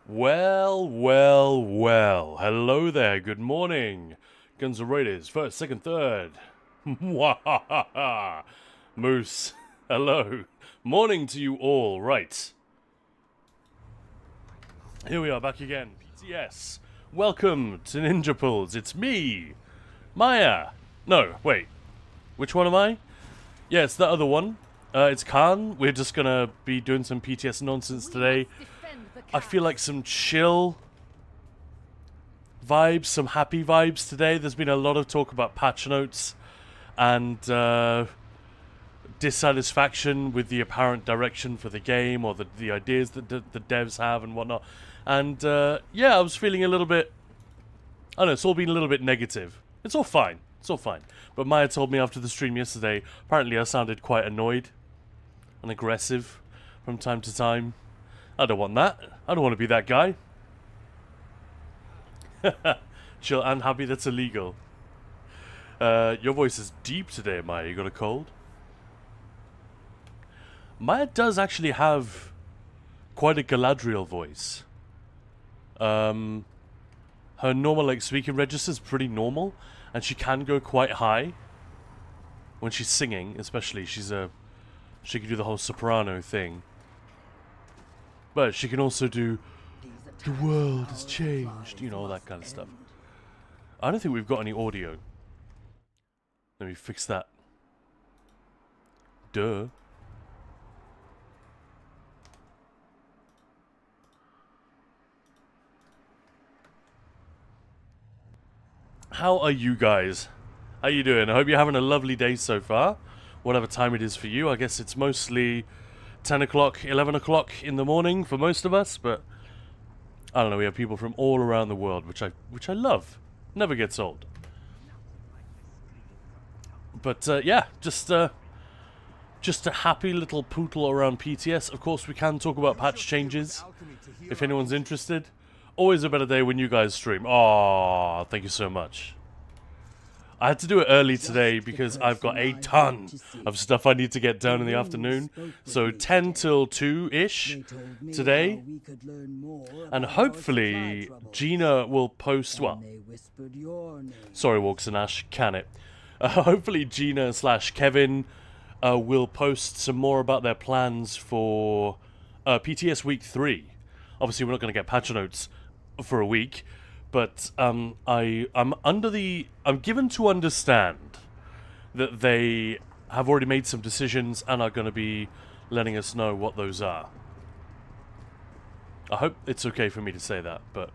Well, well, well. Hello there. Good morning. Guns N' Raiders, first, second, third. Mwahaha. Moose. Hello. Morning to you all. Right. Here we are back again. PTS. Welcome to Ninja Pulls. It's me, Maya. No, wait. Which one am I? Yeah, it's the other one. It's Khan. We're just gonna be doing some PTS nonsense today. I feel like some chill vibes, some happy vibes today. There's been a lot of talk about patch notes and dissatisfaction with the apparent direction for the game or the ideas that the devs have and whatnot. And yeah, I was feeling a little bit, I don't know, it's all been a little bit negative. It's all fine. It's all fine. But Maya told me after the stream yesterday, apparently I sounded quite annoyed and aggressive from time to time. I don't want that. I don't want to be that guy. Chill and happy that's illegal. Your voice is deep today, Maya. You got a cold? Maya does actually have quite a Galadriel voice. Her normal like speaking register is pretty normal, and she can go quite high when she's singing, especially. She can do the whole soprano thing. But she can also do the world has changed, you know, all that kind of stuff. I don't think we've got any audio. Let me fix that. Duh. How are you guys? How you doing? I hope you're having a lovely day so far. Whatever time it is for you. I guess it's mostly 10 o'clock, 11 o'clock in the morning for most of us, but I don't know, we have people from all around the world, which I love. Never gets old. But yeah, just a happy little poodle around PTS. Of course, we can talk about patch changes if anyone's interested. Always a better day when you guys stream. Aw, thank you so much. I had to do it early today because I've got a ton of stuff I need to get done in the afternoon. So 10 till 2-ish today. And hopefully Gina will post, well, sorry Walks and Ash, can it? Hopefully Gina / Kevin will post some more about their plans for PTS Week 3. Obviously we're not going to get patch notes for a week. But I'm given to understand that they have already made some decisions and are going to be letting us know what those are. I hope it's okay for me to say that, but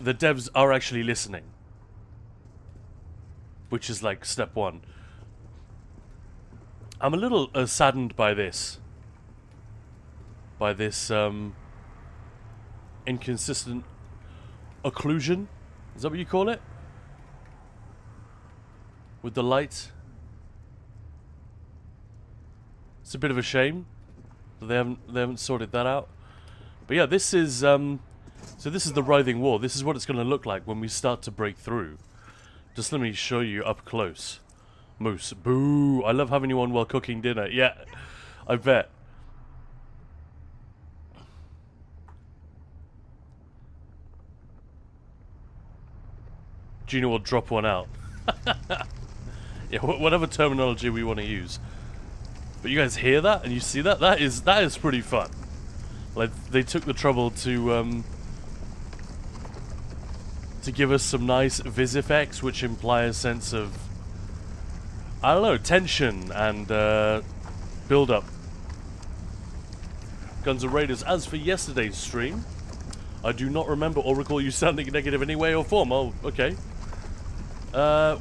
the devs are actually listening, which is like step one. I'm a little saddened by this. Inconsistent occlusion, is that what you call it? With the light. It's a bit of a shame that they haven't sorted that out. But yeah, this is so this is the writhing wall. This is what it's going to look like when we start to break through. Just let me show you up close. Moose, boo! I love having you on while cooking dinner. Yeah, I bet. Gina will drop one out. Yeah, whatever terminology we want to use. But you guys hear that and you see that? That is pretty fun. Like they took the trouble to give us some nice vis effects, which imply a sense of, I don't know, tension and build up. Guns N' Raiders. As for yesterday's stream, I do not remember or recall you sounding negative in any way or form. Oh, okay.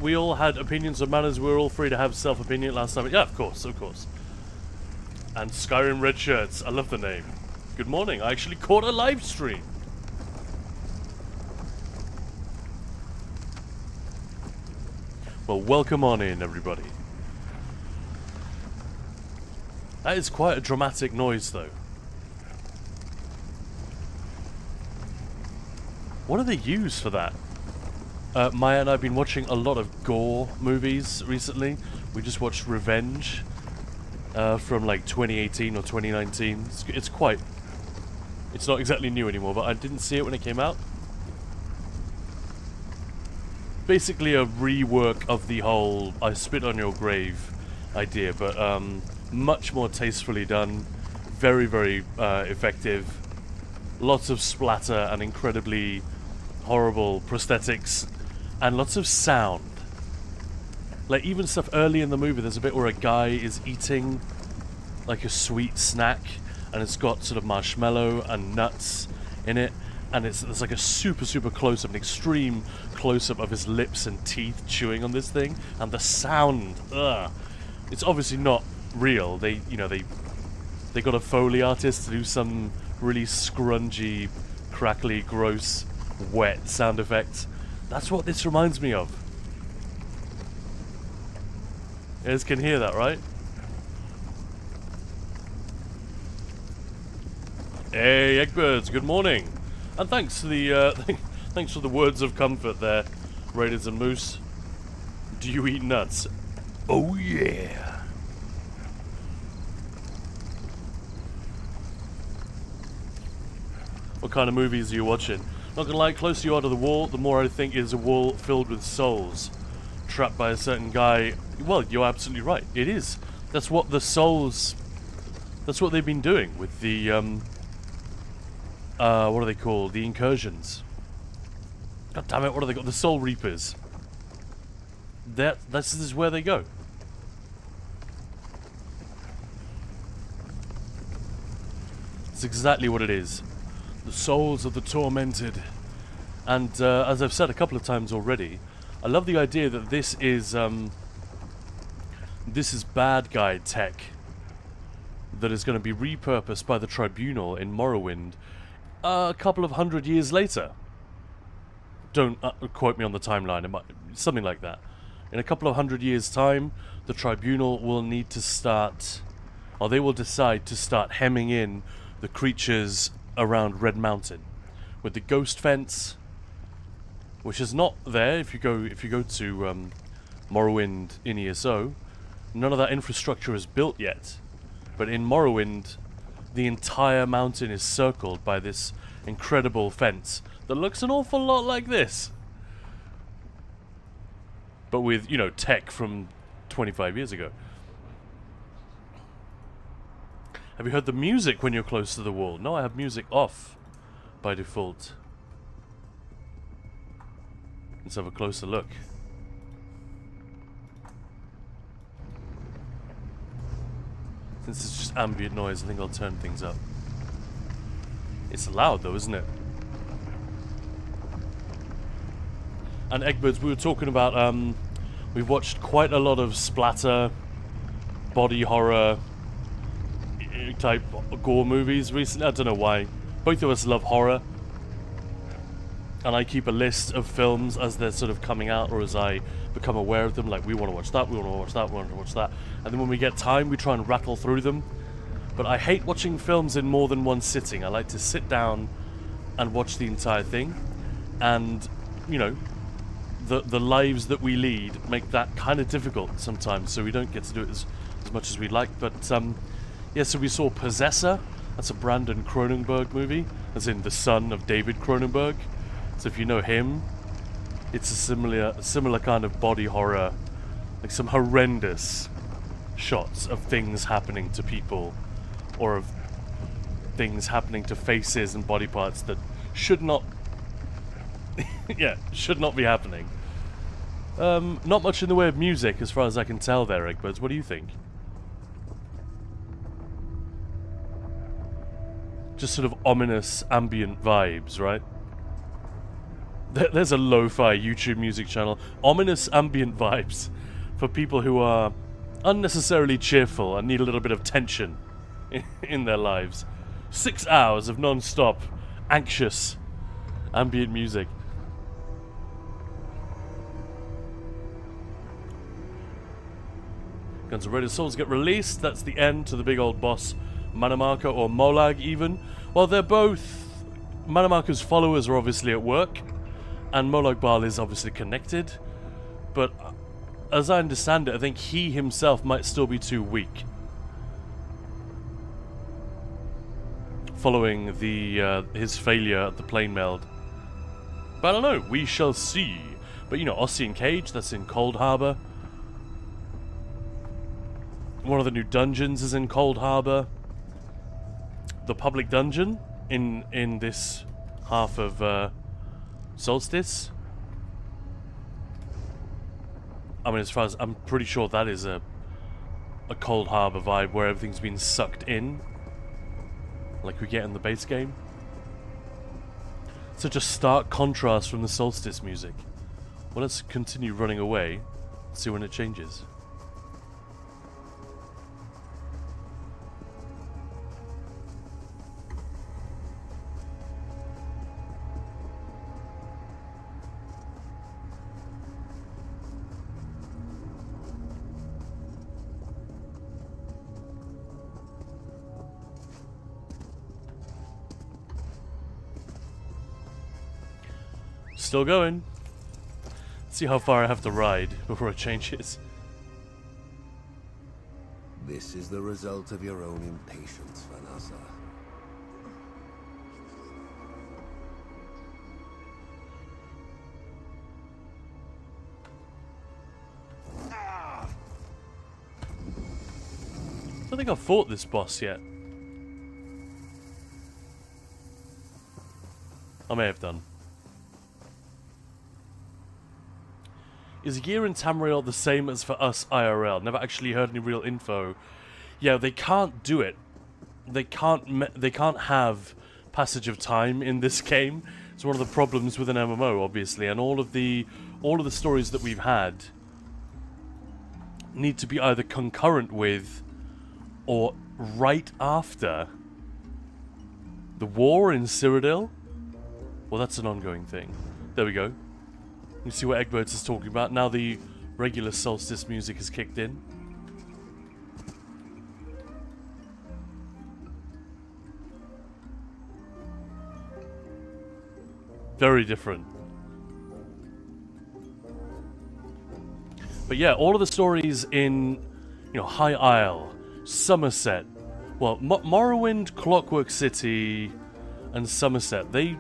We all had opinions of manners. We were all free to have self-opinion last time. Yeah, of course, of course. And Skyrim Red Shirts. I love the name. Good morning. I actually caught a live stream. Well, welcome on in, everybody. That is quite a dramatic noise, though. What do they use for that? Maya and I have been watching a lot of gore movies recently. We just watched Revenge from like 2018 or 2019. It's quite It's not exactly new anymore, but I didn't see it when it came out. Basically a rework of the whole I spit on your grave idea, but much more tastefully done. Very, very effective. Lots of splatter and incredibly horrible prosthetics. And lots of sound. Like, even stuff early in the movie, there's a bit where a guy is eating like a sweet snack, and it's got sort of marshmallow and nuts in it, and there's like a super, super close-up, an extreme close-up of his lips and teeth chewing on this thing, and the sound, ugh. It's obviously not real. They got a Foley artist to do some really scrungy, crackly, gross, wet sound effects. That's what this reminds me of. You guys can hear that, right? Hey, Eggbirds, good morning. And thanks to the thanks for the words of comfort there, Raiders and Moose. Do you eat nuts? Oh yeah. What kind of movies are you watching? Not gonna lie, closer you are to the wall, the more I think is a wall filled with souls. Trapped by a certain guy. Well, you're absolutely right. It is. That's what the souls... That's what they've been doing with the, what are they called? The incursions. God damn it, what are they called? The Soul Reapers. This is where they go. It's exactly what it is. The souls of the tormented. And, as I've said a couple of times already, I love the idea that this is bad guy tech that is going to be repurposed by the Tribunal in Morrowind a couple of 100 years later. Don't quote me on the timeline, it might, something like that. In a couple of 100 years' time, the Tribunal will need to start, or they will decide to start hemming in the creatures around Red Mountain with the ghost fence, which is not there. If you go to Morrowind in ESO, none of that infrastructure is built yet. But in Morrowind, the entire mountain is circled by this incredible fence that looks an awful lot like this. But with, you know, tech from 25 years ago. Have you heard the music when you're close to the wall? No, I have music off by default. Let's have a closer look. Since it's just ambient noise, I think I'll turn things up. It's loud though, isn't it? And Eggbirds, we were talking about, we've watched quite a lot of splatter, body horror type gore movies recently. I don't know why. Both of us love horror. And I keep a list of films as they're sort of coming out, or as I become aware of them, like we want to watch that, we want to watch that, we want to watch that. And then when we get time, we try and rattle through them. But I hate watching films in more than one sitting. I like to sit down and watch the entire thing. And, you know, the lives that we lead make that kind of difficult sometimes, so we don't get to do it as much as we'd like. But, yeah, so we saw Possessor. That's a Brandon Cronenberg movie, as in the son of David Cronenberg. So if you know him, it's a similar kind of body horror, like some horrendous shots of things happening to people, or of things happening to faces and body parts that should not, yeah, should not be happening. Not much in the way of music, as far as I can tell there, Eggbirds. What do you think? Just sort of ominous ambient vibes, right? There's a lo-fi YouTube music channel. Ominous ambient vibes for people who are unnecessarily cheerful and need a little bit of tension in their lives. 6 hours of non-stop, anxious ambient music. Guns N' Roses Souls get released. That's the end to the big old boss, Manamaka, or Molag even. Well, they're both... Manamaka's followers are obviously at work, and Molag Bal is obviously connected, but as I understand it, I think he himself might still be too weak following the his failure at the plane meld. But I don't know, we shall see. But you know, Ossian Cage, that's in Cold Harbor. One of the new dungeons is in Cold Harbor. The public dungeon in this half of Solstice. I mean, as far as I'm pretty sure that is a Cold Harbor vibe where everything's been sucked in, like we get in the base game. Such a stark contrast from the Solstice music. Well, let's continue running away, see when it changes. Still going. See how far I have to ride before it changes. This is the result of your own impatience, Vanessa. I don't think I've fought this boss yet. I may have done. Is Yer and Tamriel the same as for us IRL? Never actually heard any real info. Yeah, they can't do it. They can't have passage of time in this game. It's one of the problems with an MMO, obviously, and all of the stories that we've had need to be either concurrent with or right after the war in Cyrodiil. Well, that's an ongoing thing. There we go. You see what Egberts is talking about. Now the regular Solstice music has kicked in. Very different. But yeah, all of the stories in, you know, High Isle, Somerset, well, Morrowind, Clockwork City, and Somerset, they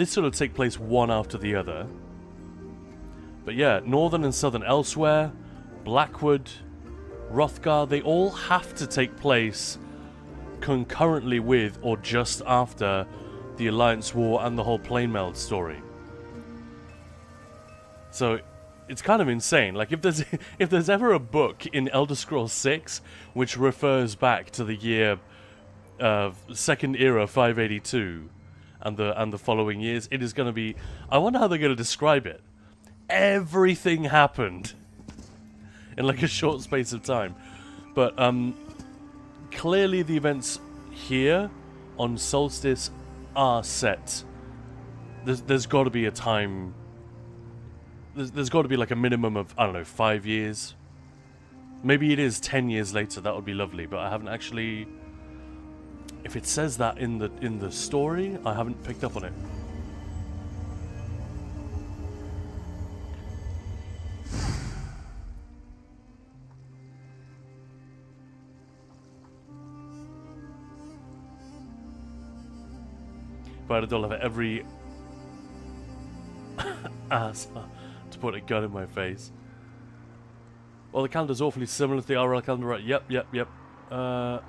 sort of take place one after the other. But yeah, Northern and Southern Elsewhere, Blackwood, Hrothgar, they all have to take place concurrently with or just after the Alliance War and the whole plane meld story. So it's kind of insane. Like if there's ever a book in Elder Scrolls 6 which refers back to the year Second Era 582 and the following years, it is going to be. I wonder how they're going to describe it. Everything happened in like a short space of time, but clearly the events here on Solstice are set. There's got to be a time. There's got to be like a minimum of, I don't know, 5 years. Maybe it is 10 years later. That would be lovely, but I haven't actually. If it says that in the story, I haven't picked up on it. But I don't have every ass to put a gun in my face. Well, the calendar's awfully similar to the RL calendar, right? Yep. What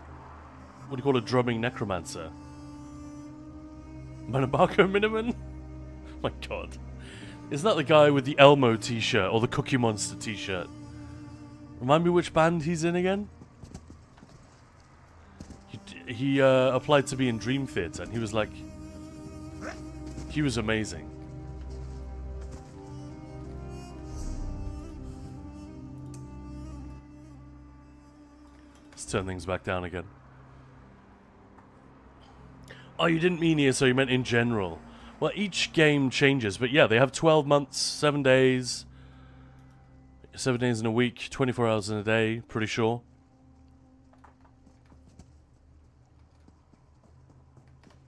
do you call a drumming necromancer? Manabarko Miniman? My god. Isn't that the guy with the Elmo t-shirt or the Cookie Monster t-shirt? Remind me which band he's in again? He applied to be in Dream Theater and he was like... He was amazing. Let's turn things back down again. Oh, you didn't mean here, so you meant in general. Well, each game changes, but yeah, they have 12 months, 7 days. 7 days in a week, 24 hours in a day, pretty sure.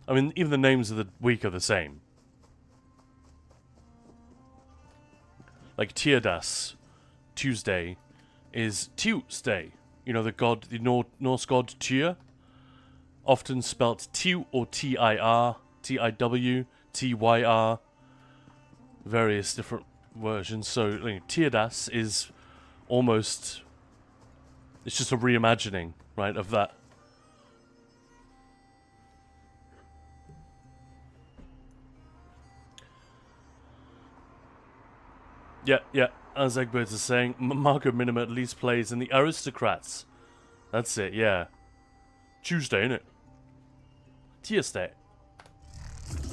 I mean, even the names of the week are the same. Like Tyrdas, Tuesday, is Tuesday. You know, the god, the Norse god Tyr. often spelt T or T-I-R, T-I-W, T-Y-R, various different versions. So Tyrdas is almost, it's just a reimagining, right, of that. Yeah, as Eggbirds is saying, Marco Minima at least plays in the Aristocrats. That's it, yeah. Tuesday, innit? Tirsdag.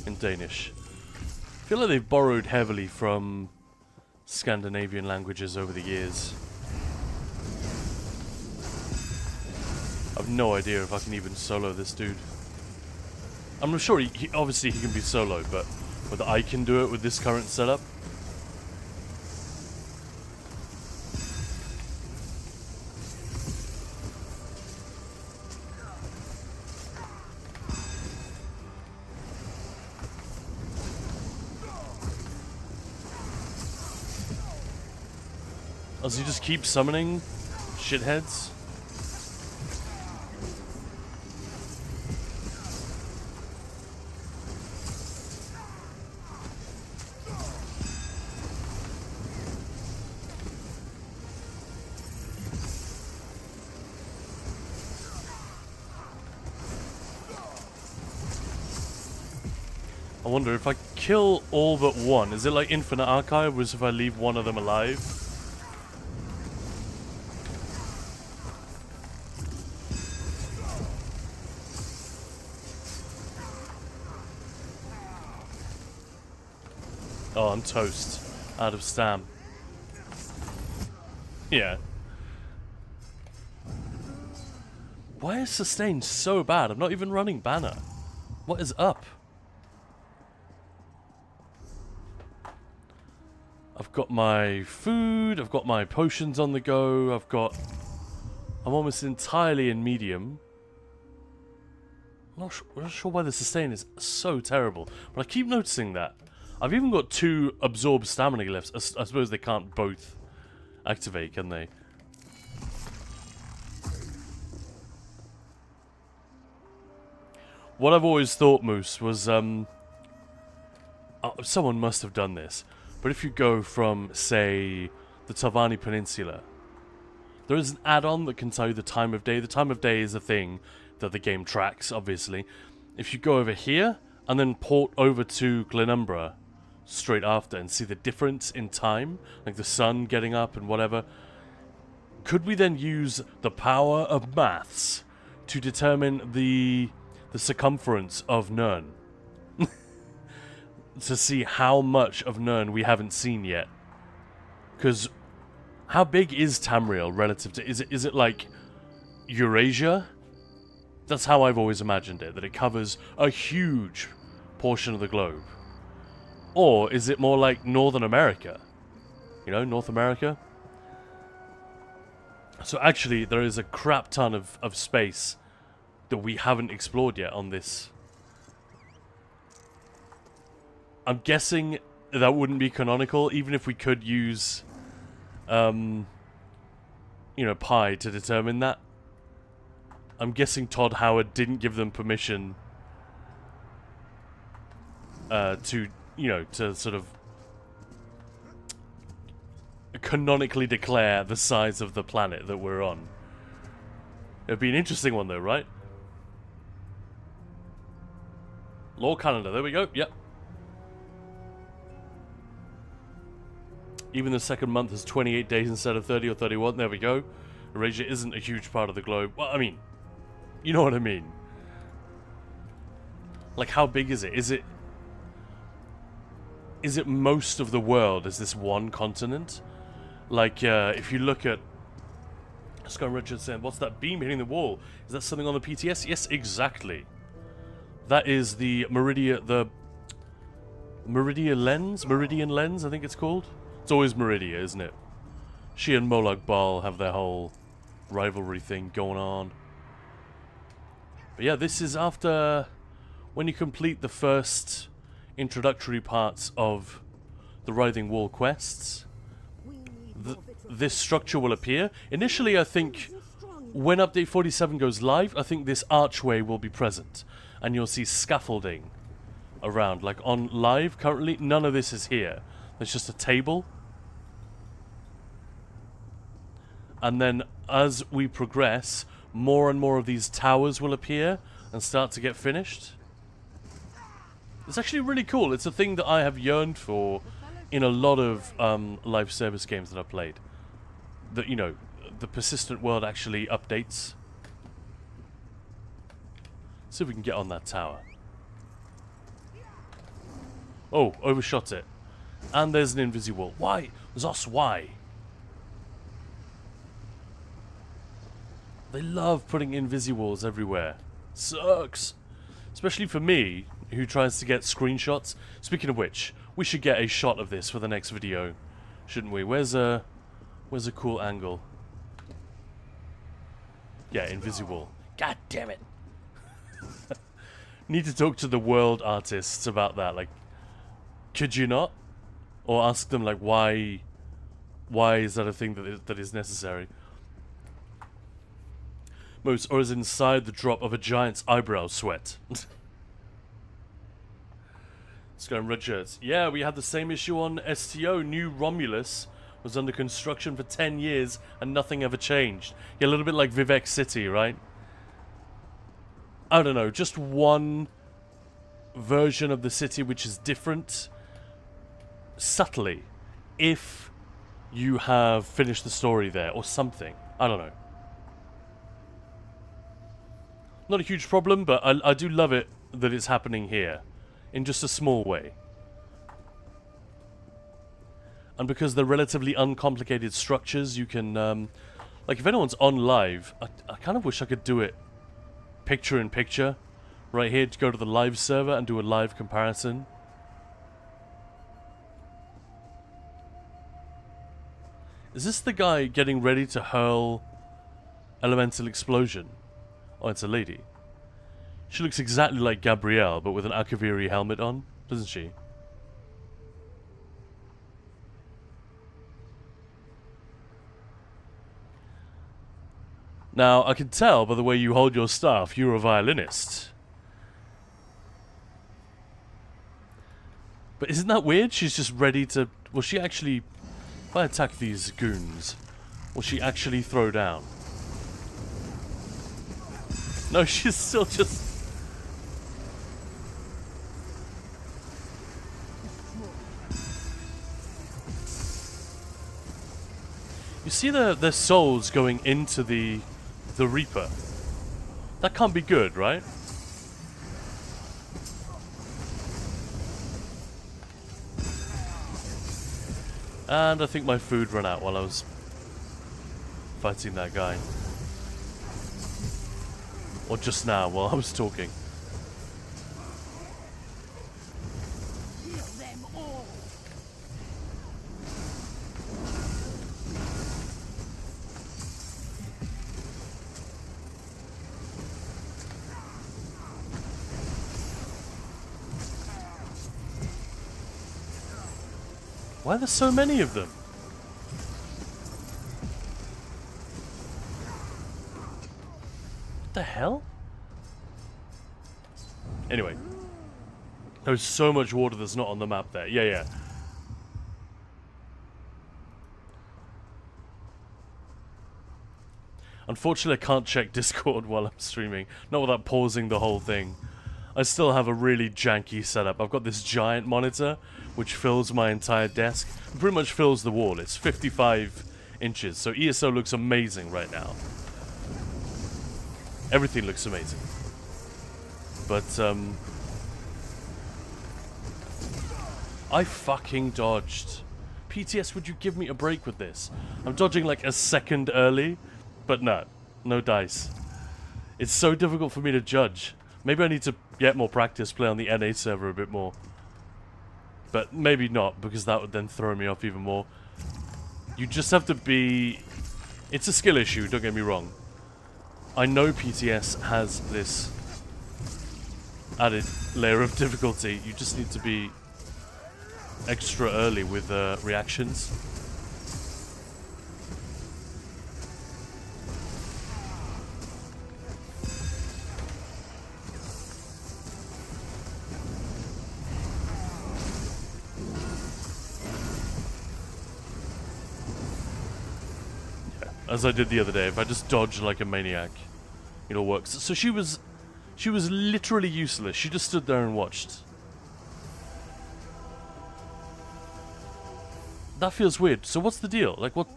In Danish. I feel like they've borrowed heavily from Scandinavian languages over the years. I've no idea if I can even solo this dude. I'm sure obviously he can be solo, but whether I can do it with this current setup. Does he just keep summoning shitheads? I wonder if I kill all but one, is it like Infinite Archive, whereas if I leave one of them alive? Oh, I'm toast. Out of stam. Yeah. Why is sustain so bad? I'm not even running banner. What is up? I've got my food, I've got my potions on the go, I'm almost entirely in medium. I'm not sure why the sustain is so terrible, but I keep noticing that. I've even got 2 absorb stamina left. I suppose they can't both activate, can they? What I've always thought, Moose, was someone must have done this. But if you go from, say, the Tavani Peninsula, there is an add-on that can tell you the time of day. The time of day is a thing that the game tracks, obviously. If you go over here, and then port over to Glenumbra straight after, and see the difference in time, like the sun getting up and whatever, could we then use the power of maths to determine the circumference of Nirn? To see how much of Nirn we haven't seen yet. Because how big is Tamriel relative to... Is it like Eurasia? That's how I've always imagined it, that it covers a huge portion of the globe. Or is it more like Northern America? You know, North America? So actually, there is a crap ton of space that we haven't explored yet on this. I'm guessing that wouldn't be canonical, even if we could use, you know, Pi to determine that. I'm guessing Todd Howard didn't give them permission to, you know, to sort of canonically declare the size of the planet that we're on. It'd be an interesting one, though, right? Lore calendar, there we go, yep. Even the second month has 28 days instead of 30 or 31. There we go. Eurasia isn't a huge part of the globe. Well, I mean, you know what I mean. Like, how big is it? Is it most of the world? Is this one continent? Like, if you look at... Scott Richards saying, what's that beam hitting the wall? Is that something on the PTS? Yes, exactly. That is the Meridian Lens, I think it's called. It's always Meridia, isn't it? She and Molag Bal have their whole rivalry thing going on. But yeah, this is after... When you complete the first introductory parts of the Writhing Wall quests, this structure will appear. Initially, I think when update 47 goes live, I think this archway will be present. And you'll see scaffolding around. Like on live, currently, none of this is here. There's just a table. And then as we progress, more and more of these towers will appear and start to get finished. It's actually really cool. It's a thing that I have yearned for in a lot of live service games that I've played. That, you know, the persistent world actually updates. See if we can get on that tower. Oh, overshot it. And there's an invisiwall. Why? Zos, why? They love putting invisiwalls everywhere. Sucks. Especially for me, who tries to get screenshots. Speaking of which, we should get a shot of this for the next video, shouldn't we? Where's a cool angle? Yeah, invisible. God damn it. Need to talk to the world artists about that. Like, could you not? Or ask them, like, why is that a thing that is necessary? Most, or is inside the drop of a giant's eyebrow sweat. Let's go on red shirts. Yeah, we had the same issue on STO. New Romulus was under construction for 10 years and nothing ever changed. Yeah, a little bit like Vivek City, right? I don't know, just one version of the city which is different subtly if you have finished the story there or something. I don't know. Not a huge problem, but I do love it that it's happening here in just a small way. And because they're relatively uncomplicated structures, you can, like if anyone's on live, I kind of wish I could do it picture in picture right here to go to the live server and do a live comparison. Is this the guy getting ready to hurl elemental explosion? Oh, it's a lady. She looks exactly like Gabrielle, but with an Akaviri helmet on, doesn't she? Now, I can tell by the way you hold your staff, you're a violinist. But isn't that weird? She's just ready to... Will she actually... If I attack these goons, will she actually throw down? No, she's still just... You see their souls going into the Reaper. That can't be good, right? And I think my food ran out while I was fighting that guy. Or just now while I was talking. Why are there so many of them? What the hell? Anyway. There's so much water that's not on the map there. Yeah. Unfortunately, I can't check Discord while I'm streaming. Not without pausing the whole thing. I still have a really janky setup. I've got this giant monitor, which fills my entire desk. It pretty much fills the wall. It's 55 inches, so ESO looks amazing right now. Everything looks amazing. But, I fucking dodged. PTS, would you give me a break with this? I'm dodging like a second early, but no. No dice. It's so difficult for me to judge. Maybe I need to get more practice, play on the NA server a bit more. But maybe not, because that would then throw me off even more. You just have to be... It's a skill issue, don't get me wrong. I know PTS has this added layer of difficulty. You just need to be extra early with reactions. as I did the other day. If I just dodge like a maniac, it all works. So she was literally useless. She just stood there and watched. That feels weird. So what's the deal? Like, what?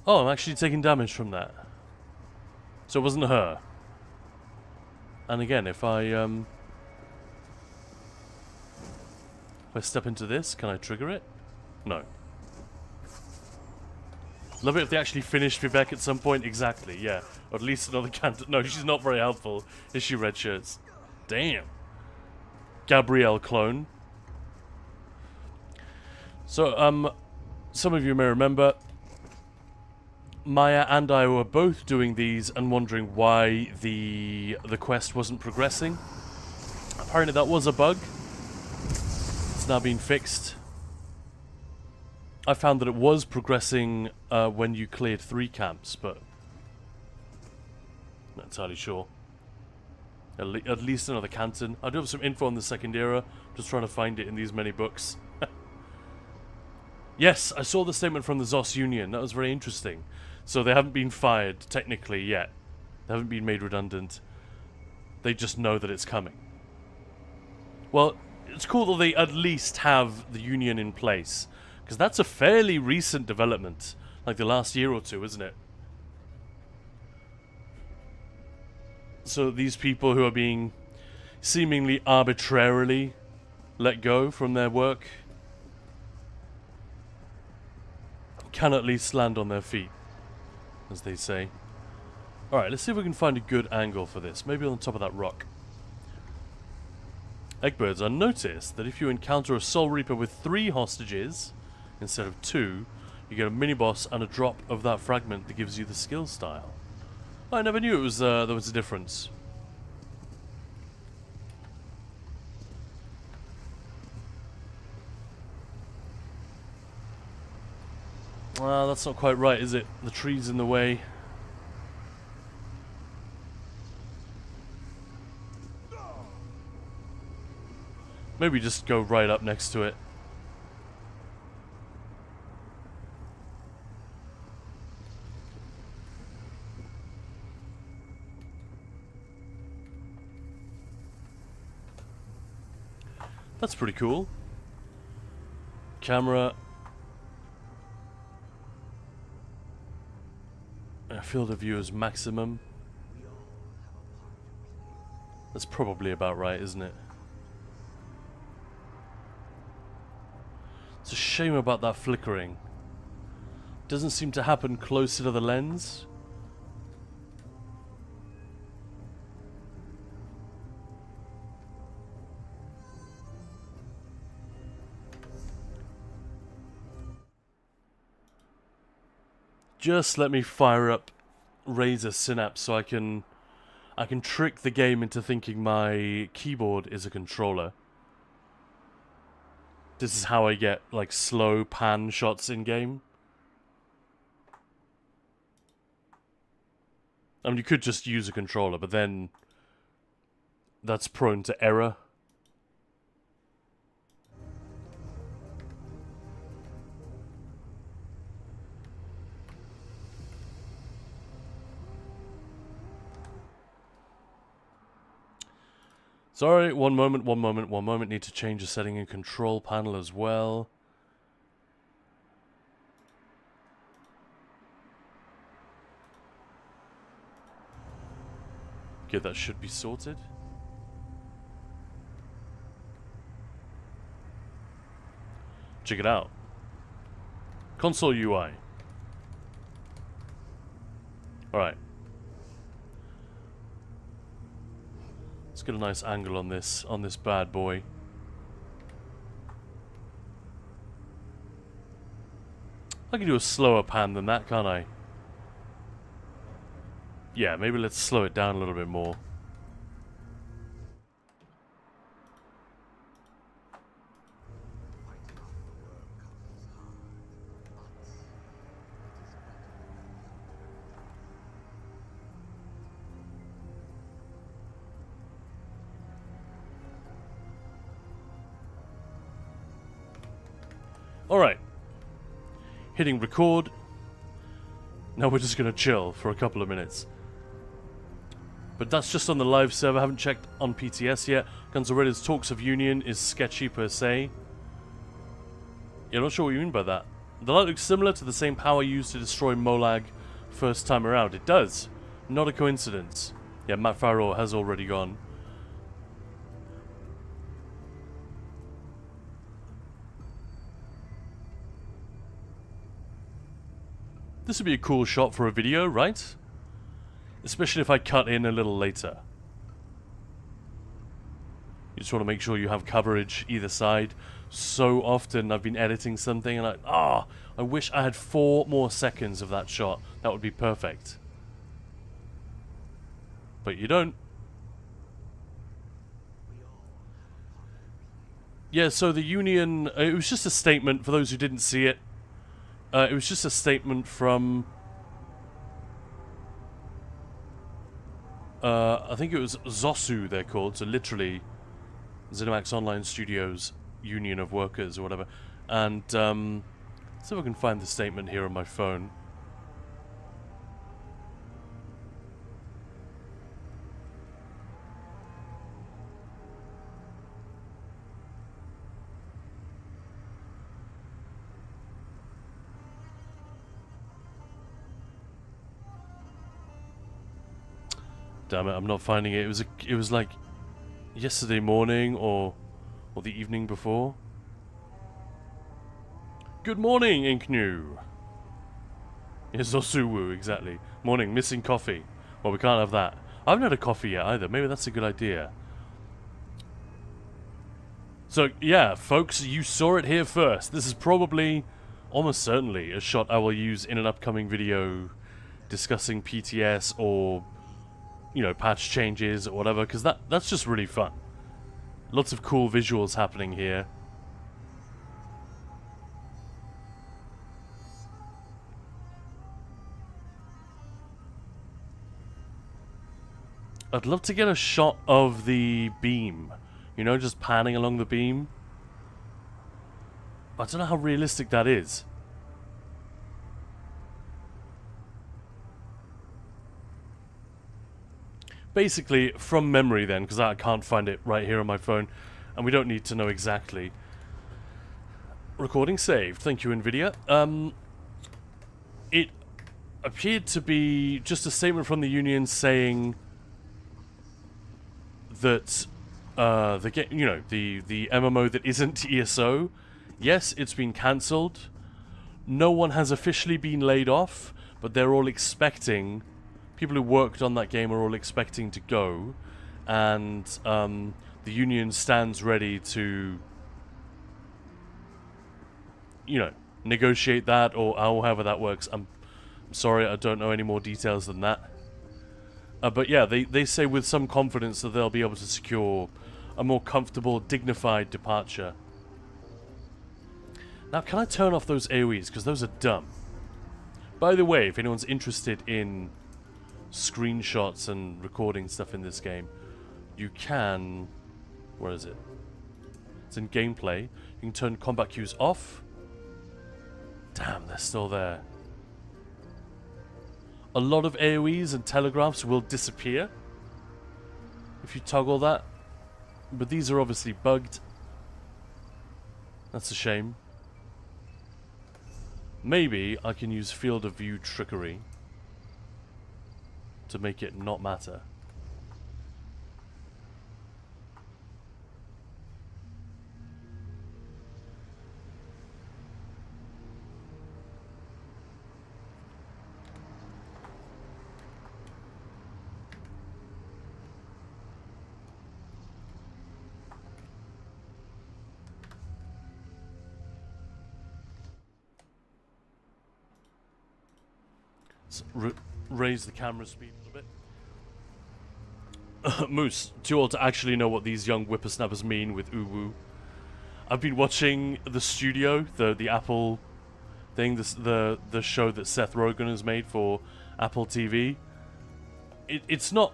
Oh, I'm actually taking damage from that. So it wasn't her. And again, if I step into this, can I trigger it? No. Love it if they actually finish Vivek at some point. Exactly, yeah. Or at least another candidate. No, she's not very helpful, is she, red shirts? Damn. Gabrielle clone. So, some of you may remember, Maya and I were both doing these and wondering why the quest wasn't progressing. Apparently that was a bug. It's now been fixed. I found that it was progressing when you cleared 3 camps, but not entirely sure. At least another canton. I do have some info on the Second Era. Just trying to find it in these many books. Yes, I saw the statement from the ZOS Union. That was very interesting. So they haven't been fired, technically, yet. They haven't been made redundant. They just know that it's coming. Well, it's cool that they at least have the Union in place. Because that's a fairly recent development. Like the last year or two, isn't it? So these people who are being seemingly arbitrarily let go from their work can at least land on their feet, as they say. Alright, let's see if we can find a good angle for this. Maybe on top of that rock. Eggbirds, I noticed that if you encounter a Soul Reaper with 3 hostages instead of 2, you get a mini-boss and a drop of that fragment that gives you the skill style. I never knew it was there was a difference. Well, that's not quite right, is it? The tree's in the way. Maybe just go right up next to it. That's pretty cool. Camera. Field of view is maximum. That's probably about right, isn't it? It's a shame about that flickering. Doesn't seem to happen closer to the lens. Just let me fire up Razer Synapse so I can trick the game into thinking my keyboard is a controller. This is how I get like slow pan shots in game. I mean, you could just use a controller, but then that's prone to error. Sorry, one moment. Need to change a setting in control panel as well. Okay, that should be sorted. Check it out. Console UI. Alright. Let's get a nice angle on this bad boy. I can do a slower pan than that, can't I? Yeah, maybe let's slow it down a little bit more. Alright. Hitting record. Now we're just gonna chill for a couple of minutes. But that's just on the live server. I haven't checked on PTS yet. Guns N' Roses Talks of Union is sketchy per se. Yeah, I'm not sure what you mean by that. The light looks similar to the same power used to destroy Molag first time around. It does. Not a coincidence. Yeah, Matt Farrell has already gone. This would be a cool shot for a video, right? Especially if I cut in a little later. You just want to make sure you have coverage either side. So often I've been editing something and I wish I had 4 more seconds of that shot. That would be perfect. But you don't. Yeah, so the Union, it was just a statement for those who didn't see it. It was just a statement from I think it was ZOSU they're called, so literally ZeniMax Online Studios Union of Workers or whatever. And let's see if I can find the statement here on my phone. Damn it, I'm not finding it. It was like yesterday morning or the evening before. Good morning, Inknu. Yes, Zosuwu, exactly. Morning, missing coffee. Well, we can't have that. I haven't had a coffee yet either. Maybe that's a good idea. So, yeah, folks, you saw it here first. This is probably, almost certainly, a shot I will use in an upcoming video discussing PTS or, you know, patch changes or whatever, because that's just really fun. Lots of cool visuals happening here. I'd love to get a shot of the beam. You know, just panning along the beam. I don't know how realistic that is. Basically, from memory then, because I can't find it right here on my phone, and we don't need to know exactly. Recording saved. Thank you, NVIDIA. It appeared to be just a statement from the Union saying that the MMO that isn't ESO, yes, it's been cancelled. No one has officially been laid off, but they're all expecting. People who worked on that game are all expecting to go, and the Union stands ready to, you know, negotiate that or however that works. I'm sorry, I don't know any more details than that. But yeah, they say with some confidence that they'll be able to secure a more comfortable, dignified departure. Now, can I turn off those AoEs? Because those are dumb. By the way, if anyone's interested in screenshots and recording stuff in this game, you can... Where is it? It's in gameplay. You can turn combat cues off. Damn, they're still there. A lot of AoEs and telegraphs will disappear if you toggle that, but these are obviously bugged. That's a shame. Maybe I can use field of view trickery to make it not matter. Raise the camera speed a little bit. Moose, too old to actually know what these young whippersnappers mean with uwu. I've been watching The Studio, the Apple thing, the show that Seth Rogen has made for Apple TV. It's not...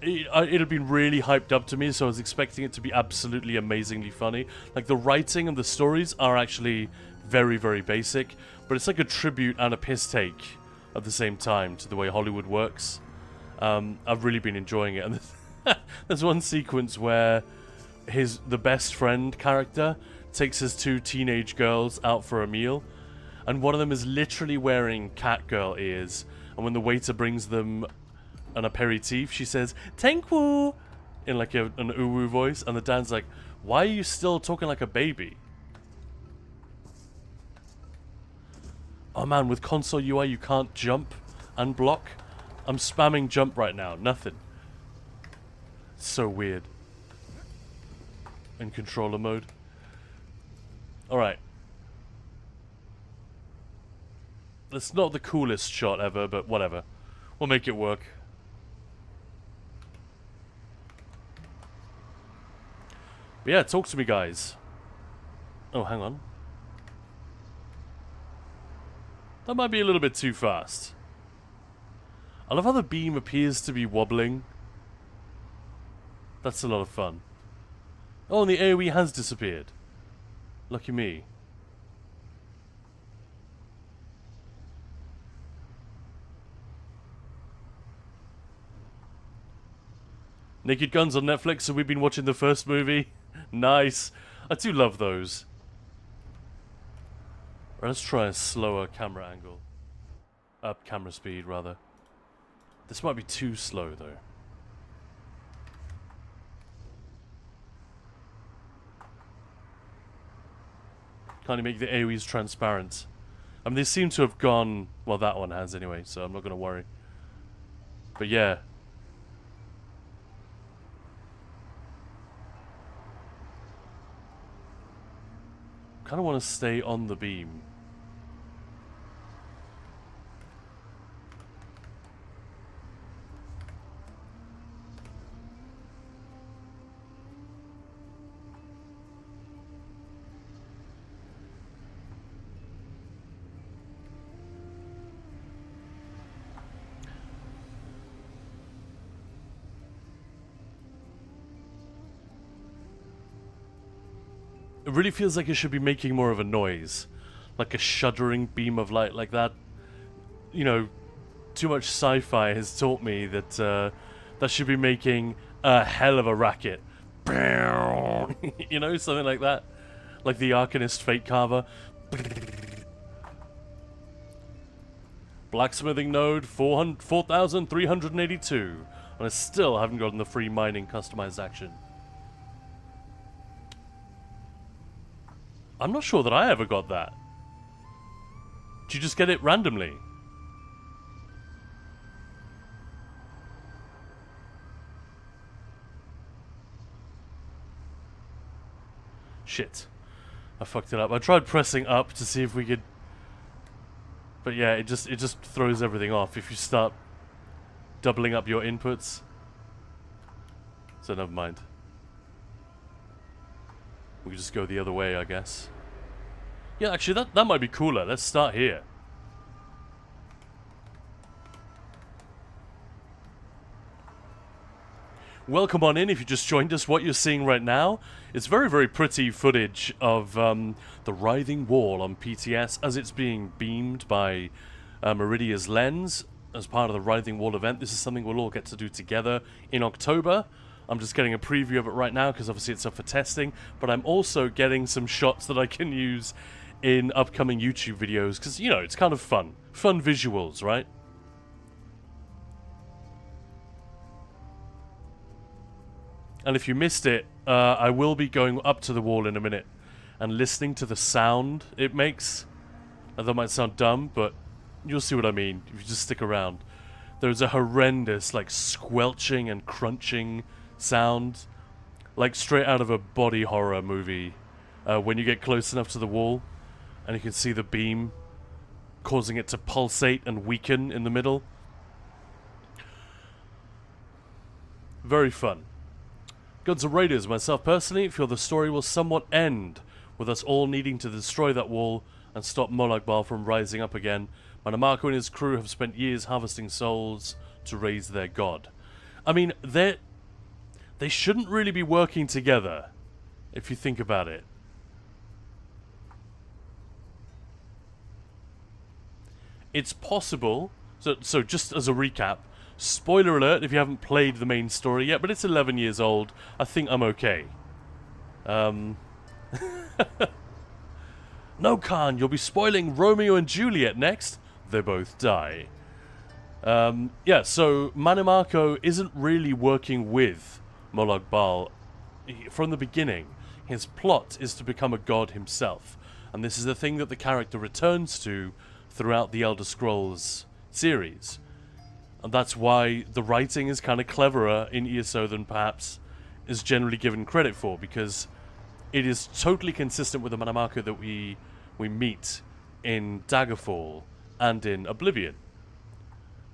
It had been really hyped up to me, so I was expecting it to be absolutely amazingly funny. Like, the writing and the stories are actually very, very basic, but it's like a tribute and a piss take at the same time to the way Hollywood works. I've really been enjoying it, and there's one sequence where the best friend character takes his 2 teenage girls out for a meal, and one of them is literally wearing catgirl ears, and when the waiter brings them an aperitif, she says, "Thank you," in like an uwu voice, and the dad's like, "Why are you still talking like a baby?" Oh man, with console UI you can't jump and block. I'm spamming jump right now, nothing. It's so weird. In controller mode. Alright. It's not the coolest shot ever, but whatever. We'll make it work. But yeah, talk to me, guys. Oh, hang on. That might be a little bit too fast. I love how the beam appears to be wobbling. That's a lot of fun. Oh, and the AoE has disappeared. Lucky me. Naked Guns on Netflix, so we've been watching the first movie. Nice. I do love those. Right, let's try a slower camera angle. Camera speed, rather. This might be too slow, though. Can't you make the AoEs transparent? I mean, they seem to have gone... Well, that one has anyway, so I'm not going to worry. But yeah. Kind of want to stay on the beam. It really feels like it should be making more of a noise. Like a shuddering beam of light like that. You know, too much sci-fi has taught me that that should be making a hell of a racket. You know, something like that. Like the Arcanist Fate Carver. Blacksmithing node 4,382. And I still haven't gotten the free mining customized action. I'm not sure that I ever got that. Did you just get it randomly? Shit. I fucked it up. I tried pressing up to see if we could... But yeah, it just throws everything off if you start doubling up your inputs. So never mind. We can just go the other way, I guess. Yeah, actually, that might be cooler. Let's start here. Welcome on in if you just joined us. What you're seeing right now is very, very pretty footage of the Writhing Wall on PTS as it's being beamed by Meridia's lens as part of the Writhing Wall event. This is something we'll all get to do together in October. I'm just getting a preview of it right now because obviously it's up for testing, but I'm also getting some shots that I can use in upcoming YouTube videos because, you know, it's kind of fun. Fun visuals, right? And if you missed it, I will be going up to the wall in a minute and listening to the sound it makes. That might sound dumb, but you'll see what I mean if you just stick around. There's a horrendous, like, squelching and crunching sound, like straight out of a body horror movie, when you get close enough to the wall and you can see the beam causing it to pulsate and weaken in the middle. Very fun. Guns N' Raiders, myself personally, feel the story will somewhat end with us all needing to destroy that wall and stop Molag from rising up again. Manamako and his crew have spent years harvesting souls to raise their god. I mean, they shouldn't really be working together, if you think about it. it's possible. So just as a recap, spoiler alert if you haven't played the main story yet, but it's 11 years old. I think I'm okay. No, Khan, you'll be spoiling Romeo and Juliet next. They both die. Yeah, so Mannimarco isn't really working with Molag Bal from the beginning. His plot is to become a god himself, and this is the thing that the character returns to throughout the Elder Scrolls series. And that's why the writing is kind of cleverer in ESO than perhaps is generally given credit for, because it is totally consistent with the Mannimarco that we meet in Daggerfall and in Oblivion.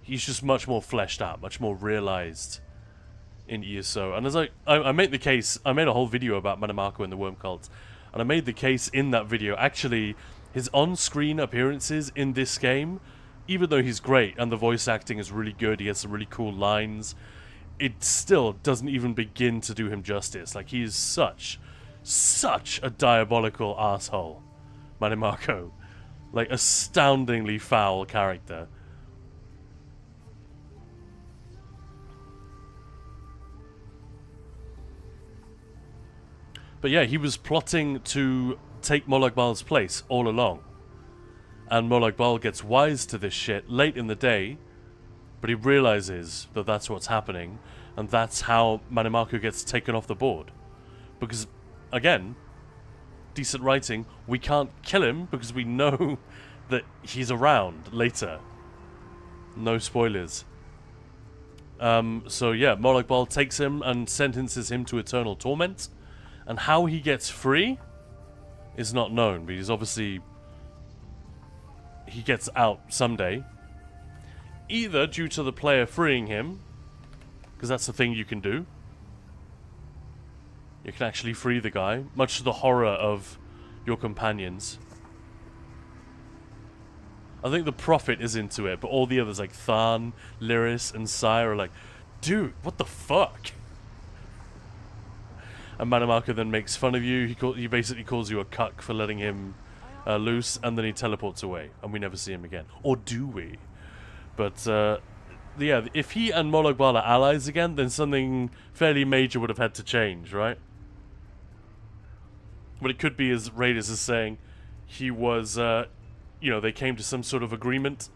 He's just much more fleshed out, much more realized in ESO. And as I made the case, I made a whole video about Mannimarco and the Worm Cult, and I made the case in that video, actually, his on-screen appearances in this game, even though he's great and the voice acting is really good, he has some really cool lines, it still doesn't even begin to do him justice. Like, he is such a diabolical asshole, Mannimarco. Like, astoundingly foul character. But yeah, he was plotting to take Molag Bal's place all along. And Molag Bal gets wise to this shit late in the day, but he realizes that that's what's happening, and that's how Mannimarco gets taken off the board. Because, again, decent writing, we can't kill him because we know that he's around later. No spoilers. So yeah, Molag Bal takes him and sentences him to eternal torment. And how he gets free is not known, because obviously he gets out someday. Either due to the player freeing him, because that's the thing you can do. You can actually free the guy, much to the horror of your companions. I think the Prophet is into it, but all the others like Tharn, Lyris, and Sire are like, dude, what the fuck? And Mannimarco then makes fun of you. He basically calls you a cuck for letting him loose, and then he teleports away, and we never see him again. Or do we? But, yeah, if he and Molag Bal are allies again, then something fairly major would have had to change, right? But it could be, as Raiders is saying, he was, you know, they came to some sort of agreement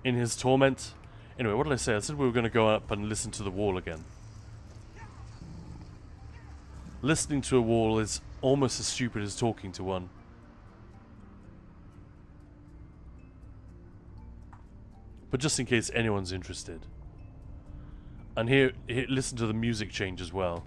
in his torment. Anyway, what did I say? I said we were going to go up and listen to the wall again. Listening to a wall is almost as stupid as talking to one. But just in case anyone's interested. And here listen to the music change as well.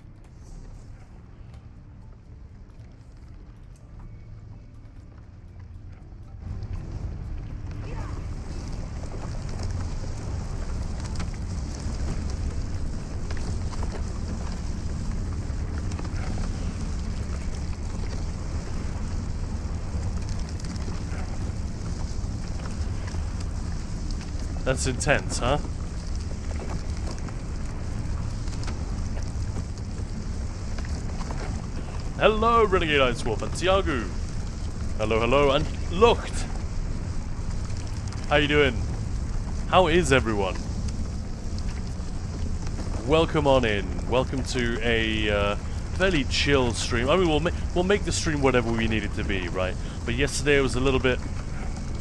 That's intense, huh? Hello, Renegade Ice Wolf and Tiago. Hello, hello, and Lucht. How you doing? How is everyone? Welcome on in. Welcome to a fairly chill stream. I mean, we'll make the stream whatever we need it to be, right? But yesterday was a little bit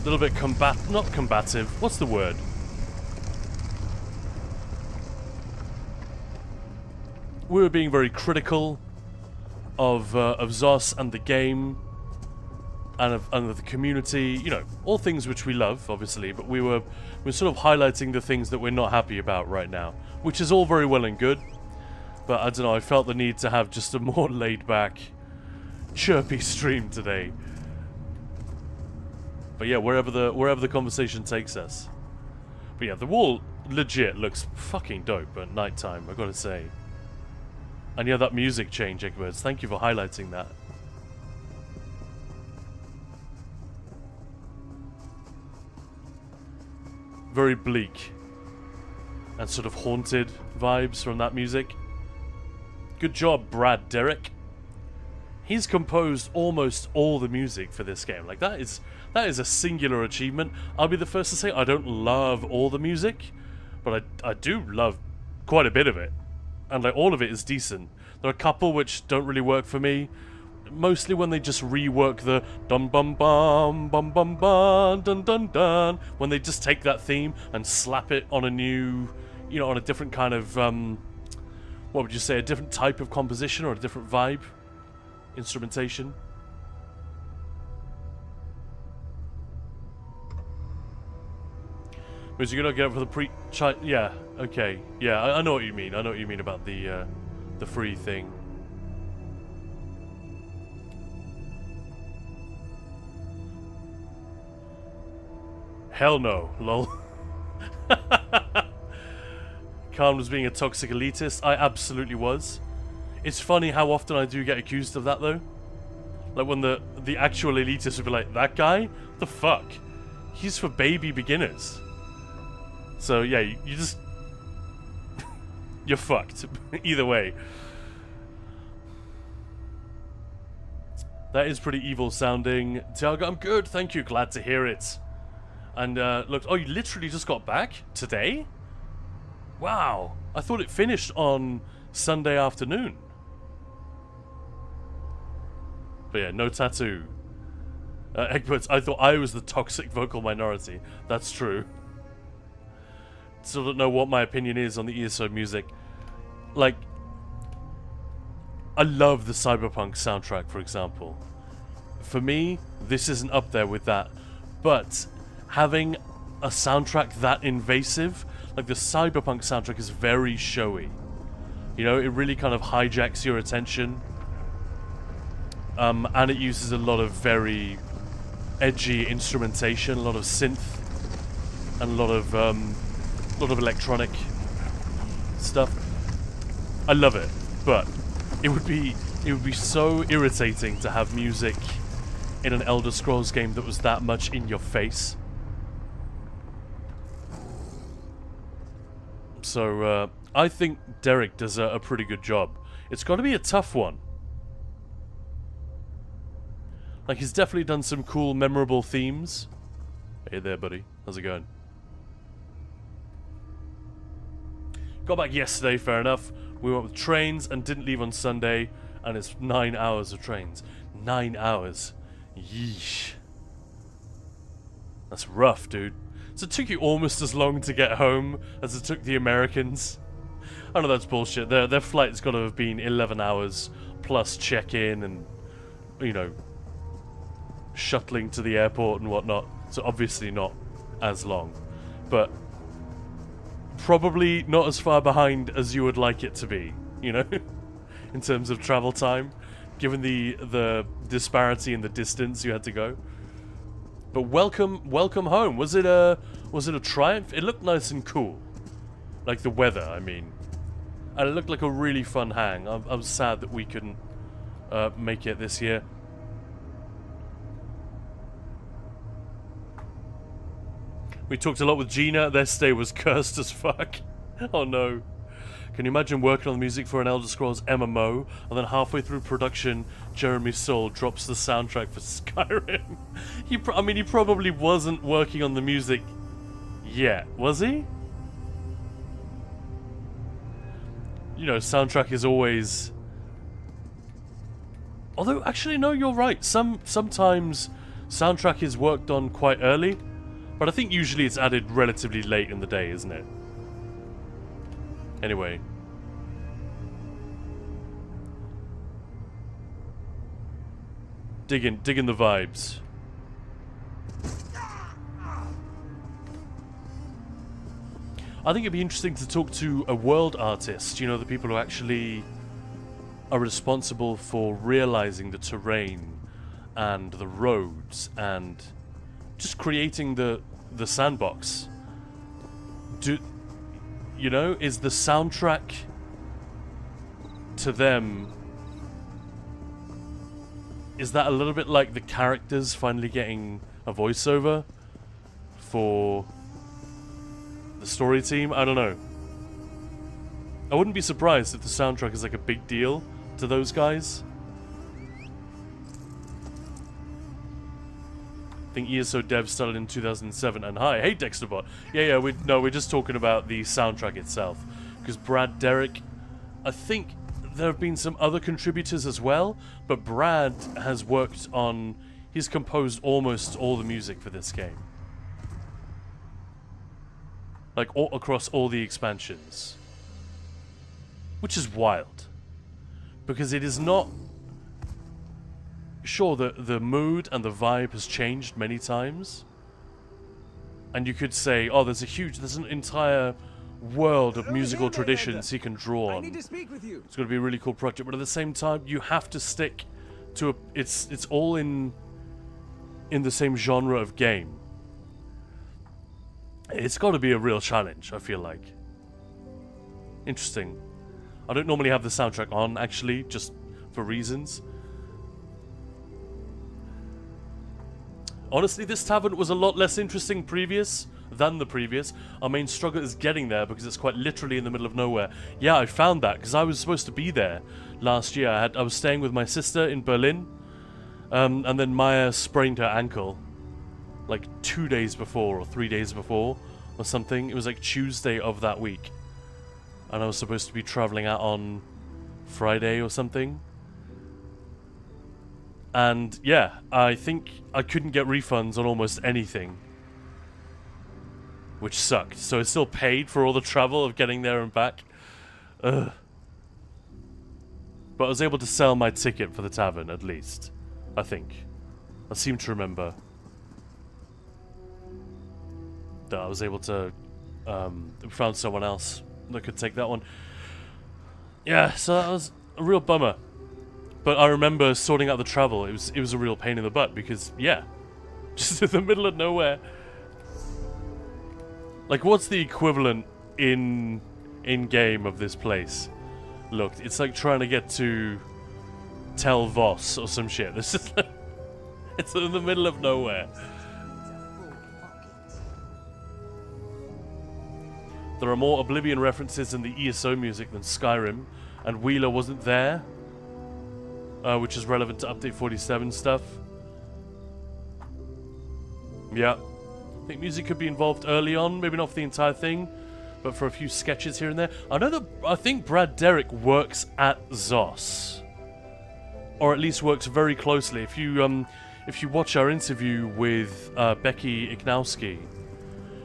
not combative. What's the word? We were being very critical of ZOS and the game, and of the community. You know, all things which we love, obviously. But we're sort of highlighting the things that we're not happy about right now, which is all very well and good. But I don't know. I felt the need to have just a more laid-back, chirpy stream today. But yeah, wherever the conversation takes us. But yeah, the wall legit looks fucking dope at nighttime, I gotta say. And yeah, that music change, Egberts. Thank you for highlighting that. Very bleak and sort of haunted vibes from that music. Good job, Brad Derrick. he's composed almost all the music for this game. Like that is a singular achievement. I'll be the first to say I don't love all the music, but I do love quite a bit of it, and like all of it is decent. There are a couple which don't really work for me, mostly when they just rework the dum bum bum bum bum bum dun dun dun, when they just take that theme and slap it on a new, you know, on a different kind of what would you say, a different type of composition or a different vibe, instrumentation. Was you gonna get for the yeah, okay, yeah, I know what you mean. I know what you mean about the free thing. Hell no, lol. Khan was being a toxic elitist. I absolutely was. It's funny how often I do get accused of that though. Like when the actual elitists would be like, that guy? The fuck? He's for baby beginners. So yeah, you just... you're fucked. Either way. That is pretty evil sounding. Tiago, I'm good, thank you, glad to hear it. And look, oh, you literally just got back today? Wow, I thought it finished on Sunday afternoon. But yeah, no tattoo. Egberts, I thought I was the toxic vocal minority. That's true. Still don't know what my opinion is on the ESO music. Like, I love the Cyberpunk soundtrack, for example. For me, this isn't up there with that. But having a soundtrack that invasive, like the Cyberpunk soundtrack is very showy. You know, it really kind of hijacks your attention. And it uses a lot of very edgy instrumentation, a lot of synth, and a lot of electronic stuff. I love it, but it would be so irritating to have music in an Elder Scrolls game that was that much in your face. So I think Derek does a pretty good job. It's got to be a tough one. Like, he's definitely done some cool, memorable themes. Hey there, buddy. How's it going? Got back yesterday, fair enough. We went with trains and didn't leave on Sunday, and it's 9 hours of trains. 9 hours. Yeesh. That's rough, dude. So it took you almost as long to get home as it took the Americans. I know that's bullshit. Their flight's got to have been 11 hours plus check-in and, you know, shuttling to the airport and whatnot. So obviously not as long. But probably not as far behind as you would like it to be, you know, in terms of travel time, given the disparity in the distance you had to go. But welcome home. Was it a triumph? It looked nice and cool, like the weather, I mean, and it looked like a really fun hang. I'm sad that we couldn't make it this year. We talked a lot with Gina. Their stay was cursed as fuck. Oh no. Can you imagine working on the music for an Elder Scrolls MMO, and then halfway through production, Jeremy Soule drops the soundtrack for Skyrim? He probably wasn't working on the music yet, was he? You know, soundtrack is always... Although, actually, no, you're right. Sometimes soundtrack is worked on quite early, but I think usually it's added relatively late in the day, isn't it? Anyway. Digging the vibes. I think it'd be interesting to talk to a world artist, you know, the people who actually are responsible for realizing the terrain and the roads and just creating the sandbox. You know, is the soundtrack to them, is that a little bit like the characters finally getting a voiceover for the story team? I don't know. I wouldn't be surprised if the soundtrack is like a big deal to those guys. think ESO Dev started in 2007. And hi, hey Dexterbot. Yeah, we're just talking about the soundtrack itself. Because Brad Derrick, I think there have been some other contributors as well, but Brad has worked on, he's composed almost all the music for this game. Like, all, across all the expansions. Which is wild. Because it is not... Sure, the mood and the vibe has changed many times. And you could say, oh, there's an entire world of musical traditions he can draw on. It's going to be a really cool project, but at the same time, you have to stick to a... It's all in the same genre of game. It's got to be a real challenge, I feel like. Interesting. I don't normally have the soundtrack on, actually, just for reasons. Honestly, this tavern was a lot less interesting than the previous. Our main struggle is getting there because it's quite literally in the middle of nowhere. Yeah, I found that because I was supposed to be there last year. I was staying with my sister in Berlin, and then Maya sprained her ankle like 2 days before or 3 days before or something. It was like Tuesday of that week, and I was supposed to be traveling out on Friday or something. And yeah, I think I couldn't get refunds on almost anything, which sucked. So I still paid for all the travel of getting there and back. Ugh. But I was able to sell my ticket for the tavern, at least. I think. I seem to remember that I was able to found someone else that could take that one. Yeah, so that was a real bummer. But I remember sorting out the travel. It was a real pain in the butt because, yeah, just in the middle of nowhere. Like, what's the equivalent in game of this place? Look, it's like trying to get to Tel Vos or some shit. It's just like, it's in the middle of nowhere. There are more Oblivion references in the ESO music than Skyrim, and Wheeler wasn't there. Which is relevant to Update 47 stuff. Yeah. I think music could be involved early on, maybe not for the entire thing, but for a few sketches here and there. I think Brad Derrick works at ZOS. Or at least works very closely. If you watch our interview with Becky Ignowski,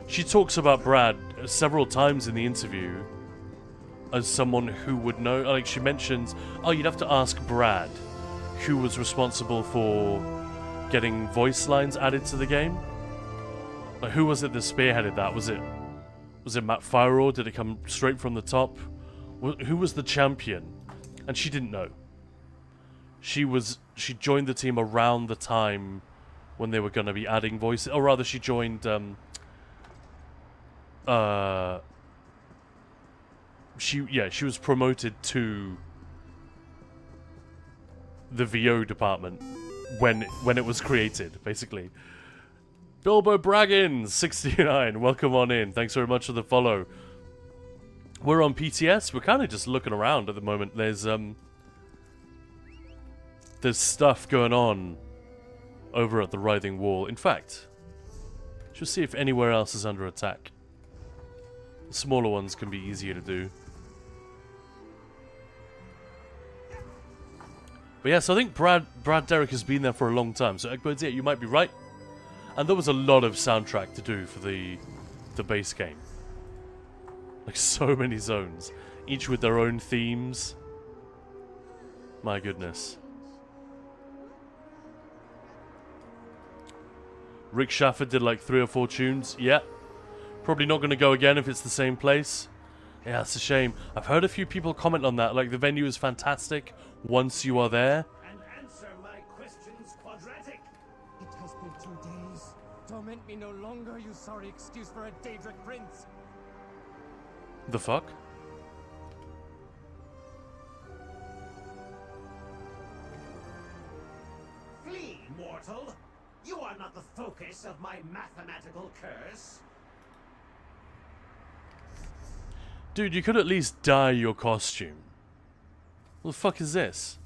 she talks about Brad several times in the interview as someone who would know. Like, she mentions, oh, you'd have to ask Brad who was responsible for getting voice lines added to the game. Like, who was it that spearheaded that? Was it Matt Firor? Did it come straight from the top? Who was the champion? And she didn't know. She joined the team around the time when they were going to be adding voices, or rather, she joined. She was promoted to the VO department when it was created, basically. Bilbo Braggins 69, welcome on in. Thanks very much for the follow. We're on PTS. We're kind of just looking around at the moment. There's stuff going on over at the Writhing Wall. In fact, just see if anywhere else is under attack. The smaller ones can be easier to do. But yeah, so I think Brad Derrick has been there for a long time. So Eggbirds, yeah, you might be right. And there was a lot of soundtrack to do for the base game. Like, so many zones, each with their own themes. My goodness. Rick Schaffer did like 3 or 4 tunes. Yeah. Probably not going to go again if it's the same place. Yeah, it's a shame. I've heard a few people comment on that. Like, the venue is fantastic once you are there. And answer my questions, Quadratic. It has been 2 days. Torment me no longer, you sorry excuse for a Daedric prince. The fuck? Flee, mortal. You are not the focus of my mathematical curse. Dude, you could at least dye your costume. What the fuck is this?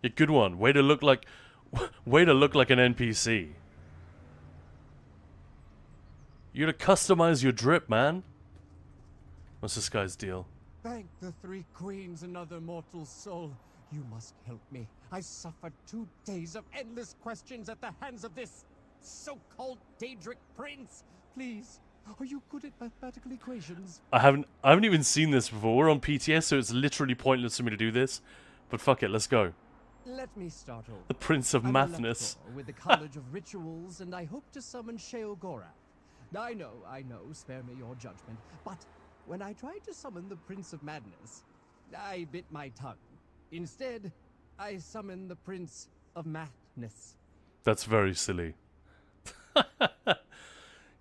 Yeah, good one. Way to look like way to look like an NPC. You gotta customize your drip, man. What's this guy's deal? Thank the three queens, another mortal soul. You must help me. I suffered 2 days of endless questions at the hands of this so-called Daedric prince. Please, are you good at mathematical equations? I haven't even seen this before. We're on PTS, so it's literally pointless for me to do this. But fuck it, let's go. Let me start over. The Prince of I'm a Madness. lector with the College of Rituals, and I hope to summon Sheogorath. I know, spare me your judgment, but when I tried to summon the Prince of Madness, I bit my tongue. Instead, I summoned the Prince of Madness. That's very silly.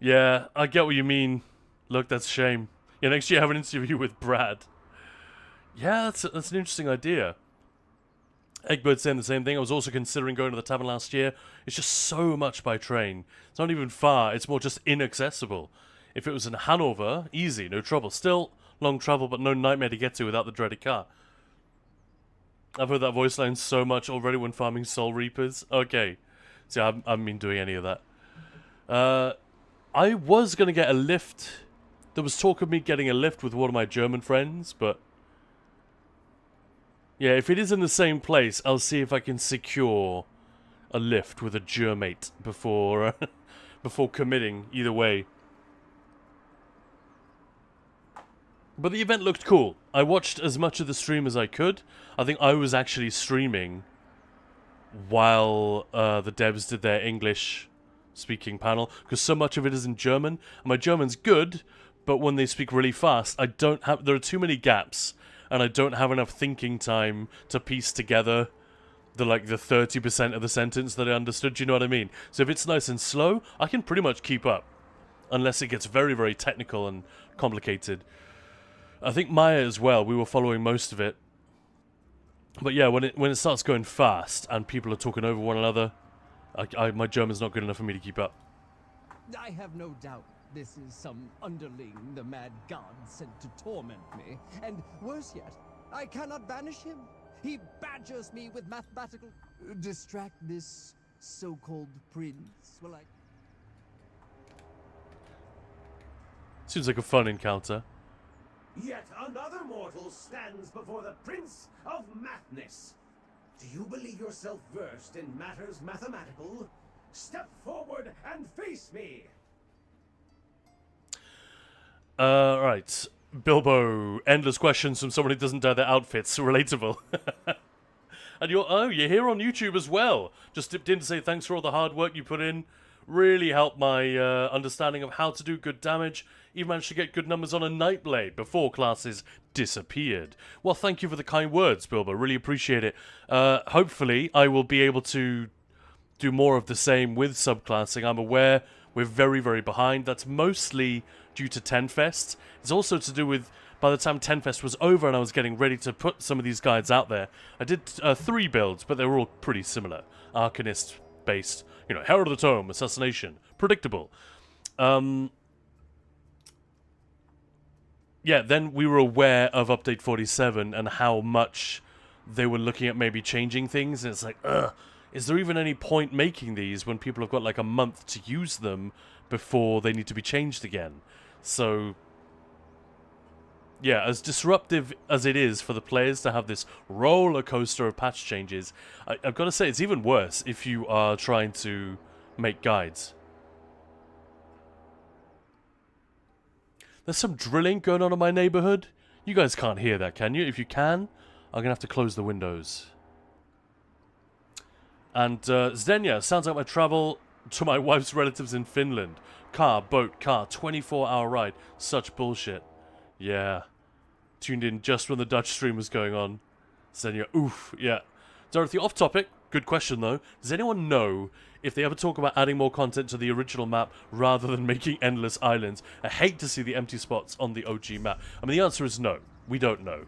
Yeah, I get what you mean. Look, that's a shame. Yeah, next year have an interview with Brad. Yeah, that's an interesting idea. Egbert saying the same thing. I was also considering going to the tavern last year. It's just so much by train. It's not even far. It's more just inaccessible. If it was in Hanover, easy, no trouble. Still long travel, but no nightmare to get to without the dreaded car. I've heard that voice line so much already when farming Soul Reapers. Okay. See, I haven't been doing any of that. I was going to get a lift. There was talk of me getting a lift with one of my German friends, but... yeah, if it is in the same place, I'll see if I can secure a lift with a Germate before, before committing, either way. But the event looked cool. I watched as much of the stream as I could. I think I was actually streaming while the devs did their English-speaking panel, because so much of it is in German. And my German's good, but when they speak really fast, I don't have... there are too many gaps, and I don't have enough thinking time to piece together the 30% of the sentence that I understood. Do you know what I mean? So if it's nice and slow, I can pretty much keep up, unless it gets very, very technical and complicated. I think Maya as well, we were following most of it. But yeah, when it starts going fast and people are talking over one another, my German's not good enough for me to keep up. I have no doubt this is some underling the mad god sent to torment me. And worse yet, I cannot banish him. He badgers me with mathematical... distract this so-called prince. Well, Seems like a fun encounter. Yet another mortal stands before the Prince of Madness. Do you believe yourself versed in matters mathematical? Step forward and face me! Right. Bilbo, endless questions from someone who doesn't dye their outfits. Relatable. And you're here on YouTube as well. Just dipped in to say thanks for all the hard work you put in. Really helped my understanding of how to do good damage. Even managed to get good numbers on a Nightblade before classes disappeared. Well, thank you for the kind words, Bilbo. Really appreciate it. Hopefully, I will be able to do more of the same with subclassing. I'm aware we're very, very behind. That's mostly due to Tenfest. It's also to do with, by the time Tenfest was over and I was getting ready to put some of these guides out there, I did 3 builds, but they were all pretty similar. Arcanist-based, Herald of the Tome, Assassination, predictable. Yeah, then we were aware of Update 47 and how much they were looking at maybe changing things, and it's like, is there even any point making these when people have got like a month to use them before they need to be changed again? So, yeah, as disruptive as it is for the players to have this roller coaster of patch changes, I've got to say it's even worse if you are trying to make guides. There's some drilling going on in my neighborhood. You guys can't hear that, can you? If you can, I'm going to have to close the windows. And Zdenya, sounds like my travel to my wife's relatives in Finland. Car, boat, car, 24-hour ride. Such bullshit. Yeah. Tuned in just when the Dutch stream was going on. Zdenya, oof, yeah. Dorothy, off topic. Good question, though. Does anyone know if they ever talk about adding more content to the original map rather than making endless islands? I hate to see the empty spots on the OG map. I mean, the answer is no. We don't know.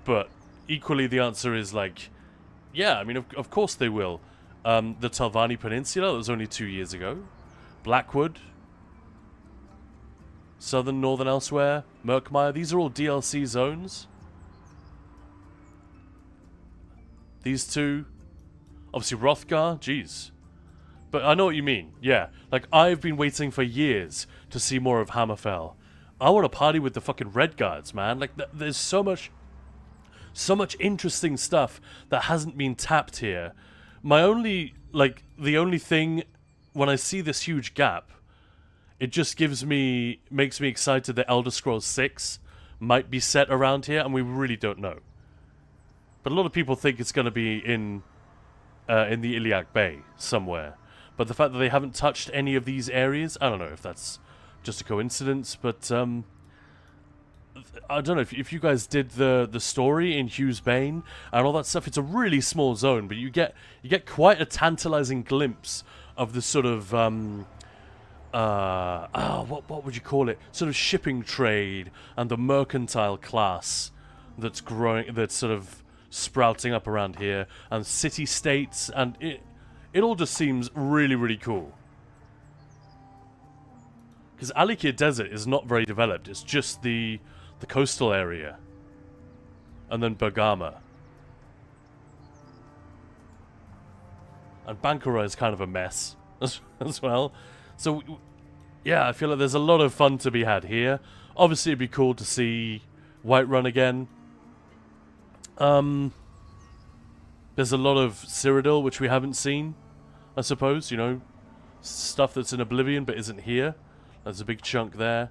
But equally, the answer is like, yeah, I mean, of course they will. The Telvanni Peninsula, that was only 2 years ago. Blackwood. Southern, Northern, elsewhere. Murkmire. These are all DLC zones. These two, Obviously, Hrothgar, jeez. But I know what you mean, yeah. Like, I've been waiting for years to see more of Hammerfell. I want to party with the fucking Red Guards, man. Like, there's so much interesting stuff that hasn't been tapped here. My only, like, the only thing, when I see this huge gap, it just makes me excited that Elder Scrolls 6 might be set around here, and we really don't know. But a lot of people think it's going to be in the Iliac Bay somewhere. But the fact that they haven't touched any of these areas, I don't know if that's just a coincidence, but I don't know if you guys did the story in Hughes Bane and all that stuff. It's a really small zone, but you get quite a tantalizing glimpse of the sort of what would you call it? Sort of shipping trade and the mercantile class that's growing, that's sort of sprouting up around here, and city-states, and it all just seems really, really cool. Because Alik'r Desert is not very developed. It's just the coastal area. And then Bergama. And Bankura is kind of a mess as well. So, yeah, I feel like there's a lot of fun to be had here. Obviously, it'd be cool to see Whiterun again. There's a lot of Cyrodiil, which we haven't seen, I suppose, you know. Stuff that's in Oblivion but isn't here. There's a big chunk there.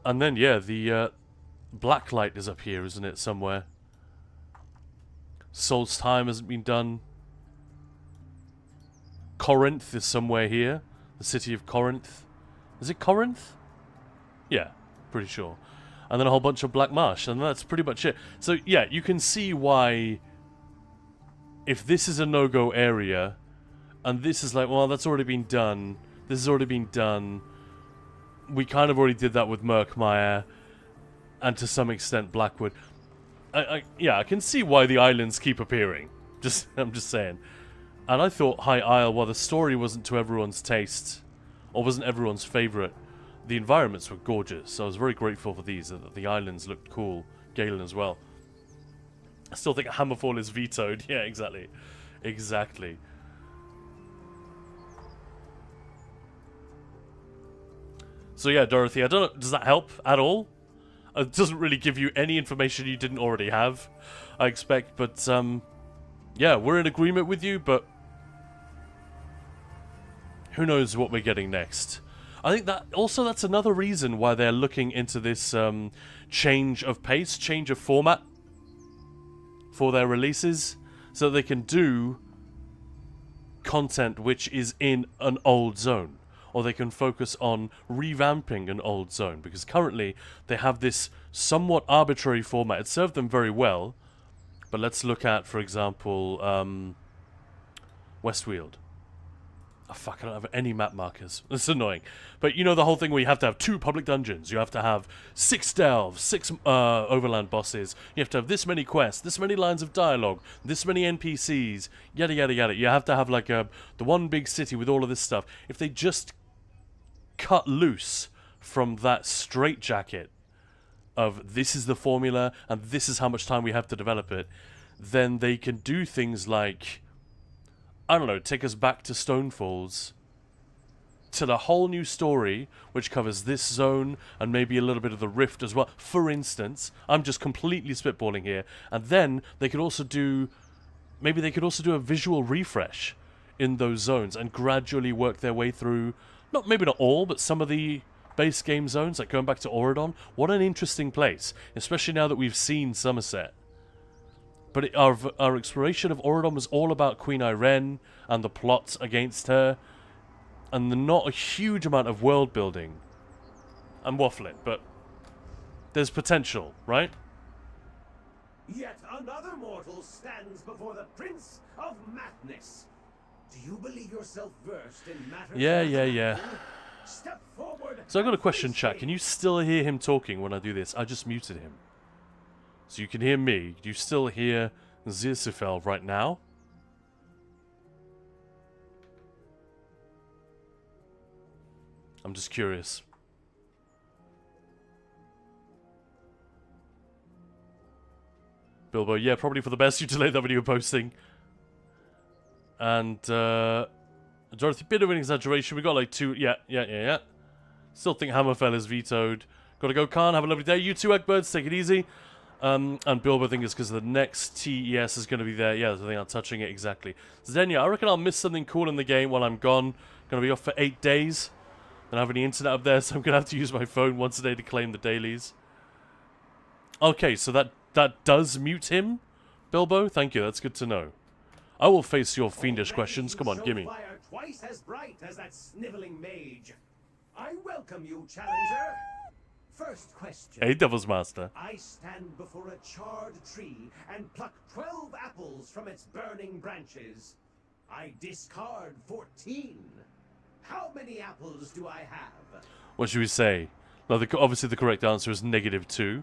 And then, yeah, the Blacklight is up here, isn't it, somewhere? Solstheim hasn't been done. Corinth is somewhere here. The city of Corinth. Is it Corinth? Yeah, pretty sure. And then a whole bunch of Black Marsh, and that's pretty much it. So, yeah, you can see why, if this is a no-go area, and this is like, well, that's already been done, this has already been done, we kind of already did that with Murkmire, and to some extent Blackwood. Yeah, I can see why the islands keep appearing. I'm just saying. And I thought High Isle, while the story wasn't to everyone's taste, or wasn't everyone's favourite, the environments were gorgeous, so I was very grateful for these, that the islands looked cool. Galen as well. I still think Hammerfall is vetoed. Yeah, exactly. Exactly. So yeah, Dorothy, I don't know, does that help at all? It doesn't really give you any information you didn't already have, I expect, but yeah, we're in agreement with you, but who knows what we're getting next. I think that also that's another reason why they're looking into this change of pace, change of format for their releases, so they can do content which is in an old zone, or they can focus on revamping an old zone, because currently they have this somewhat arbitrary format. It served them very well, but let's look at, for example, Westweald. Oh, fuck, I don't have any map markers. It's annoying. But you know the whole thing where you have to have 2 public dungeons. You have to have 6 delves, 6 overland bosses. You have to have this many quests, this many lines of dialogue, this many NPCs, yada yada yada. You have to have like the one big city with all of this stuff. If they just cut loose from that straitjacket of this is the formula and this is how much time we have to develop it, then they can do things like, I don't know, take us back to Stonefalls, to the whole new story, which covers this zone and maybe a little bit of the Rift as well. For instance, I'm just completely spitballing here. And then they could also do, maybe they could also do a visual refresh in those zones and gradually work their way through, maybe not all, but some of the base game zones, like going back to Auradon. What an interesting place, especially now that we've seen Somerset. But our exploration of Auradon was all about Queen Ayrenn and the plot against her, and not a huge amount of world building. I'm waffling, but there's potential, right? Yet another mortal stands before the Prince of Madness. Do you believe yourself versed in matters? Yeah. Step forward. So I got a question, chat. Can you still hear him talking when I do this? I just muted him. So you can hear me. Do you still hear Zirsifel right now? I'm just curious. Bilbo, yeah, probably for the best you delay that video posting. And, Dorothy, bit of an exaggeration. We got like 2, yeah. Still think Hammerfell is vetoed. Gotta go, Khan. Have a lovely day. You too, Eggbirds. Take it easy. And Bilbo, I think, is because the next TES is going to be there. Yeah, I think I'm touching it exactly. Zenya, I reckon I'll miss something cool in the game while I'm gone. Going to be off for 8 days. I don't have any internet up there, so I'm going to have to use my phone once a day to claim the dailies. Okay, so that does mute him, Bilbo. Thank you. That's good to know. I will face your fiendish questions. Come on, gimme. Fire twice as bright as that sniveling mage. I welcome you, challenger. First question. Hey, Devil's Master. I stand before a charred tree and pluck 12 apples from its burning branches. I discard 14. How many apples do I have? What should we say? Now, obviously the correct answer is -2.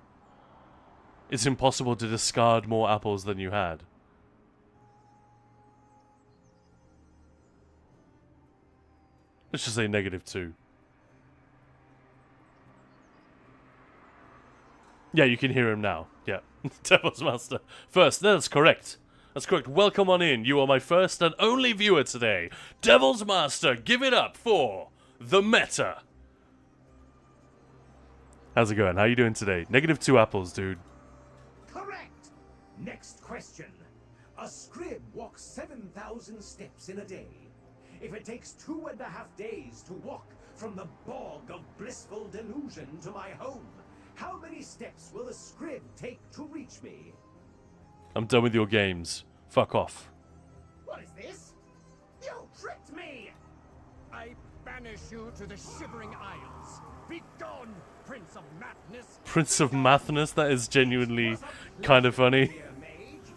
It's impossible to discard more apples than you had. Let's just say -2. Yeah, you can hear him now. Yeah. Devil's Master. First, that's correct. That's correct. Welcome on in. You are my first and only viewer today. Devil's Master, give it up for the meta. How's it going? How you doing today? -2 apples, dude. Correct. Next question. A scrib walks 7,000 steps in a day. If it takes 2.5 days to walk from the bog of blissful delusion to my home, how many steps will the scrib take to reach me? I'm done with your games. Fuck off. What is this? You tricked me! I banish you to the Shivering Isles. Be gone, Prince of Madness. Prince of Madness? That is genuinely kind of funny. Dear mage,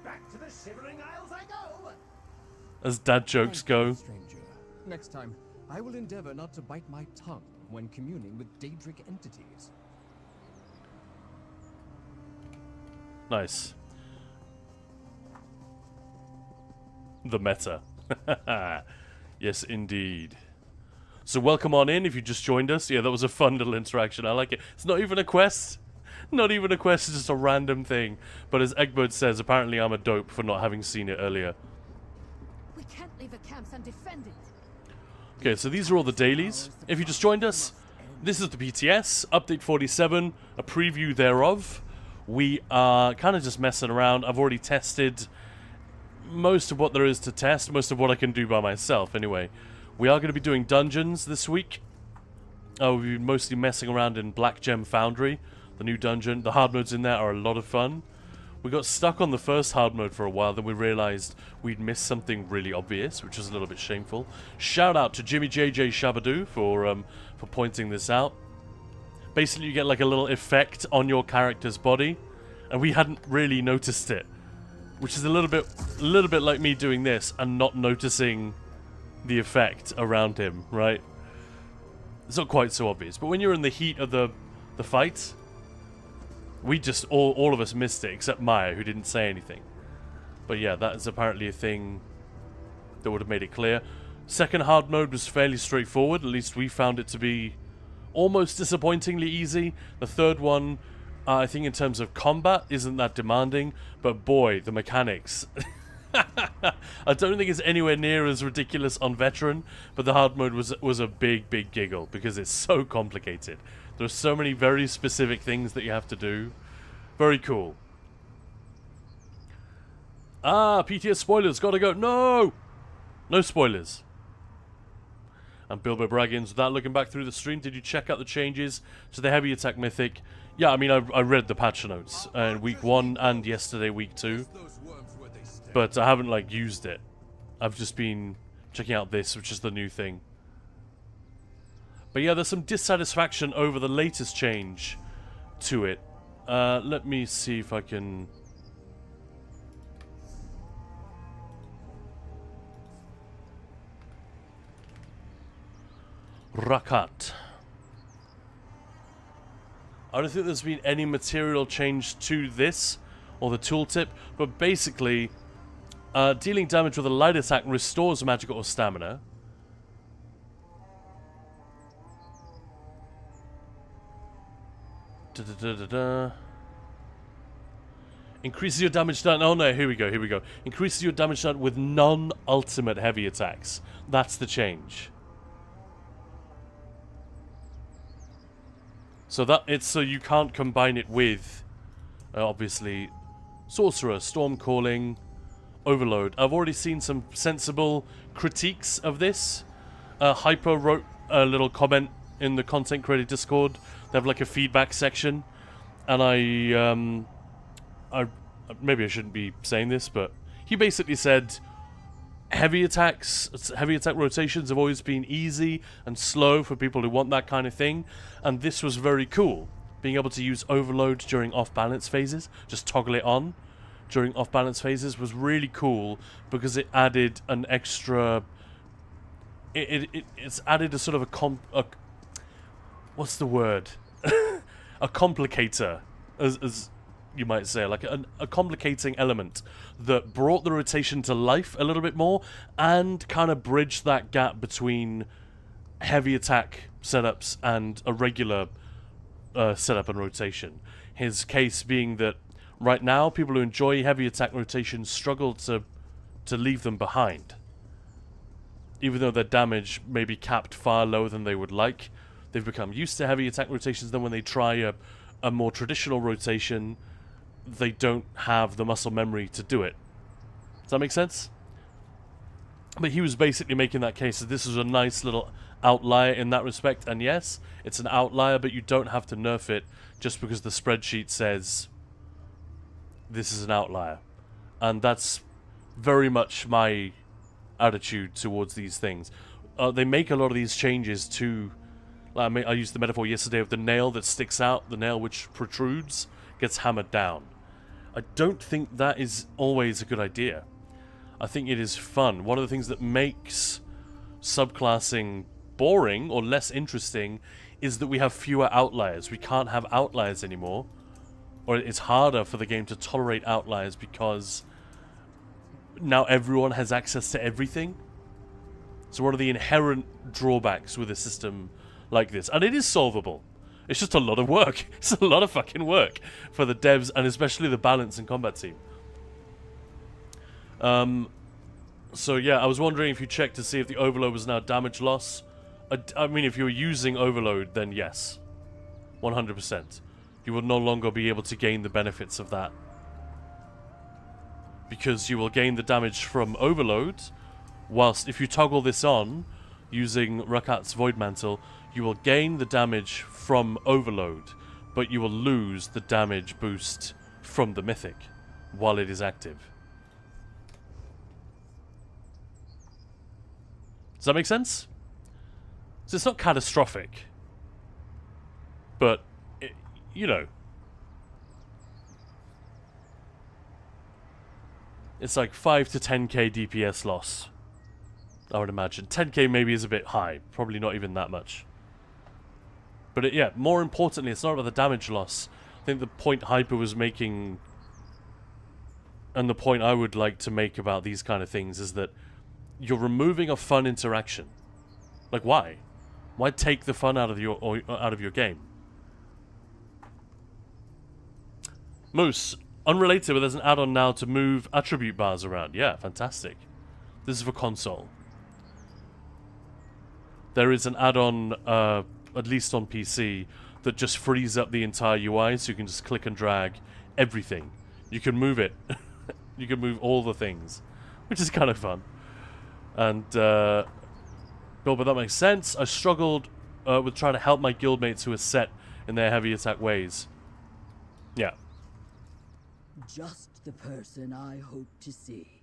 back to the Shivering Isles I go! As dad jokes go. Stranger. Next time, I will endeavor not to bite my tongue when communing with Daedric entities. Nice. The meta. Yes, indeed. So welcome on in if you just joined us. Yeah, that was a fun little interaction. I like it. It's not even a quest. Not even a quest. It's just a random thing. But as Eggbird says, apparently I'm a dope for not having seen it earlier. We can't leave the camps and defend it. Okay, so these are all the dailies. If you just joined us, this is the PTS, Update 47, a preview thereof. We are kind of just messing around. I've already tested most of what there is to test, most of what I can do by myself anyway. We are going to be doing dungeons this week. We've been mostly messing around in Black Gem Foundry, the new dungeon. The hard modes in there are a lot of fun. We got stuck on the first hard mode for a while, then we realized we'd missed something really obvious, which was a little bit shameful. Shout out to Jimmy JJ Shabadoo for pointing this out. Basically, you get like a little effect on your character's body, and we hadn't really noticed it, which is a little bit like me doing this and not noticing the effect around him, right? It's not quite so obvious, but when you're in the heat of the fight, we just all of us missed it except Maya, who didn't say anything. But yeah, that is apparently a thing that would have made it clear. Second hard mode was fairly straightforward. At least we found it to be almost disappointingly easy. The third one, I think in terms of combat, isn't that demanding. But boy, the mechanics. I don't think it's anywhere near as ridiculous on Veteran, but the hard mode was a big giggle because it's so complicated. There are so many very specific things that you have to do. Very cool. PTS spoilers, gotta go. No! No spoilers. And Bilbo Braggins, without looking back through the stream, did you check out the changes to the heavy attack mythic? Yeah, I mean, I read the patch notes in week 1 and yesterday, week 2. But I haven't, like, used it. I've just been checking out this, which is the new thing. But yeah, there's some dissatisfaction over the latest change to it. Let me see if I can... Rakat. I don't think there's been any material change to this or the tooltip, but basically, dealing damage with a light attack restores magic or stamina. Increases your damage down. Oh no, here we go, here we go. Increases your damage down with non-ultimate heavy attacks. That's the change. So that it's so you can't combine it with, obviously, Sorcerer, Storm Calling, Overload. I've already seen some sensible critiques of this. Hyper wrote a little comment in the Content Creator Discord. They have like a feedback section, and I maybe I shouldn't be saying this, but he basically said heavy attack rotations have always been easy and slow for people who want that kind of thing, and this was very cool. Being able to use Overload during off-balance phases, just toggle it on during off-balance phases, was really cool because it added an extra. It's added a sort of a what's the word? A complicator, as you might say, like a complicating element that brought the rotation to life a little bit more and kind of bridged that gap between heavy attack setups and a regular setup and rotation. His case being that right now people who enjoy heavy attack rotations struggle to leave them behind. Even though their damage may be capped far lower than they would like, they've become used to heavy attack rotations. Then when they try a more traditional rotation, they don't have the muscle memory to do it. Does that make sense? But he was basically making that case that this is a nice little outlier in that respect. And yes, it's an outlier, but you don't have to nerf it just because the spreadsheet says this is an outlier. And that's very much my attitude towards these things. They make a lot of these changes to, I used the metaphor yesterday of the nail that sticks out, the nail which protrudes, gets hammered down. I don't think that is always a good idea. I think it is fun. One of the things that makes subclassing boring or less interesting is that we have fewer outliers. We can't have outliers anymore, or it's harder for the game to tolerate outliers because now everyone has access to everything. So what are the inherent drawbacks with a system like this? And it is solvable. It's just a lot of work. It's a lot of fucking work for the devs and especially the balance and combat team. So yeah, I was wondering if you checked to see if the Overload was now damage loss. I mean, if you're using Overload, then yes. 100%. You will no longer be able to gain the benefits of that. Because you will gain the damage from Overload, whilst if you toggle this on, using Rakat's Void Mantle, you will gain the damage from Overload, but you will lose the damage boost from the Mythic while it is active. Does that make sense? So it's not catastrophic, but, you know, it's like 5 to 10k DPS loss, I would imagine. 10k maybe is a bit high, probably not even that much. But yeah, more importantly, it's not about the damage loss. I think the point Hyper was making, and the point I would like to make about these kind of things, is that you're removing a fun interaction. Like, why? Why take the fun out of your game? Moose, unrelated, but there's an add-on now to move attribute bars around. Yeah, fantastic. This is for console. There is an add-on, at least on PC, that just frees up the entire UI, so you can just click and drag everything. You can move it. You can move all the things, which is kind of fun. And, well, but that makes sense. I struggled with trying to help my guildmates who are set in their heavy attack ways. Yeah. Just the person I hope to see.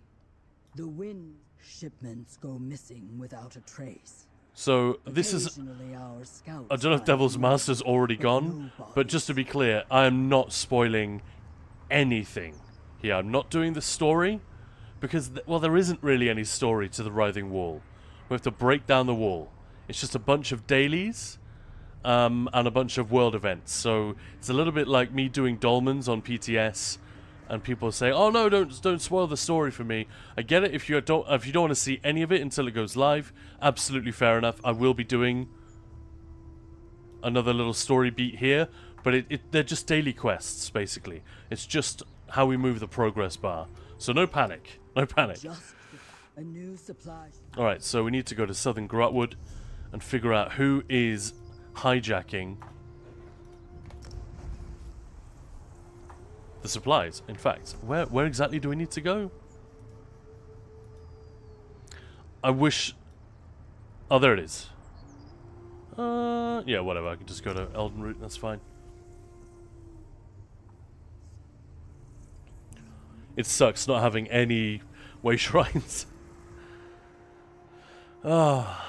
The wind shipments go missing without a trace. So this is, I don't know if Devil's Master's already gone, but just to be clear, I am not spoiling anything here. I'm not doing the story, because, well, there isn't really any story to the Writhing Wall. We have to break down the wall. It's just a bunch of dailies, and a bunch of world events. So it's a little bit like me doing dolmens on PTS, and people say, "Oh no, don't spoil the story for me." I get it. If you don't want to see any of it until it goes live, absolutely fair enough. I will be doing another little story beat here, but they're just daily quests basically. It's just how we move the progress bar. So no panic. No panic. Just a new supply. Alright, so we need to go to Southern Grotwood and figure out who is hijacking the supplies. In fact, where exactly do we need to go? I wish... Oh, there it is. Yeah, whatever. I can just go to Elden Root. That's fine. It sucks not having any way shrines. Ah.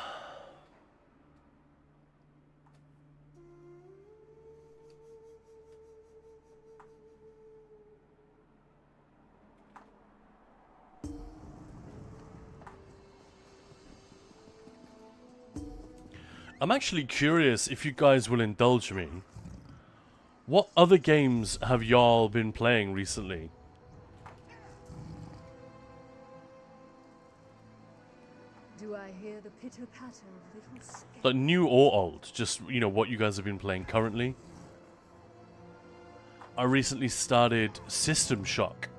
I'm actually curious if you guys will indulge me. What other games have y'all been playing recently? Do I hear the pitter-patter of little steps? Like new or old? Just, you know, what you guys have been playing currently. I recently started System Shock.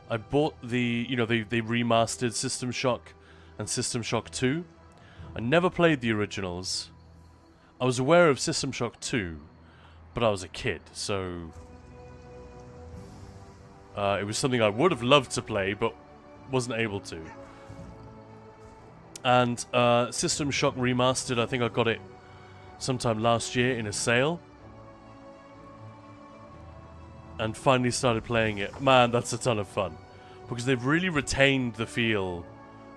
I bought the, you know, they remastered System Shock and System Shock 2. I never played the originals. I was aware of System Shock 2, but I was a kid, so... it was something I would have loved to play, but wasn't able to. And System Shock Remastered, I think I got it sometime last year in a sale. And finally started playing it. Man, that's a ton of fun. Because they've really retained the feel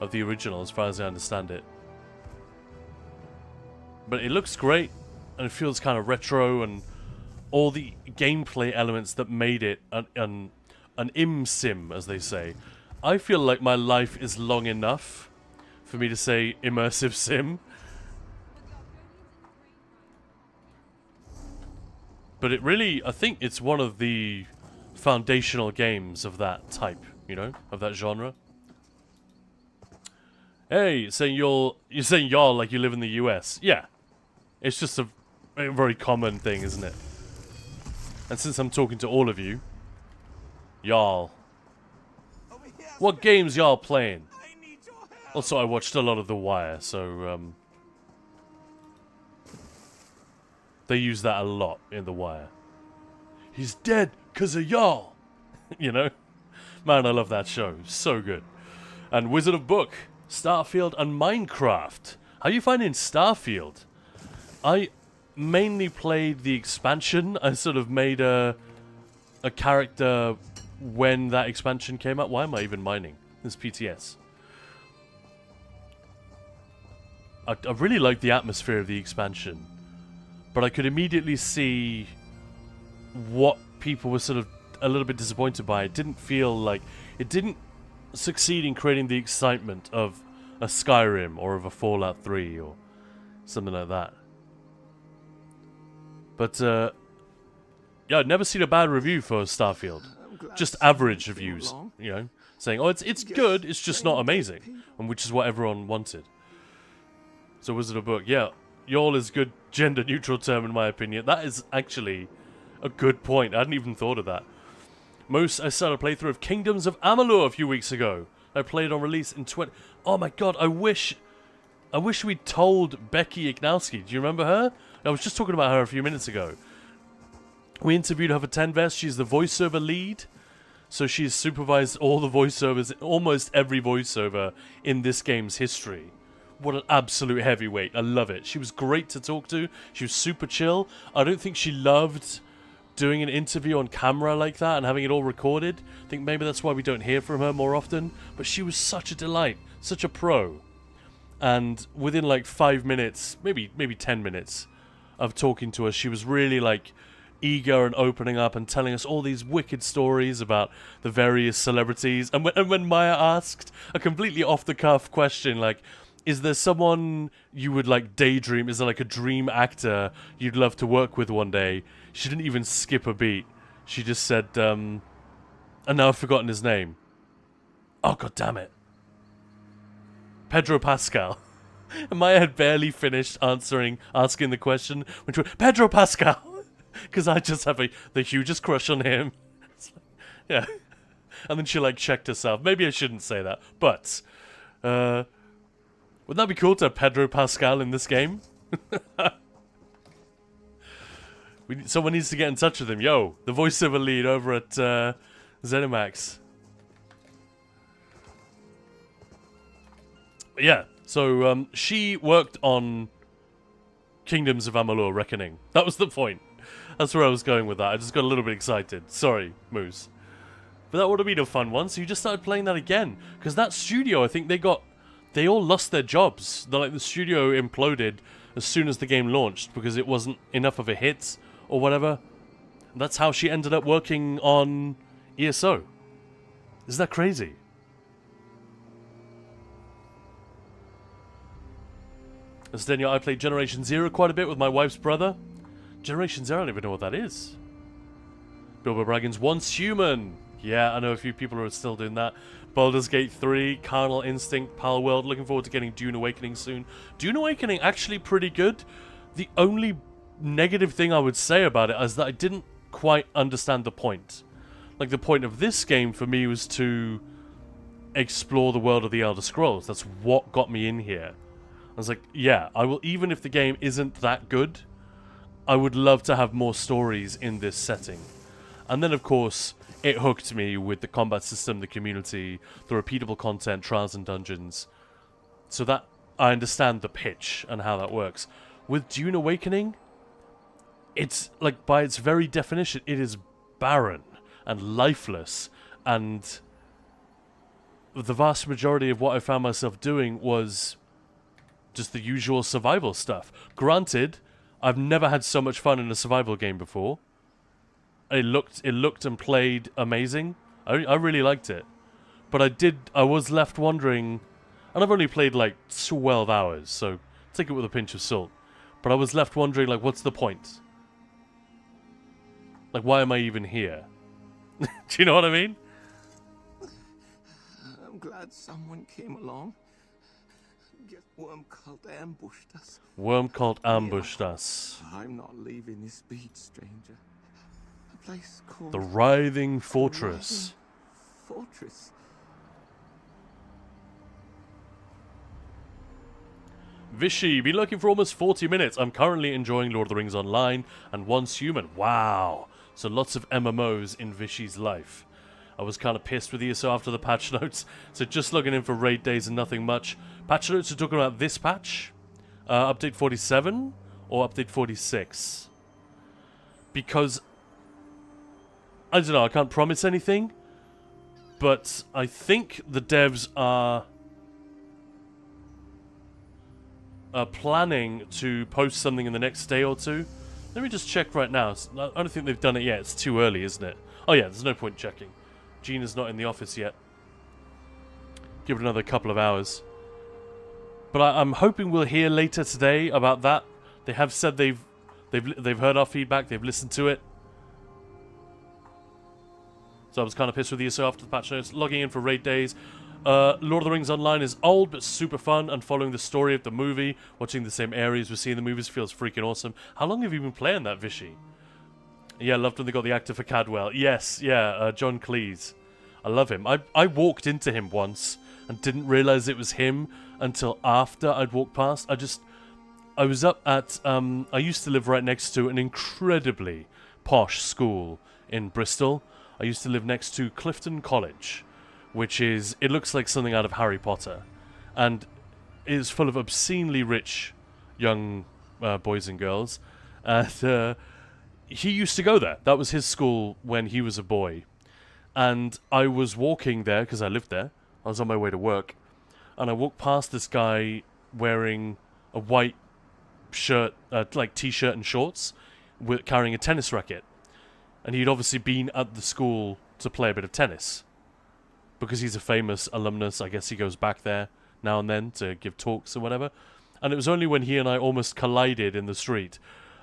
of the original, as far as I understand it. But it looks great, and it feels kind of retro, and all the gameplay elements that made it an im-sim, as they say. I feel like my life is long enough for me to say immersive sim. But it really, I think it's one of the foundational games of that type, you know, of that genre. Hey, you're saying y'all like you live in the US. Yeah. It's just a very common thing, isn't it? And since I'm talking to all of you, y'all. What games y'all playing? Also, I watched a lot of The Wire, so they use that a lot in The Wire. He's dead 'cause of y'all. You know? Man, I love that show. So good. And Wizard of Book, Starfield, and Minecraft. How you finding Starfield? I mainly played the expansion. I sort of made a character when that expansion came out. Why am I even mining? This PTS. I really liked the atmosphere of the expansion. But I could immediately see what people were sort of a little bit disappointed by. It didn't feel like... It didn't succeed in creating the excitement of a Skyrim or of a Fallout 3 or something like that. But, yeah, I'd never seen a bad review for Starfield. Just average reviews, you know, saying, oh, it's good, it's just not amazing, and which is what everyone wanted. So Wizard of Book, yeah, y'all is good gender-neutral term in my opinion. That is actually a good point. I hadn't even thought of that. I started a playthrough of Kingdoms of Amalur a few weeks ago. I played on release in 20... Oh my god, I wish we'd told Becky Ignowski. Do you remember her? I was just talking about her a few minutes ago. We interviewed her for Tenvest. She's the voiceover lead. So she's supervised all the voiceovers, almost every voiceover in this game's history. What an absolute heavyweight. I love it. She was great to talk to. She was super chill. I don't think she loved doing an interview on camera like that and having it all recorded. I think maybe that's why we don't hear from her more often. But she was such a delight. Such a pro. And within like 5 minutes, maybe 10 minutes of talking to her, she was really like eager and opening up and telling us all these wicked stories about the various celebrities. And when Maya asked a completely off-the-cuff question like, is there someone you would like daydream, is there like a dream actor you'd love to work with one day? She didn't even skip a beat. She just said, and now I've forgotten his name. Oh, god damn it. Pedro Pascal. And Maya had barely finished asking the question, which was, Pedro Pascal! Because I just have the hugest crush on him. Yeah. And then she, like, checked herself. Maybe I shouldn't say that. But, wouldn't that be cool to have Pedro Pascal in this game? Someone needs to get in touch with him. Yo, the voiceover lead over at ZeniMax. Yeah, so she worked on Kingdoms of Amalur Reckoning. That was the point. That's where I was going with that. I just got a little bit excited. Sorry, Moose. But that would have been a fun one, so you just started playing that again. Because that studio, I think they all lost their jobs. The studio imploded as soon as the game launched because it wasn't enough of a hit or whatever. That's how she ended up working on ESO. Isn't that crazy? As Daniel, I played Generation Zero quite a bit with my wife's brother. Generation Zero, I don't even know what that is. Bilbo Baggins Once Human. Yeah, I know a few people who are still doing that. Baldur's Gate 3, Carnal Instinct, Palworld. Looking forward to getting Dune Awakening soon. Dune Awakening actually pretty good. The only negative thing I would say about it is that I didn't quite understand the point. Like, the point of this game for me was to explore the world of the Elder Scrolls. That's what got me in here. I was like, yeah, I will, even if the game isn't that good, I would love to have more stories in this setting. And then, of course, it hooked me with the combat system, the community, the repeatable content, trials and dungeons. So that I understand the pitch and how that works. With Dune Awakening, it's, like, by its very definition, it is barren and lifeless. And the vast majority of what I found myself doing was just the usual survival stuff. Granted, I've never had so much fun in a survival game before. It looked and played amazing. I really liked it. But I was left wondering, and I've only played like 12 hours, so take it with a pinch of salt. But I was left wondering, like, what's the point? Like, why am I even here? Do you know what I mean? I'm glad someone came along. Guess Wormcult ambushed us. Wormcult ambushed us. I'm not leaving this beach, stranger. A place called The Writhing Fortress. Fortress. Vishy, been looking for almost 40 minutes. I'm currently enjoying Lord of the Rings Online and Once Human. Wow. So lots of MMOs in Vishy's life. I was kind of pissed with ESO after the patch notes. So just logging in for raid days and nothing much. Patch notes are talking about this patch. Update 47 or update 46. Because, I don't know, I can't promise anything. But I think the devs are planning to post something in the next day or two. Let me just check right now. I don't think they've done it yet. It's too early, isn't it? Oh yeah, there's no point checking. Gina's not in the office yet. Give it another couple of hours. But I'm hoping we'll hear later today about that. They have said they've heard our feedback. They've listened to it. So I was kind of pissed with ESO after the patch notes. Logging in for raid days. Lord of the Rings Online is old but super fun, and following the story of the movie, watching the same areas we see in the movies feels freaking awesome. How long have you been playing that, Vishy? Yeah, loved when they got the actor for Cadwell. Yes, yeah, John Cleese. I love him. I walked into him once and didn't realize it was him until after I'd walked past. I was up at, I used to live right next to an incredibly posh school in Bristol. I used to live next to Clifton College, which is, it looks like something out of Harry Potter, and is full of obscenely rich young boys and girls. And he used to go there. That was his school when he was a boy. And I was walking there, because I lived there. I was on my way to work. And I walked past this guy wearing a white shirt, like t-shirt and shorts, carrying a tennis racket. And he'd obviously been at the school to play a bit of tennis. Because he's a famous alumnus, I guess he goes back there now and then to give talks or whatever. And it was only when he and I almost collided in the street,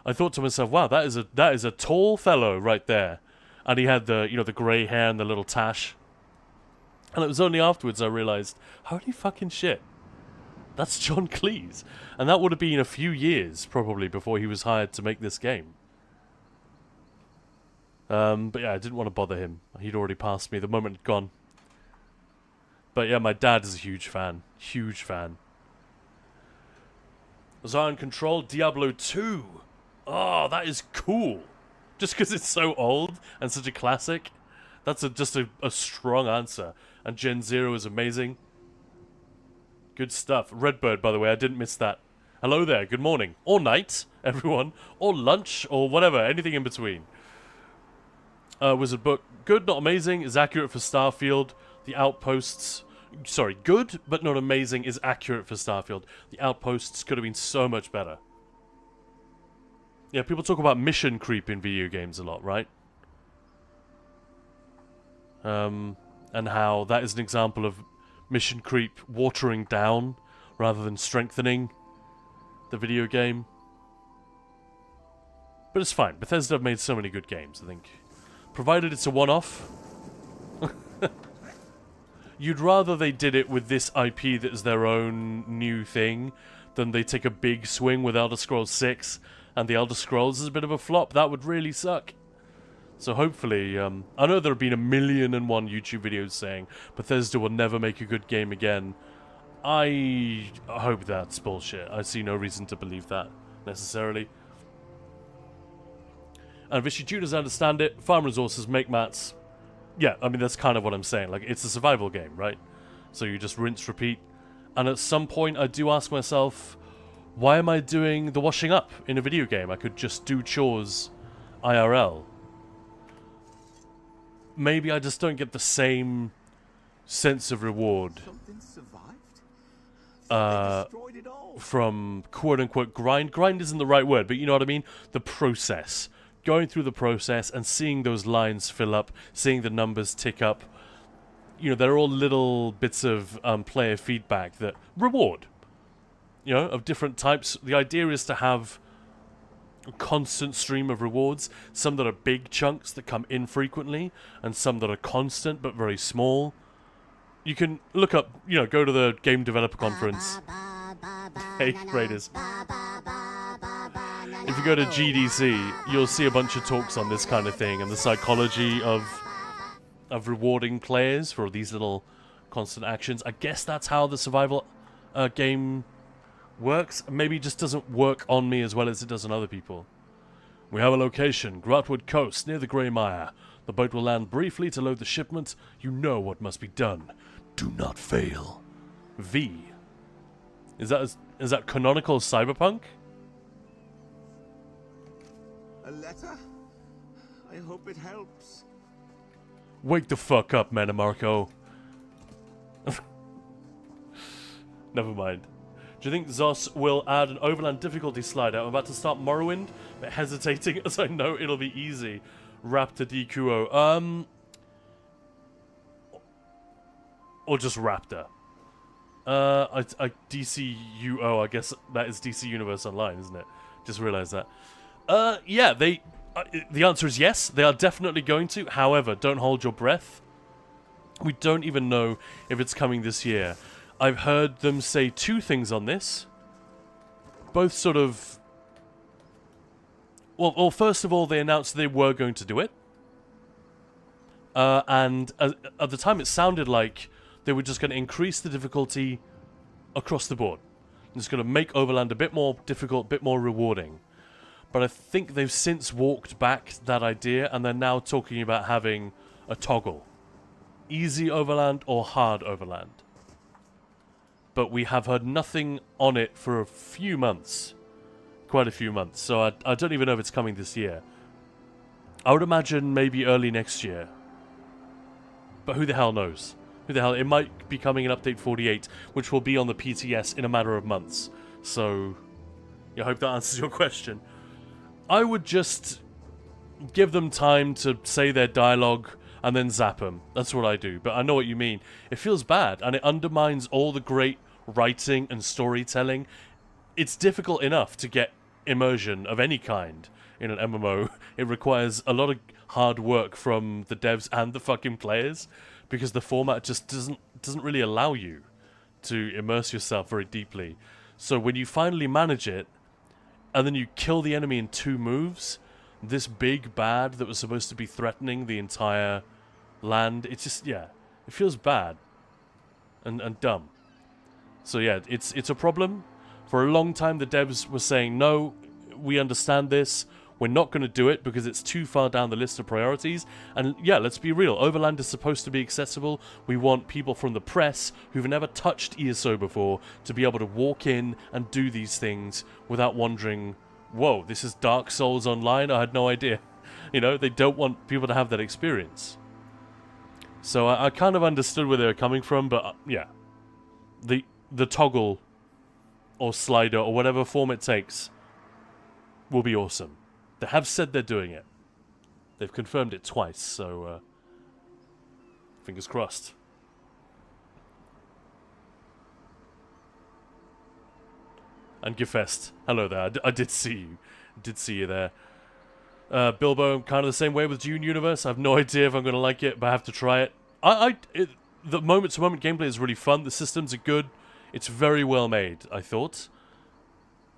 I thought to myself, wow, that is a tall fellow right there. And he had the grey hair and the little tash. And it was only afterwards I realised, holy fucking shit, that's John Cleese. And that would have been a few years, probably, before he was hired to make this game. But yeah, I didn't want to bother him. He'd already passed me the moment it'd gone. But yeah, my dad is a huge fan. Huge fan. Zion Control, Diablo 2. Oh, that is cool. Just because it's so old and such a classic. That's just a strong answer. And Gen Zero is amazing. Good stuff. Redbird, by the way, I didn't miss that. Hello there, good morning. Or night, everyone. Or lunch, or whatever, anything in between. Wizard Book, good, not amazing, is accurate for Starfield. The Outposts, sorry, good, but not amazing is accurate for Starfield. The Outposts could have been so much better. Yeah, people talk about mission creep in video games a lot, right? And how that is an example of mission creep watering down rather than strengthening the video game. But it's fine. Bethesda have made so many good games, I think. Provided it's a one-off. You'd rather they did it with this IP that is their own new thing than they take a big swing with Elder Scrolls 6 and the Elder Scrolls is a bit of a flop. That would really suck. So hopefully, I know there have been 1,000,001 YouTube videos saying Bethesda will never make a good game again. I hope that's bullshit. I see no reason to believe that, necessarily. And Vishy Tutors understand it. Farm resources make mats. Yeah, I mean, that's kind of what I'm saying. Like, it's a survival game, right? So you just rinse, repeat. And at some point, I do ask myself, why am I doing the washing up in a video game? I could just do chores IRL. Maybe I just don't get the same sense of reward from quote-unquote grind. Grind isn't the right word, but you know what I mean? The process. Going through the process and seeing those lines fill up, seeing the numbers tick up. You know, they're all little bits of player feedback that reward. You know, of different types. The idea is to have a constant stream of rewards. Some that are big chunks that come infrequently, and some that are constant but very small. You can look up, you know, go to the Game Developer Conference. Hey, Raiders. If you go to GDC, you'll see a bunch of talks on this kind of thing and the psychology of rewarding players for these little constant actions. I guess that's how the survival game works. Maybe it just doesn't work on me as well as it does on other people. We have a location, Grotwood Coast, near the Grey Mire. The boat will land briefly to load the shipment. You know what must be done. Do not fail. V. Is that canonical cyberpunk? A letter? I hope it helps. Wake the fuck up, Manamarco. Never mind. Do you think Zos will add an overland difficulty slider? I'm about to start Morrowind, but hesitating as I know it'll be easy. Raptor DQO. Or just Raptor. DCUO, I guess that is DC Universe Online, isn't it? Just realized that. Yeah, the answer is yes. They are definitely going to. However, don't hold your breath. We don't even know if it's coming this year. I've heard them say two things on this. Both sort of... Well, first of all, they announced they were going to do it. And at the time, it sounded like they were just going to increase the difficulty across the board. It's going to make Overland a bit more difficult, a bit more rewarding. But I think they've since walked back that idea, and they're now talking about having a toggle. Easy Overland or hard Overland. But we have heard nothing on it for a few months. Quite a few months. So I don't even know if it's coming this year. I would imagine maybe early next year. But who the hell knows? Who the hell? It might be coming in Update 48, which will be on the PTS in a matter of months. So, I hope that answers your question. I would just give them time to say their dialogue and then zap them. That's what I do. But I know what you mean. It feels bad, and it undermines all the great writing and storytelling. It's difficult enough to get immersion of any kind in an MMO. It requires a lot of hard work from the devs and the fucking players, because the format just doesn't really allow you to immerse yourself very deeply. So when you finally manage it, and then you kill the enemy in 2 moves, this big bad that was supposed to be threatening the entire land. It's just, yeah, it feels bad and dumb. So yeah, it's a problem. For a long time, the devs were saying, no, we understand this. We're not going to do it because it's too far down the list of priorities. And yeah, let's be real. Overland is supposed to be accessible. We want people from the press who've never touched ESO before to be able to walk in and do these things without wondering, whoa, this is Dark Souls Online? I had no idea. You know, they don't want people to have that experience. So I kind of understood where they were coming from, but yeah. The toggle or slider or whatever form it takes will be awesome. They have said they're doing it. They've confirmed it twice, so fingers crossed. And Gefest, hello there. I did see you. Did see you there. Bilbo, kind of the same way with Dune Universe. I have no idea if I'm going to like it, but I have to try it. The moment-to-moment gameplay is really fun. The systems are good. It's very well made, I thought.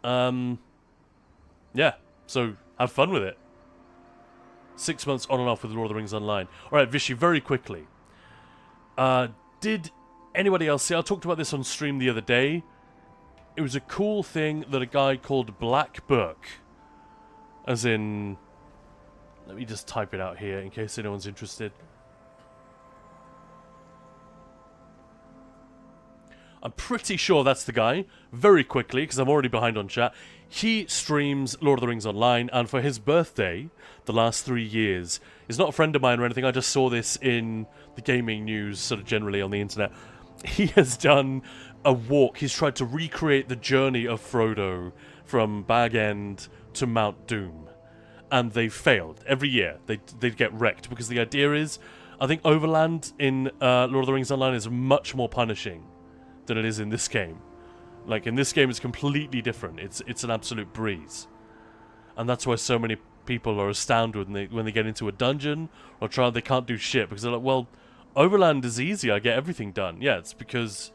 Yeah, so have fun with it. 6 months on and off with Lord of the Rings Online. Alright, Vishy, very quickly. Did anybody else see? I talked about this on stream the other day. It was a cool thing that a guy called Black Burke, as in... Let me just type it out here in case anyone's interested. I'm pretty sure that's the guy. Very quickly, because I'm already behind on chat. He streams Lord of the Rings Online, and for his birthday, the last 3 years, he's not a friend of mine or anything, I just saw this in the gaming news, sort of generally on the internet. He has done a walk. He's tried to recreate the journey of Frodo from Bag End to Mount Doom. And they failed. Every year, they'd get wrecked, because the idea is, I think Overland in Lord of the Rings Online is much more punishing than it is in this game. Like, in this game, it's completely different. It's an absolute breeze. And that's why so many people are astounded when they get into a dungeon or trial, they can't do shit, because they're like, well, Overland is easy, I get everything done. Yeah, it's because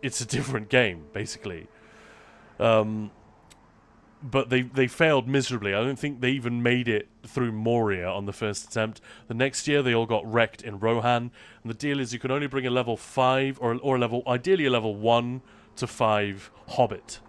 it's a different game, basically. But they failed miserably. I don't think they even made it through Moria on the first attempt. The next year, they all got wrecked in Rohan. And the deal is you can only bring a level 5 or a level, ideally a level 1 to 5 Hobbit.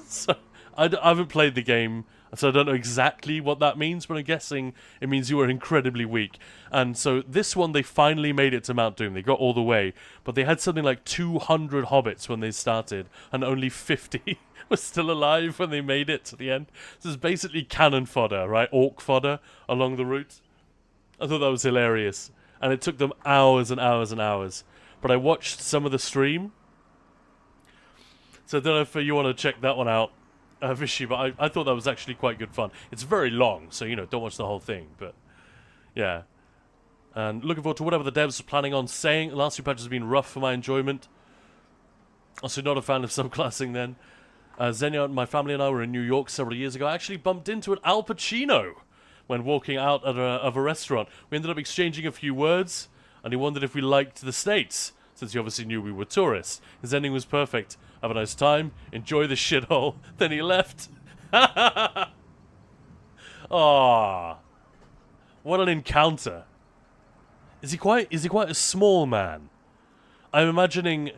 So I haven't played the game, so I don't know exactly what that means, but I'm guessing it means you are incredibly weak. And so this one, they finally made it to Mount Doom. They got all the way, but they had something like 200 hobbits when they started, and only 50 were still alive when they made it to the end. So it's basically cannon fodder, right? Orc fodder along the route. I thought that was hilarious. And it took them hours and hours and hours. But I watched some of the stream. So I don't know if you want to check that one out, Vishy, but I thought that was actually quite good fun. It's very long, so, you know, don't watch the whole thing, but yeah. And looking forward to whatever the devs are planning on saying. The last few patches have been rough for my enjoyment. Also not a fan of subclassing then. Xenia and my family and I were in New York several years ago. I actually bumped into an Al Pacino when walking out of a restaurant. We ended up exchanging a few words, and he wondered if we liked the States, since he obviously knew we were tourists. His ending was perfect. Have a nice time. Enjoy the shithole. Then he left. Aww. What an encounter. Is he quite a small man? I'm imagining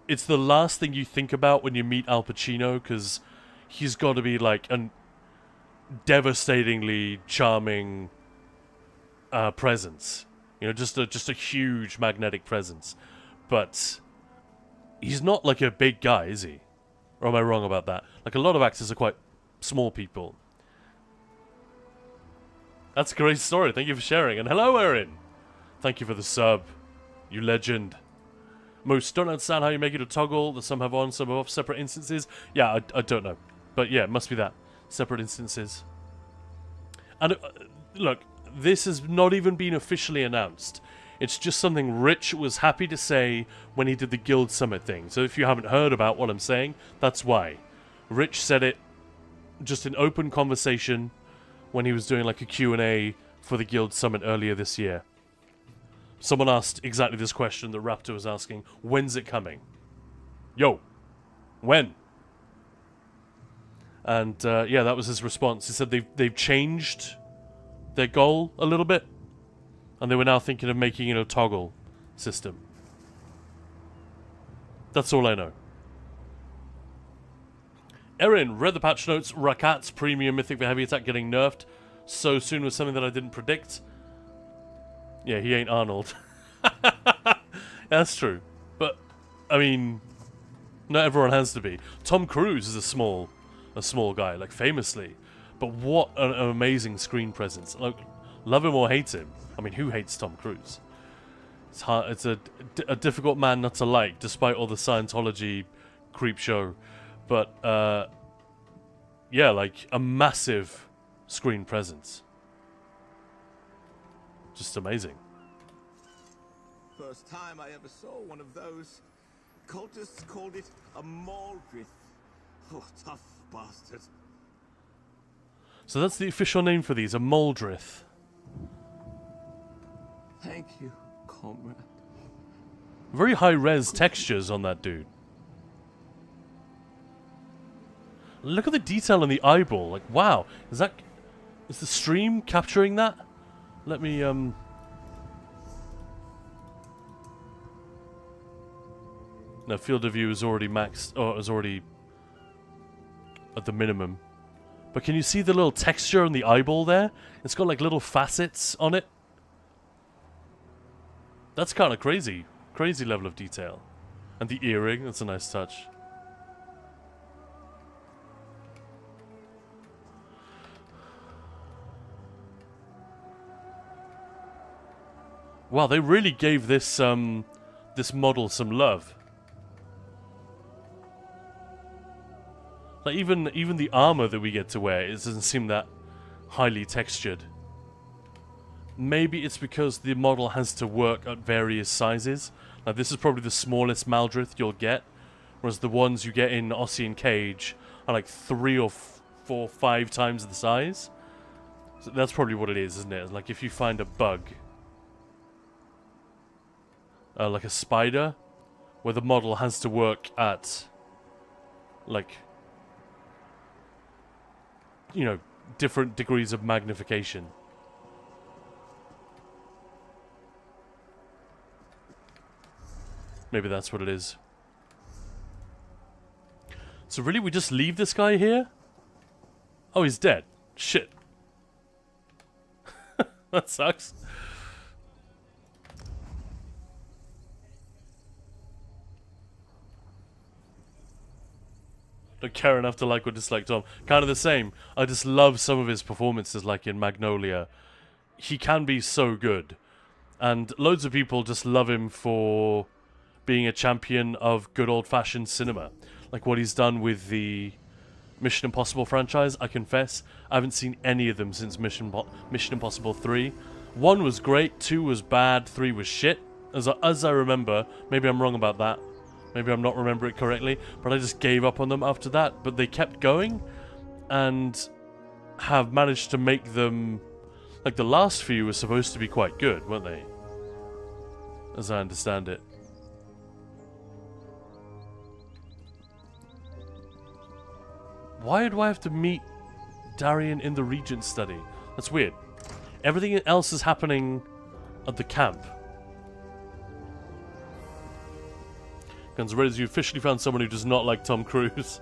it's the last thing you think about when you meet Al Pacino, because he's got to be like a devastatingly charming presence. You know, just a huge magnetic presence. But he's not like a big guy, is he? Or am I wrong about that? Like, a lot of actors are quite small people. That's a great story. Thank you for sharing. And hello, Erin. Thank you for the sub. You legend. Moose, don't understand how you make it a toggle that some have on, some have off, separate instances. Yeah, I don't know. But yeah, it must be that. Separate instances. And look, this has not even been officially announced. It's just something Rich was happy to say when he did the Guild Summit thing. So if you haven't heard about what I'm saying, that's why. Rich said it just in open conversation when he was doing like a Q&A for the Guild Summit earlier this year. Someone asked exactly this question that Raptor was asking. When's it coming? Yo. When? And yeah, that was his response. He said they've changed their goal a little bit, and they were now thinking of making it a toggle system. That's all I know. Erin, read the patch notes. Rakat's premium mythic for heavy attack getting nerfed so soon was something that I didn't predict. Yeah, he ain't Arnold. That's true. But, I mean, not everyone has to be. Tom Cruise is a small guy, like, famously. But what an amazing screen presence. Like, love him or hate him. I mean, who hates Tom Cruise? It's hard. It's a difficult man not to like, despite all the Scientology creep show. But, yeah, like, a massive screen presence. Just amazing. First time I ever saw one of those. Cultists called it a Maldrith. Oh, tough bastard. So that's the official name for these, a Maldrith. Thank you, comrade. Very high-res textures on that dude. Look at the detail on the eyeball. Like, wow. Is the stream capturing that? Let me, No, field of view is already maxed, or is already at the minimum. But can you see the little texture on the eyeball there? It's got like little facets on it. That's kind of crazy. Crazy level of detail. And the earring, that's a nice touch. Wow, they really gave this this model some love. Like even the armor that we get to wear, it doesn't seem that highly textured. Maybe it's because the model has to work at various sizes. Now this is probably the smallest Maldrith you'll get, whereas the ones you get in Ossian Cage are like 3 or 4, 5 times the size. So that's probably what it is, isn't it? Like if you find a bug, like a spider, where the model has to work at, like, you know, different degrees of magnification. Maybe that's what it is. So really, we just leave this guy here? Oh, he's dead. Shit. That sucks. Don't care enough to like or dislike Tom. Kind of the same. I just love some of his performances, like in Magnolia. He can be so good. And loads of people just love him for being a champion of good old-fashioned cinema. Like what he's done with the Mission Impossible franchise, I confess. I haven't seen any of them since Mission Impossible 3. 1 was great, 2 was bad, 3 was shit. As I remember, maybe I'm wrong about that. Maybe I'm not remembering it correctly, but I just gave up on them after that. But they kept going, and have managed to make them... Like, the last few were supposed to be quite good, weren't they? As I understand it. Why do I have to meet Darian in the Regent study? That's weird. Everything else is happening at the camp. Guns N' Roses, you officially found someone who does not like Tom Cruise.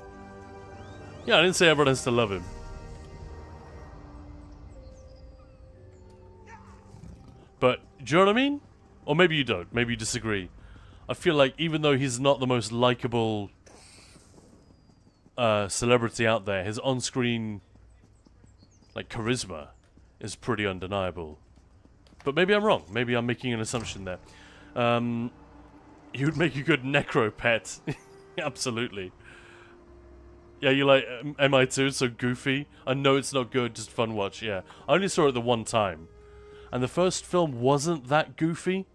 Yeah, I didn't say everyone has to love him. But, do you know what I mean? Or maybe you don't. Maybe you disagree. I feel like even though he's not the most likable celebrity out there, his on-screen like charisma is pretty undeniable. But maybe I'm wrong. Maybe I'm making an assumption there. He would make a good necro pet. Absolutely. Yeah, you like MI2, so goofy. I know it's not good, just fun watch, yeah. I only saw it the one time. And the first film wasn't that goofy.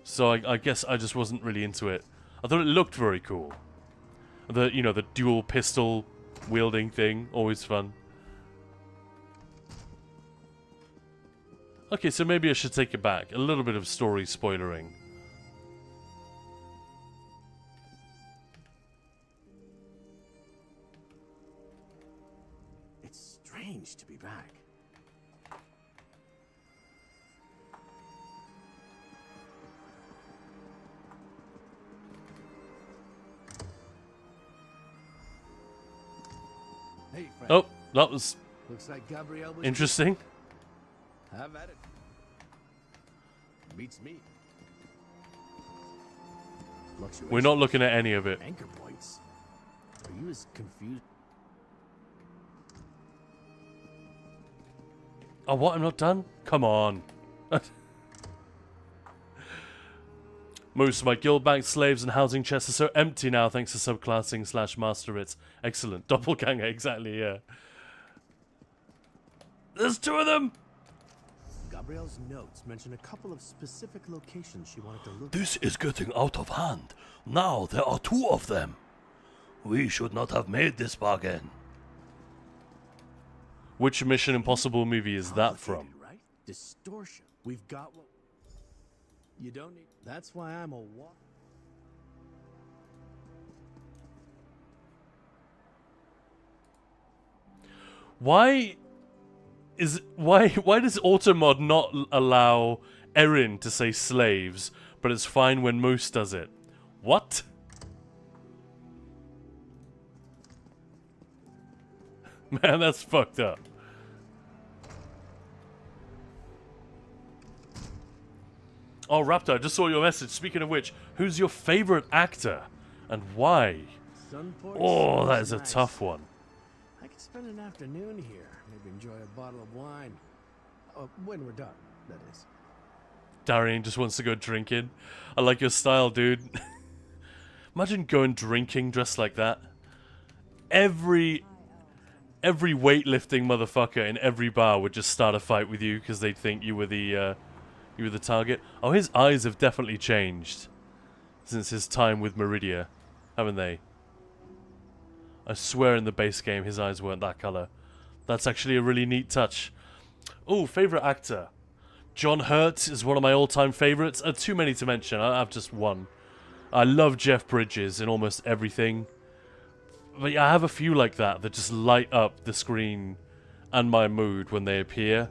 So I guess I just wasn't really into it. I thought it looked very cool. You know, the dual pistol wielding thing, always fun. Okay, so maybe I should take it back. A little bit of story spoilering. Hey, friend. Oh, that was Looks like Gabrielle was interesting. Have at it. Beats me. We're not looking at any of it. Anchor points. Are you as confused? Oh, what? I'm not done? Come on. Most of my guild bank slaves and housing chests are so empty now thanks to subclassing / master writs. Excellent. Doppelganger, exactly, yeah. There's 2 of them! Gabrielle's notes mention a couple of specific locations she wanted to look This is getting out of hand. Now there are 2 of them. We should not have made this bargain. Which Mission Impossible movie is that from? Complicated, right? Distortion. We've got what you don't need. That's why I'm a Why does Automod not allow Erin to say slaves, but it's fine when Moose does it? What? Man, that's fucked up. Oh, Raptor, I just saw your message. Speaking of which, who's your favorite actor? And why? Sunport Oh, that sounds is a nice. tough one. I could spend an afternoon here. Maybe enjoy a bottle of wine. Oh, when we're done, that is. Darian just wants to go drinking. I like your style, dude. Imagine going drinking dressed like that. Every weightlifting motherfucker in every bar would just start a fight with you because they'd think you were the target. Oh, his eyes have definitely changed since his time with Meridia, haven't they? I swear in the base game his eyes weren't that color. That's actually a really neat touch. Oh, favorite actor. John Hurt is one of my all-time favorites. Too many to mention. I have just one. I love Jeff Bridges in almost everything. But yeah, I have a few like that that just light up the screen and my mood when they appear.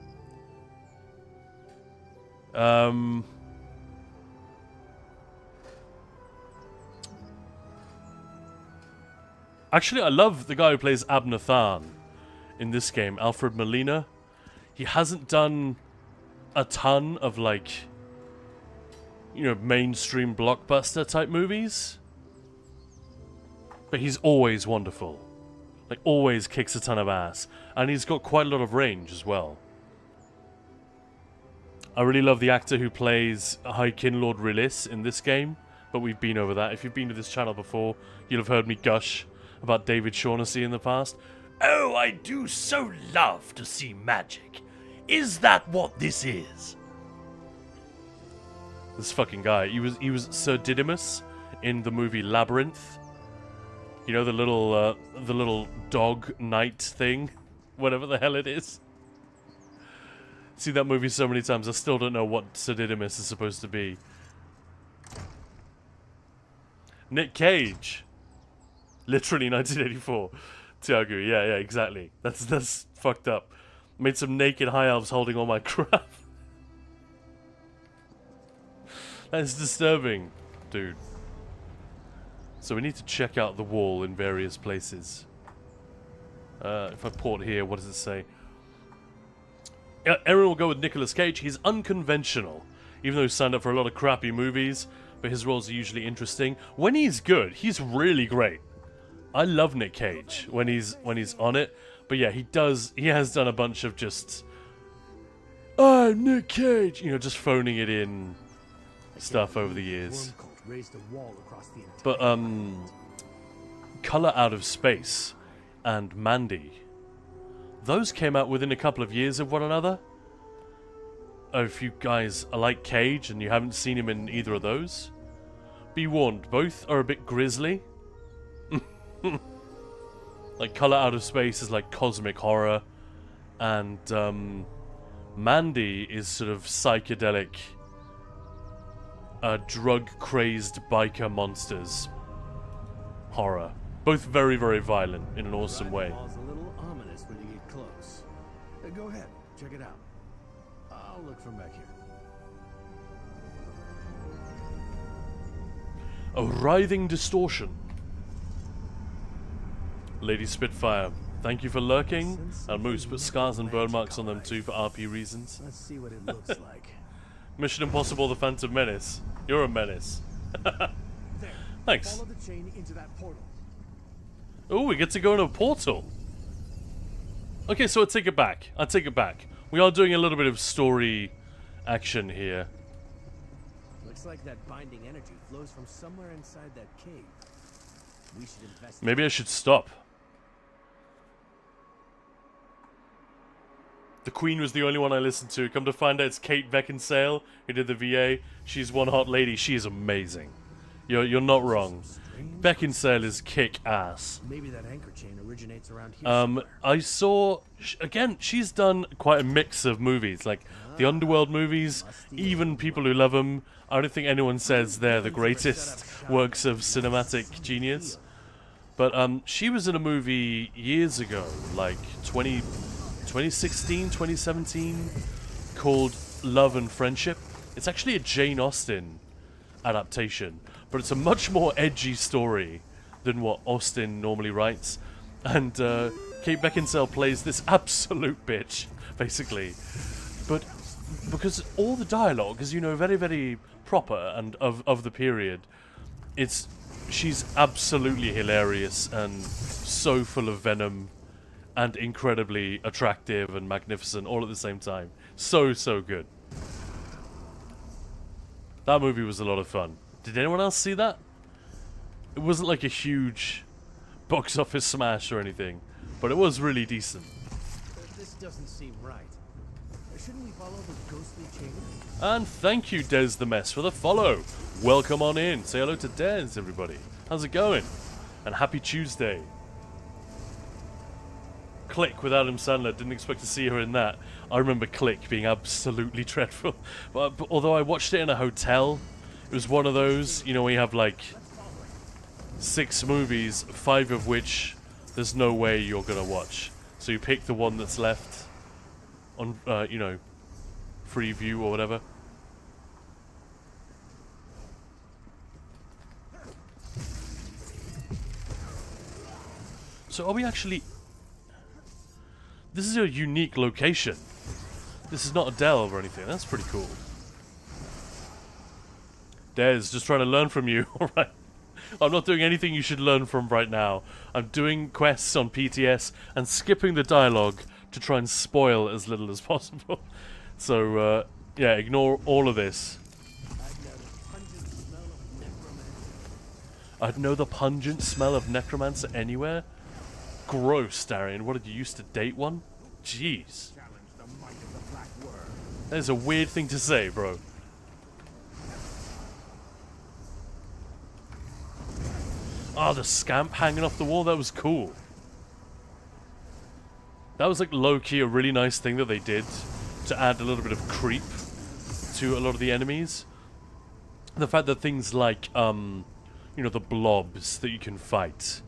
Actually, I love the guy who plays Abner Tharn in this game, Alfred Molina. He hasn't done a ton of, like, you know, mainstream blockbuster type movies. But he's always wonderful. Like, always kicks a ton of ass. And he's got quite a lot of range as well. I really love the actor who plays High Kinlord Rilis in this game, but we've been over that. If you've been to this channel before, you'll have heard me gush about David Shaughnessy in the past. Oh, I do so love to see magic. Is that what this is? This fucking guy. He was Sir Didymus in the movie Labyrinth. You know, the little dog knight thing, whatever the hell it is. See that movie so many times, I still don't know what Sir Didymus is supposed to be. Nick Cage. Literally 1984. Tiago, yeah, exactly. That's fucked up. Made some naked high elves holding all my crap. That's disturbing, dude. So we need to check out the wall in various places. If I port here, what does it say? Aaron will go with Nicolas Cage. He's unconventional, even though he's signed up for a lot of crappy movies, but his roles are usually interesting. When he's good, he's really great. I love Nick Cage when he's on it, but yeah, he has done a bunch of just I'm Nick Cage, you know, just phoning it in stuff over the years. But Color Out of Space and Mandy, those came out within a couple of years of one another. If you guys are like Cage and you haven't seen him in either of those, be warned, both are a bit grisly. Like, Color Out of Space is like cosmic horror, and Mandy is sort of psychedelic, drug-crazed biker monsters horror. Both very, very violent in an awesome way. A little ominous when you get close. Go ahead, check it out. I'll look from back here. A writhing distortion. Lady Spitfire, Thank you for lurking. And Moose, put scars and burn marks on them too for RP reasons. Let's see what it looks like. Mission Impossible: The Phantom Menace. You're a menace. Thanks. Follow the chain into that portal. Oh, we get to go in a portal. Okay, so I take it back. I take it back. We are doing a little bit of story action here. Looks like that binding energy flows from somewhere inside that cave. We should investigate. Maybe I should stop. The Queen was the only one I listened to. Come to find out it's Kate Beckinsale who did the VA. She's one hot lady. She is amazing. You're not wrong. Beckinsale is kick-ass. Maybe that anchor chain originates around here. I saw... Again, she's done quite a mix of movies. Like, the Underworld movies, even people who love them. I don't think anyone says they're the greatest works of cinematic genius. But she was in a movie years ago, like 2016, 2017, called Love and Friendship. It's actually a Jane Austen adaptation, but it's a much more edgy story than what Austen normally writes. And Kate Beckinsale plays this absolute bitch, basically. But because all the dialogue is, you know, very, very proper and of the period, she's absolutely hilarious and so full of venom and incredibly attractive and magnificent all at the same time. So good. That movie was a lot of fun. Did anyone else see that? It wasn't like a huge box office smash or anything, but it was really decent. This doesn't seem right. Shouldn't we follow the ghostly chain? And thank you, Des the Mess, for the follow. Welcome on in. Say hello to Des, everybody. How's it going? And happy Tuesday. Click with Adam Sandler. Didn't expect to see her in that. I remember Click being absolutely dreadful. But although I watched it in a hotel, it was one of those, you know, where you have like 6 movies, 5 of which there's no way you're gonna watch. So you pick the one that's left on, you know, free view or whatever. So are we actually... This is a unique location. This is not a delve or anything. That's pretty cool. Des, just trying to learn from you. Alright. I'm not doing anything you should learn from right now. I'm doing quests on PTS and skipping the dialogue to try and spoil as little as possible. So, yeah, ignore all of this. I'd know the pungent smell of necromancer anywhere? Gross, Darian. What, did you used to date one? Jeez. That is a weird thing to say, bro. Ah, the scamp hanging off the wall. That was cool. That was like low-key a really nice thing that they did to add a little bit of creep to a lot of the enemies. The fact that things like, you know, the blobs that you can fight,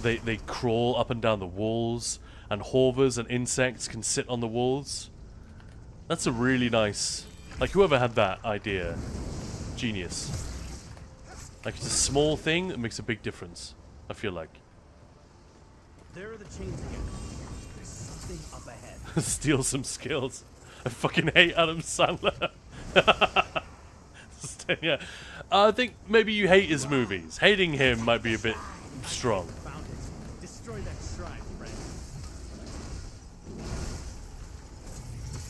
they crawl up and down the walls, and horvers and insects can sit on the walls. That's a really nice... Like, whoever had that idea, genius. Like, it's a small thing that makes a big difference, I feel like. There are the chains again. There's something up ahead. Steal some skills. I fucking hate Adam Sandler. Yeah. I think maybe you hate his movies. Hating him might be a bit strong. Found it. Destroy that shrine, friend.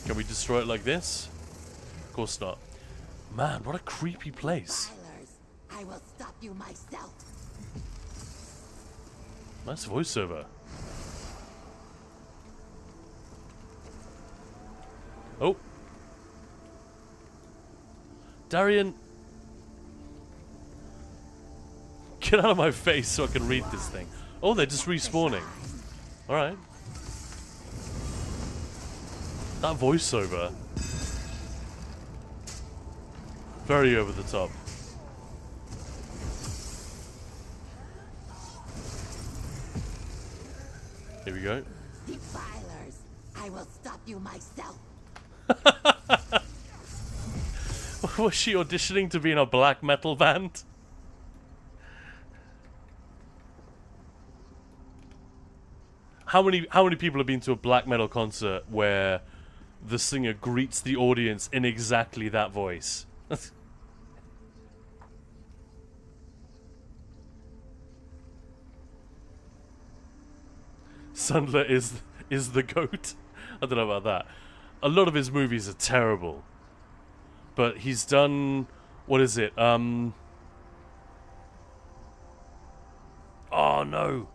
Can we destroy it like this? Of course not. Man, what a creepy place. I will stop you myself. Nice voiceover. Oh. Darian. Get out of my face so I can read this thing. Oh, they're just respawning. Alright. That voiceover. Very over the top. Here we go. Defilers, I will stop you myself. Was she auditioning to be in a black metal band? I how many people have been to a black metal concert where the singer greets the audience in exactly that voice? Sandler is the GOAT. I don't know about that. A lot of his movies are terrible, but he's done, what is it? Oh no.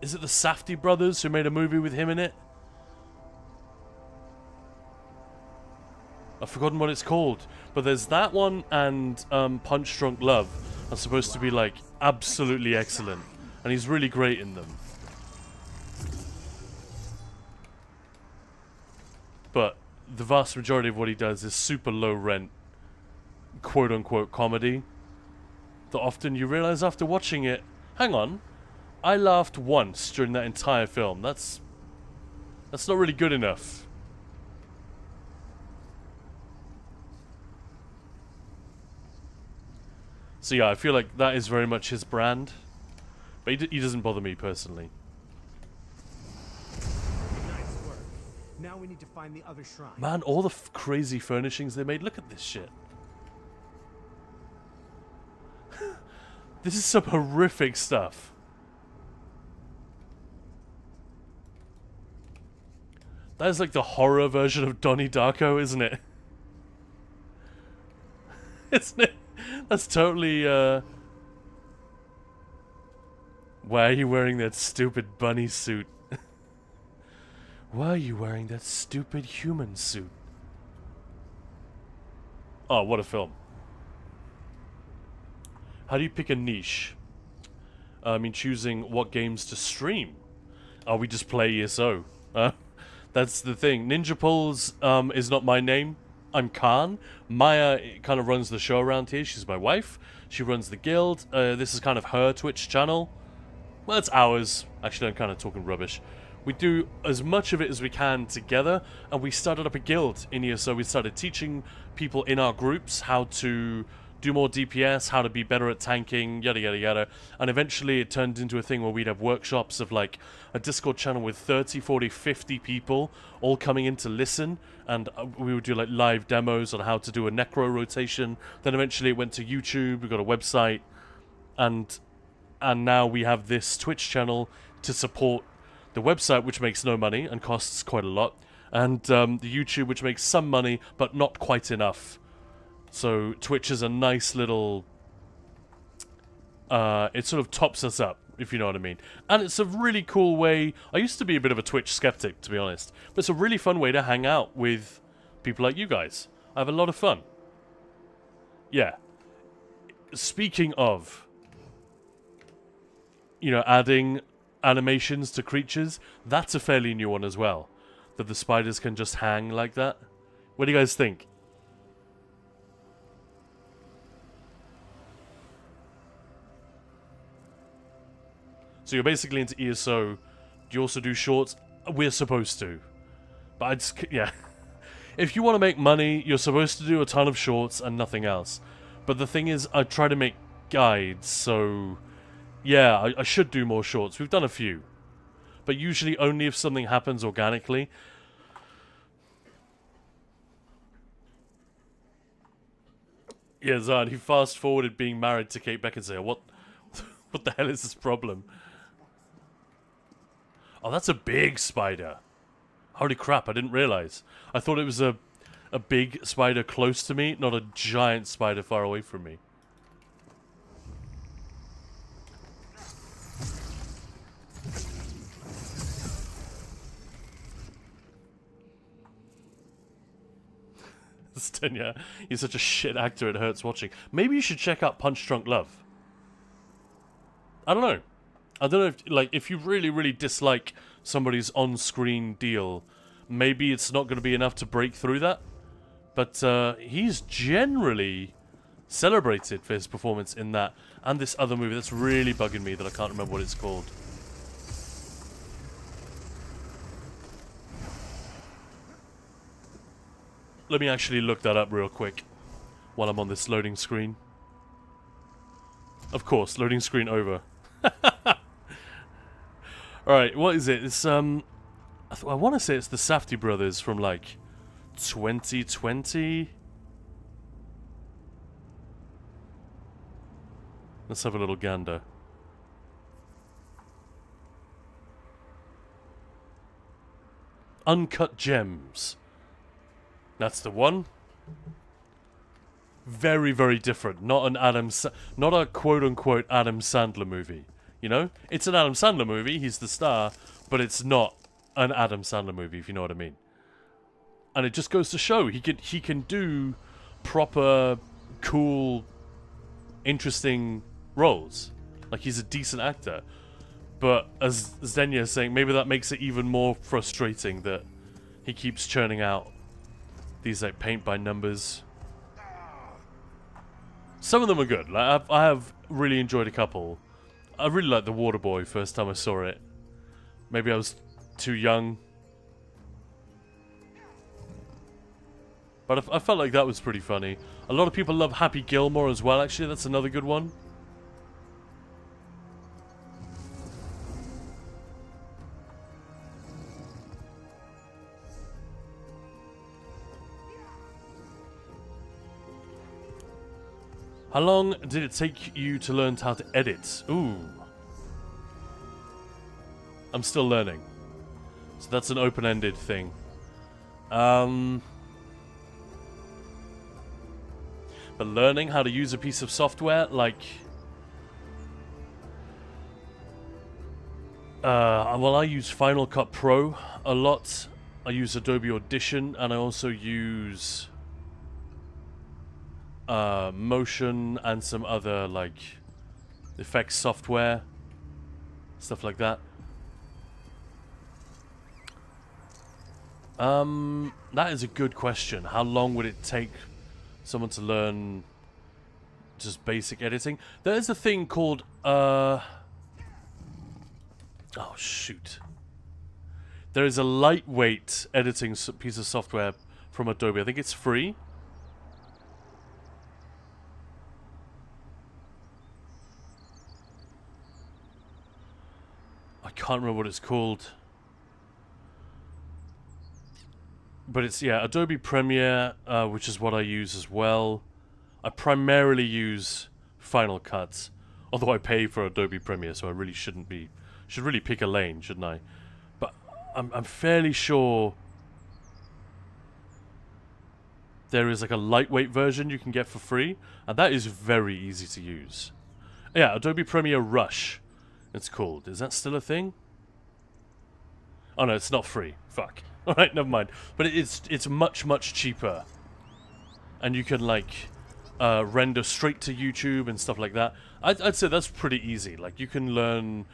Is it the Safdie brothers who made a movie with him in it? I've forgotten what it's called, but there's that one and Punch Drunk Love are supposed to be like absolutely excellent, and he's really great in them. But the vast majority of what he does is super low rent, quote unquote comedy, that often you realize after watching it, hang on, I laughed once during that entire film. That's not really good enough. So yeah, I feel like that is very much his brand, but he doesn't bother me personally. Nice work. Now we need to find the other shrine. Man, all the crazy furnishings they made. Look at this shit. This is some horrific stuff. That is like the horror version of Donnie Darko, isn't it? Isn't it? That's totally, Why are you wearing that stupid bunny suit? Why are you wearing that stupid human suit? Oh, what a film. How do you pick a niche? I mean, choosing what games to stream. Oh, we just play ESO. That's the thing. Ninja Pulls is not my name. I'm Khan. Maya kind of runs the show around here. She's my wife. She runs the guild. This is kind of her Twitch channel. Well, it's ours. Actually, I'm kind of talking rubbish. We do as much of it as we can together, and we started up a guild in here. So we started teaching people in our groups how to do more DPS, how to be better at tanking, yada yada yada. And eventually it turned into a thing where we'd have workshops of like a Discord channel with 30, 40, 50 people all coming in to listen, and we would do like live demos on how to do a necro rotation. Then eventually it went to YouTube, we got a website, and now we have this Twitch channel to support the website, which makes no money and costs quite a lot, and the YouTube, which makes some money but not quite enough. So Twitch is a nice little, it sort of tops us up, if you know what I mean. And it's a really cool way. I used to be a bit of a Twitch skeptic, to be honest, but it's a really fun way to hang out with people like you guys. I have a lot of fun. Yeah. Speaking of, you know, adding animations to creatures, that's a fairly new one as well. That the spiders can just hang like that. What do you guys think? So you're basically into ESO. Do you also do shorts? We're supposed to. But I just, yeah. If you want to make money, you're supposed to do a ton of shorts and nothing else. But the thing is, I try to make guides, so yeah, I should do more shorts. We've done a few. But usually only if something happens organically. Yeah, Zan, he fast-forwarded being married to Kate Beckinsale. What the hell is this problem? Oh, that's a big spider. Holy crap, I didn't realize. I thought it was a big spider close to me, not a giant spider far away from me. Stenya, you're such a shit actor, it hurts watching. Maybe you should check out Punch Drunk Love. I don't know. I don't know if, like, if you really, really dislike somebody's on-screen deal, maybe it's not going to be enough to break through that. But he's generally celebrated for his performance in that and this other movie that's really bugging me that I can't remember what it's called. Let me actually look that up real quick while I'm on this loading screen. Of course, loading screen over. Alright, what is it? It's, I want to say it's the Safdie brothers from, like, 2020? Let's have a little gander. Uncut Gems. That's the one. Very, very different. Not not a quote-unquote Adam Sandler movie. You know? It's an Adam Sandler movie, he's the star, but it's not an Adam Sandler movie, if you know what I mean. And it just goes to show he can do proper, cool, interesting roles. Like, he's a decent actor. But as Zdenya is saying, maybe that makes it even more frustrating that he keeps churning out these, like, paint by numbers. Some of them are good. Like, I have really enjoyed a couple. I really liked The Waterboy first time I saw it. Maybe I was too young. But I felt like that was pretty funny. A lot of people love Happy Gilmore as well, actually. That's another good one. How long did it take you to learn how to edit? Ooh. I'm still learning. So that's an open-ended thing. But learning how to use a piece of software, like... well, I use Final Cut Pro a lot. I use Adobe Audition, and I also use... Motion and some other, like, effects software, stuff like that. That is a good question. How long would it take someone to learn just basic editing? There is a thing called, oh, shoot. There is a lightweight editing piece of software from Adobe. I think it's free. I can't remember what it's called. But it's, yeah, Adobe Premiere, which is what I use as well. I primarily use Final Cut, although I pay for Adobe Premiere, so I really should really pick a lane, shouldn't I? But I'm fairly sure there is like a lightweight version you can get for free, and that is very easy to use. Yeah, Adobe Premiere Rush. It's called. Is that still a thing? Oh no, it's not free. Fuck. Alright, never mind. But it's much, much cheaper. And you can, like, render straight to YouTube and stuff like that. I'd say that's pretty easy. Like, you can learn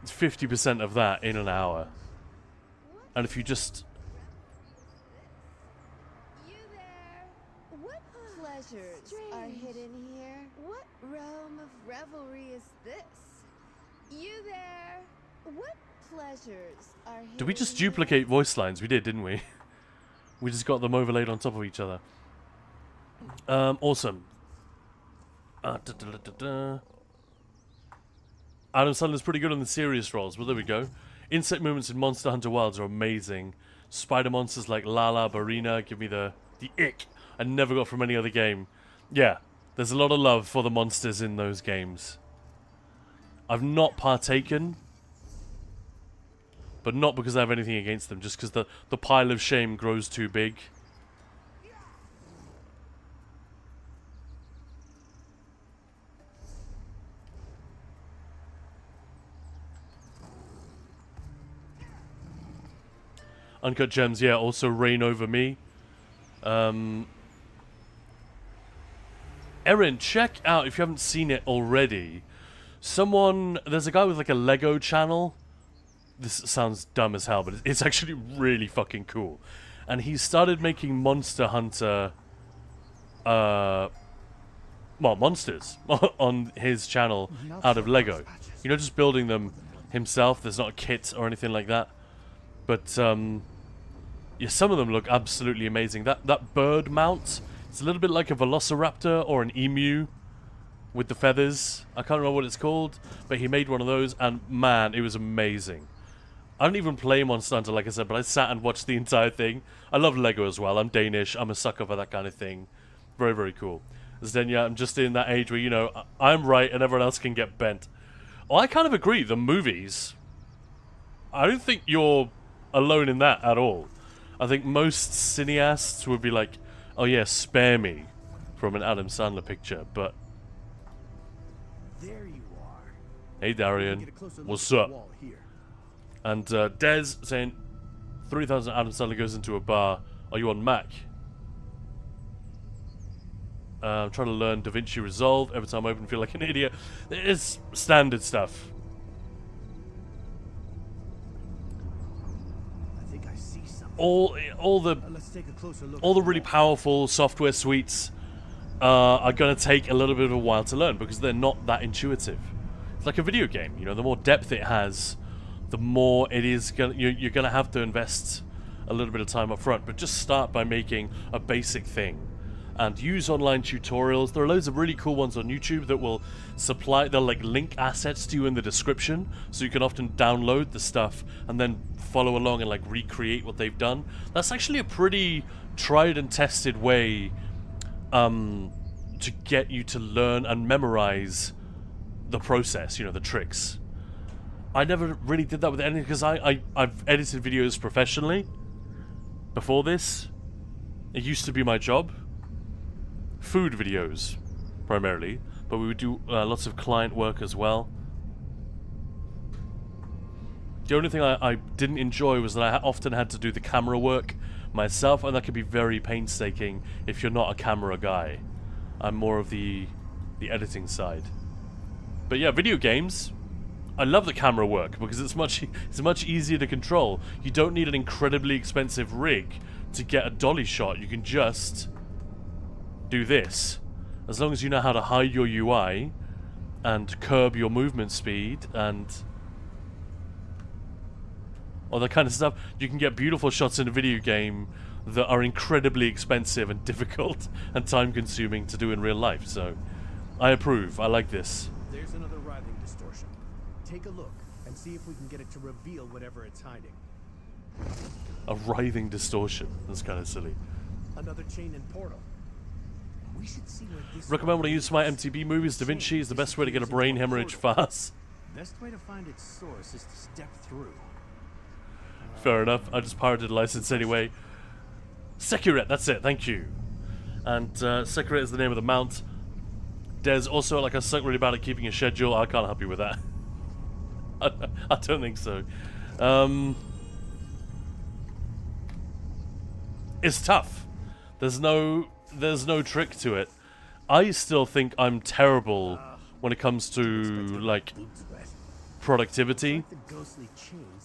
50% of that in an hour. And if you just... You there? What pleasures are hidden here? What realm of revelry is this? You there? What pleasures are hidden? Did we just duplicate voice lines? We did, didn't we? We just got them overlaid on top of each other. Awesome. Adam Sandler's pretty good on the serious roles. Well, there we go. Insect movements in Monster Hunter Wilds are amazing. Spider monsters like Lala, Barina give me the ick I never got from any other game. Yeah, there's a lot of love for the monsters in those games. I've not partaken, but not because I have anything against them, just because the pile of shame grows too big. Uncut Gems, yeah, also Reign Over Me. Erin, check out, if you haven't seen it already, there's a guy with like a Lego channel. This sounds dumb as hell, but it's actually really fucking cool. And he started making Monster Hunter, monsters on his channel out of Lego. You know, just building them himself. There's not a kit or anything like that. But, yeah, some of them look absolutely amazing. That bird mount, it's a little bit like a Velociraptor or an emu with the feathers. I can't remember what it's called, but he made one of those, and man, it was amazing. I don't even play Monster Hunter, like I said, but I sat and watched the entire thing. I love Lego as well. I'm Danish. I'm a sucker for that kind of thing. Very, very cool. Zdenya, I'm just in that age where, you know, I'm right and everyone else can get bent. Well, I kind of agree. The movies, I don't think you're alone in that at all. I think most cineasts would be like, oh yeah, spare me from an Adam Sandler picture, but... There you are. Hey Darian, Get a closer look what's at the up? wall here. And Des saying, 3,000 Adam Sandler goes into a bar. Are you on Mac? I'm trying to learn DaVinci Resolve. Every time I open, I feel like an idiot. It's standard stuff. I think I see something. All the Let's take a closer look. all the really powerful software suites are going to take a little bit of a while to learn because they're not that intuitive. It's like a video game. You know, the more depth it has, the more it is you're going to have to invest a little bit of time up front. But just start by making a basic thing. And use online tutorials. There are loads of really cool ones on YouTube that will they'll like link assets to you in the description, so you can often download the stuff and then follow along and like recreate what they've done. That's actually a pretty tried and tested way to get you to learn and memorize the process, you know, the tricks. I never really did that with editing because I've edited videos professionally before this. It used to be my job. Food videos, primarily, but we would do lots of client work as well. The only thing I didn't enjoy was that I often had to do the camera work myself, and that could be very painstaking if you're not a camera guy. I'm more of the editing side. But yeah, video games, I love the camera work because it's much easier to control. You don't need an incredibly expensive rig to get a dolly shot. You can just do this. As long as you know how to hide your UI and curb your movement speed and all that kind of stuff, you can get beautiful shots in a video game that are incredibly expensive and difficult and time consuming to do in real life. So I approve. I like this. There's another writhing distortion. Take a look and see if we can get it to reveal whatever it's hiding. A writhing distortion. That's kind of silly. Another chain and portal. We should see where this Recommend when I use my MTB movies. DaVinci is the best way to get a brain hemorrhage fast. Best way to find its source is to step through. Fair enough. I just pirated a license anyway. Securet, that's it. Thank you. And Securet is the name of the mount. Des, also, like, I suck really bad at keeping a schedule. I can't help you with that. I don't think so. It's tough. There's no trick to it. I still think I'm terrible when it comes to, like, productivity.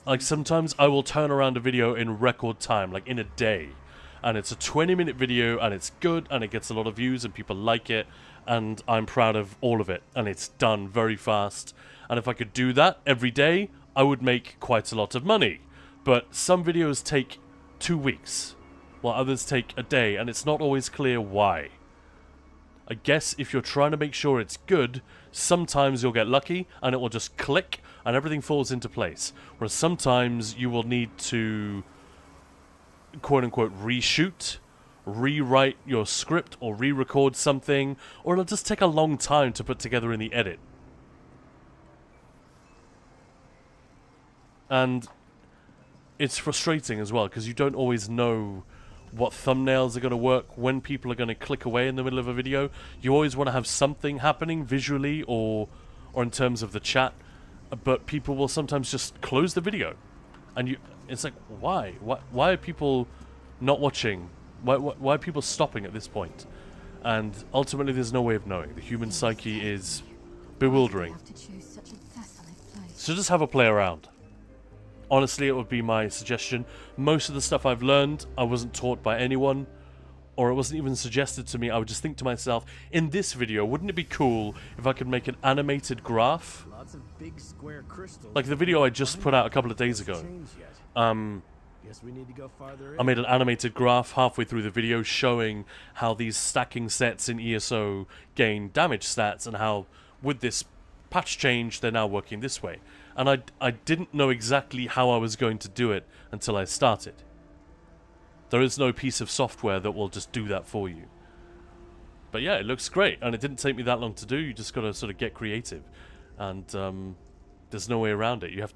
Like, sometimes I will turn around a video in record time, like in a day. And it's a 20-minute video, and it's good, and it gets a lot of views, and people like it, and I'm proud of all of it. And it's done very fast. And if I could do that every day, I would make quite a lot of money. But some videos take 2 weeks, while others take a day, and it's not always clear why. I guess if you're trying to make sure it's good, sometimes you'll get lucky, and it will just click, and everything falls into place. Whereas sometimes you will need to, quote-unquote, reshoot, rewrite your script, or re-record something, or it'll just take a long time to put together in the edit. And it's frustrating as well, because you don't always know what thumbnails are going to work, when people are going to click away in the middle of a video. You always want to have something happening visually or in terms of the chat, but people will sometimes just close the video. And it's like, why? Why are people not watching? Why are people stopping at this point? And ultimately, there's no way of knowing. The human psyche is bewildering. So just have a play around. Honestly, it would be my suggestion. Most of the stuff I've learned, I wasn't taught by anyone, or it wasn't even suggested to me. I would just think to myself, in this video, wouldn't it be cool if I could make an animated graph? Lots of big square crystals. Like the video I just put out a couple of days ago. Guess we need to go farther in. I made an animated graph halfway through the video showing how these stacking sets in ESO gain damage stats and how with this patch change they're now working this way. And I didn't know exactly how I was going to do it until I started. There is no piece of software that will just do that for you. But yeah, it looks great, and it didn't take me that long to do. You just got to sort of get creative, and there's no way around it. You have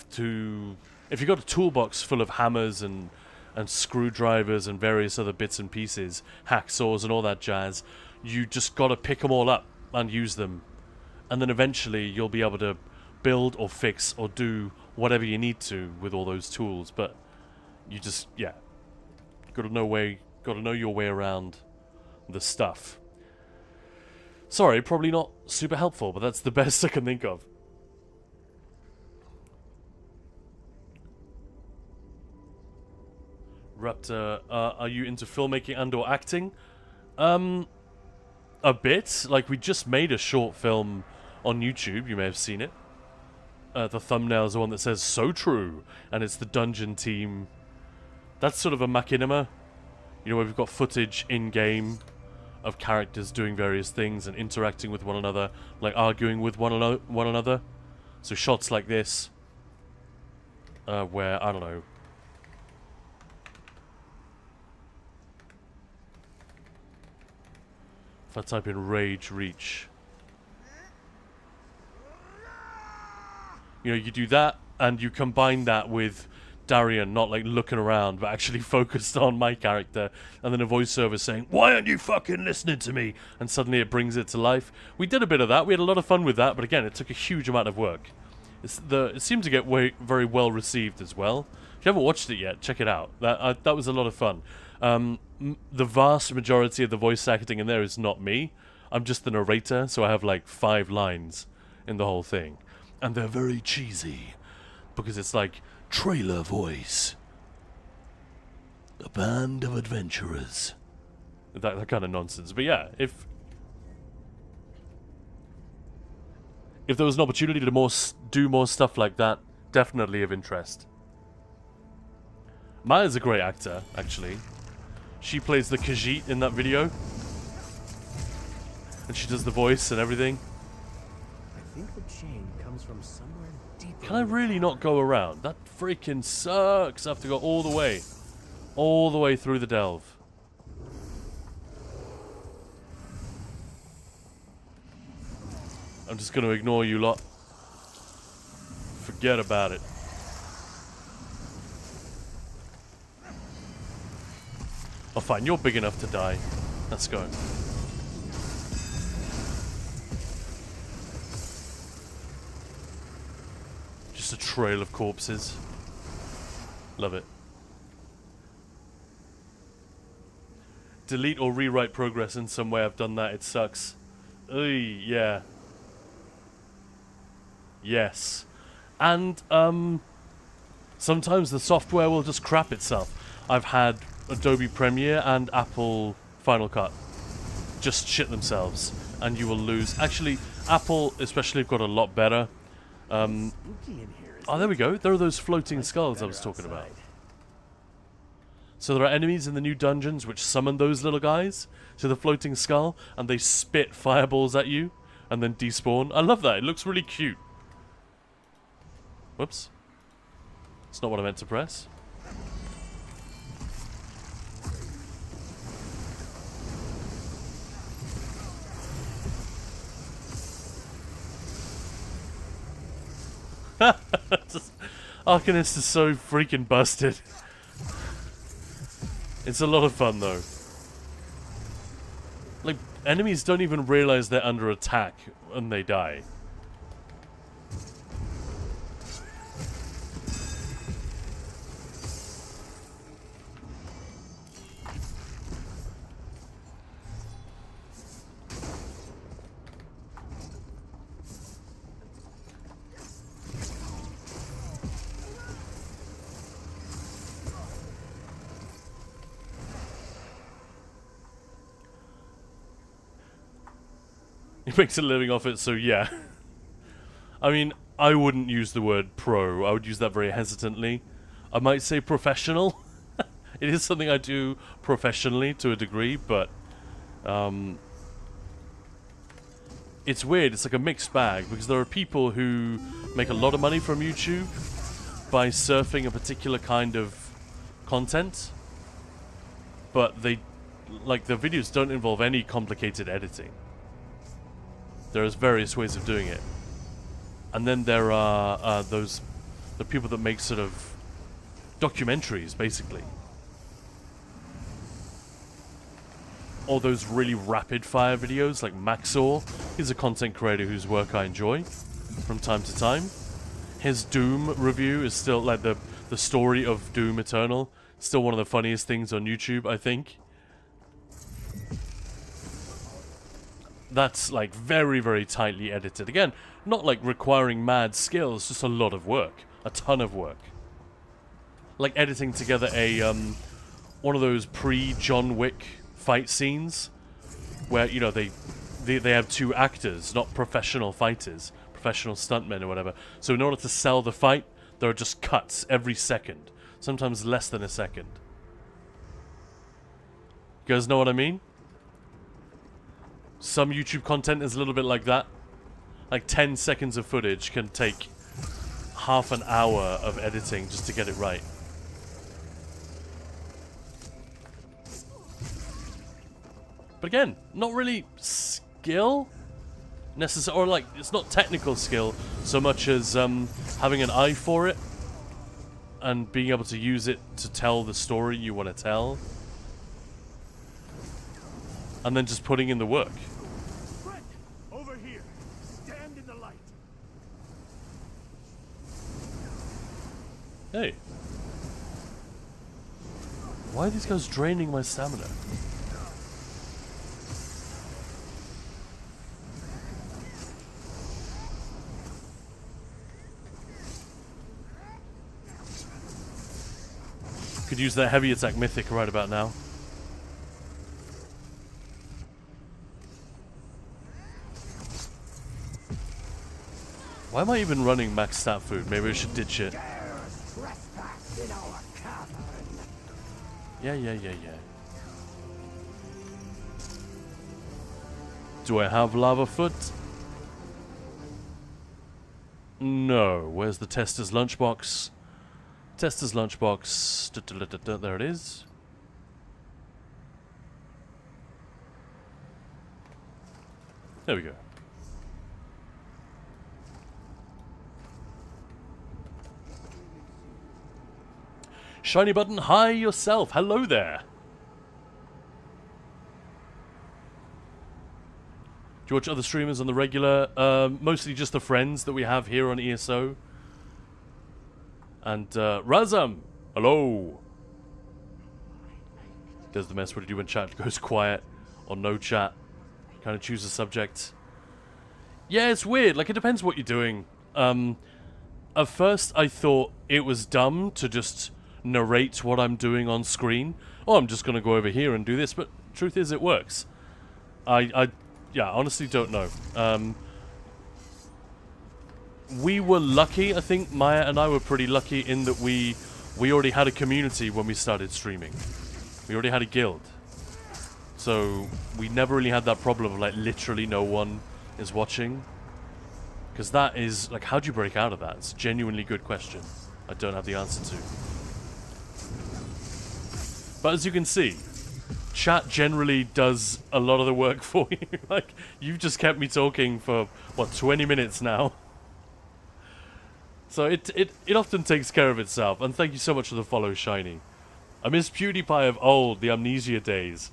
to. If you've got a toolbox full of hammers and screwdrivers and various other bits and pieces, hacksaws and all that jazz, you just got to pick them all up and use them, and then eventually you'll be able to build or fix or do whatever you need to with all those tools. But you just, yeah, got to know your way around the stuff. Sorry, probably not super helpful, but that's the best I can think of. Raptor, are you into filmmaking and or acting? A bit. Like, we just made a short film on YouTube. You may have seen it. The thumbnail is the one that says "So True," and it's the Dungeon team. That's sort of a machinima. You know, where we've got footage in-game of characters doing various things and interacting with one another, like arguing with one another. So shots like this, where, I don't know, if I type in Rage Reach, you know, you do that, and you combine that with Darian not like looking around, but actually focused on my character, and then a voiceover saying, "Why aren't you fucking listening to me?" And suddenly it brings it to life. We did a bit of that. We had a lot of fun with that, but again, it took a huge amount of work. It seemed to get very well received as well. If you haven't watched it yet, check it out. That was a lot of fun. The vast majority of the voice acting in there is not me. I'm just the narrator, so I have like 5 lines in the whole thing, and they're very cheesy because it's like trailer voice, a band of adventurers, that kind of nonsense. But yeah, if there was an opportunity to do more stuff like that, definitely of interest. Maya's a great actor, actually. She plays the Khajiit in that video, and she does the voice and everything. I think the chain comes from somewhere deeper. Can I really not go around? That freaking sucks. I have to go all the way through the delve. I'm just going to ignore you lot. Forget about it. Oh, fine. You're big enough to die. Let's go. Just a trail of corpses. Love it. Delete or rewrite progress in some way. I've done that. It sucks. Yeah. Yes. And, sometimes the software will just crap itself. I've had Adobe Premiere and Apple Final Cut just shit themselves, and you will lose. Actually, Apple especially have got a lot better. Oh, there we go. There are those floating skulls I was talking about. So there are enemies in the new dungeons which summon those little guys to the floating skull, and they spit fireballs at you and then despawn. I love that. It looks really cute. Whoops. It's not what I meant to press. Arcanist is so freaking busted. It's a lot of fun though. Like, enemies don't even realize they're under attack and they die. He makes a living off it, so yeah. I mean, I wouldn't use the word pro. I would use that very hesitantly. I might say professional. It is something I do professionally to a degree, but it's weird. It's like a mixed bag because there are people who make a lot of money from YouTube by surfing a particular kind of content, but the videos don't involve any complicated editing. There's various ways of doing it. And then there are the people that make sort of documentaries, basically. Or those really rapid-fire videos, like Maxor. He's a content creator whose work I enjoy from time to time. His Doom review is still, like, the story of Doom Eternal, still one of the funniest things on YouTube, I think. That's, like, very, very tightly edited. Again, not, like, requiring mad skills, just a lot of work. A ton of work. Like editing together a, one of those pre-John Wick fight scenes where, you know, they have two actors, not professional fighters, professional stuntmen or whatever. So in order to sell the fight, there are just cuts every second, sometimes less than a second. You guys know what I mean? Some YouTube content is a little bit like that. Like 10 seconds of footage can take half an hour of editing just to get it right. But again, not really skill necessarily, or like, it's not technical skill so much as having an eye for it and being able to use it to tell the story you want to tell. And then just putting in the work. Friend, over here. Stand in the light. Hey. Why are these guys draining my stamina? Could use that heavy attack mythic right about now. Why am I even running max stat food? Maybe I should ditch it. Yeah. Do I have lava foot? No. Where's the tester's lunchbox? Tester's lunchbox. There it is. There we go. Shiny button, hi yourself. Hello there. Do you watch other streamers on the regular? Mostly just the friends that we have here on ESO. And Razam, hello. Does the mess. What do you do when chat goes quiet or no chat? Kind of choose a subject. Yeah, it's weird. Like, it depends what you're doing. At first, I thought it was dumb to just narrate what I'm doing on screen. Oh, I'm just going to go over here and do this. But truth is, it works. I honestly don't know. We were lucky, I think Maya and I were pretty lucky in that we already had a community when we started streaming. We already had a guild. So we never really had that problem of like literally no one is watching. Because that is, like, how do you break out of that? It's a genuinely good question. I don't have the answer to. But as you can see, chat generally does a lot of the work for you. Like, you've just kept me talking for, what, 20 minutes now? So it often takes care of itself. And thank you so much for the follow, Shiny. I miss PewDiePie of old, the Amnesia days.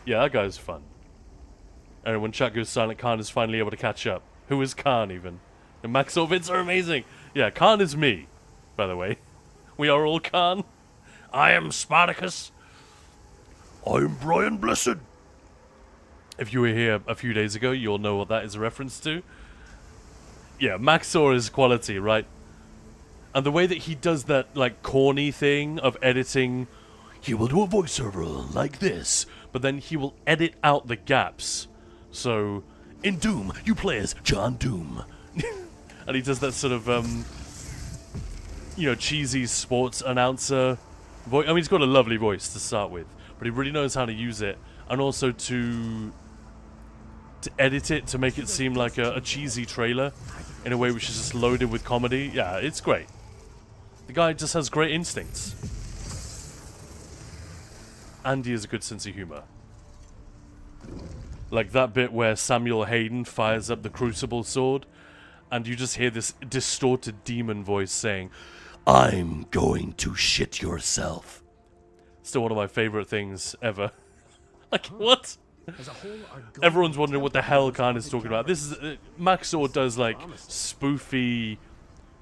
Yeah, that guy's fun. And when chat goes silent, Khan is finally able to catch up. Who is Khan, even? And Max Orbits are amazing. Yeah, Khan is me, by the way. We are all Khan. I am Spartacus. I'm Brian Blessed. If you were here a few days ago, you'll know what that is a reference to. Yeah, Maxor is quality, right? And the way that he does that, like, corny thing of editing, He will do a voiceover like this. but then he will edit out the gaps. So, In Doom, you play as John Doom. and he does that sort of, you know, cheesy sports announcer voice. I mean, he's got a lovely voice to start with, but he really knows how to use it, and also to edit it to make it seem like a cheesy trailer in a way which is just loaded with comedy. Yeah, it's great. The guy just has great instincts. And he has a good sense of humor. Like that bit where Samuel Hayden fires up the Crucible sword, and you just hear this distorted demon voice saying, I'm going to shit yourself. Still one of my favorite things ever. Like, what? Everyone's wondering what the hell Khan is talking about. This is Maxor does like spoofy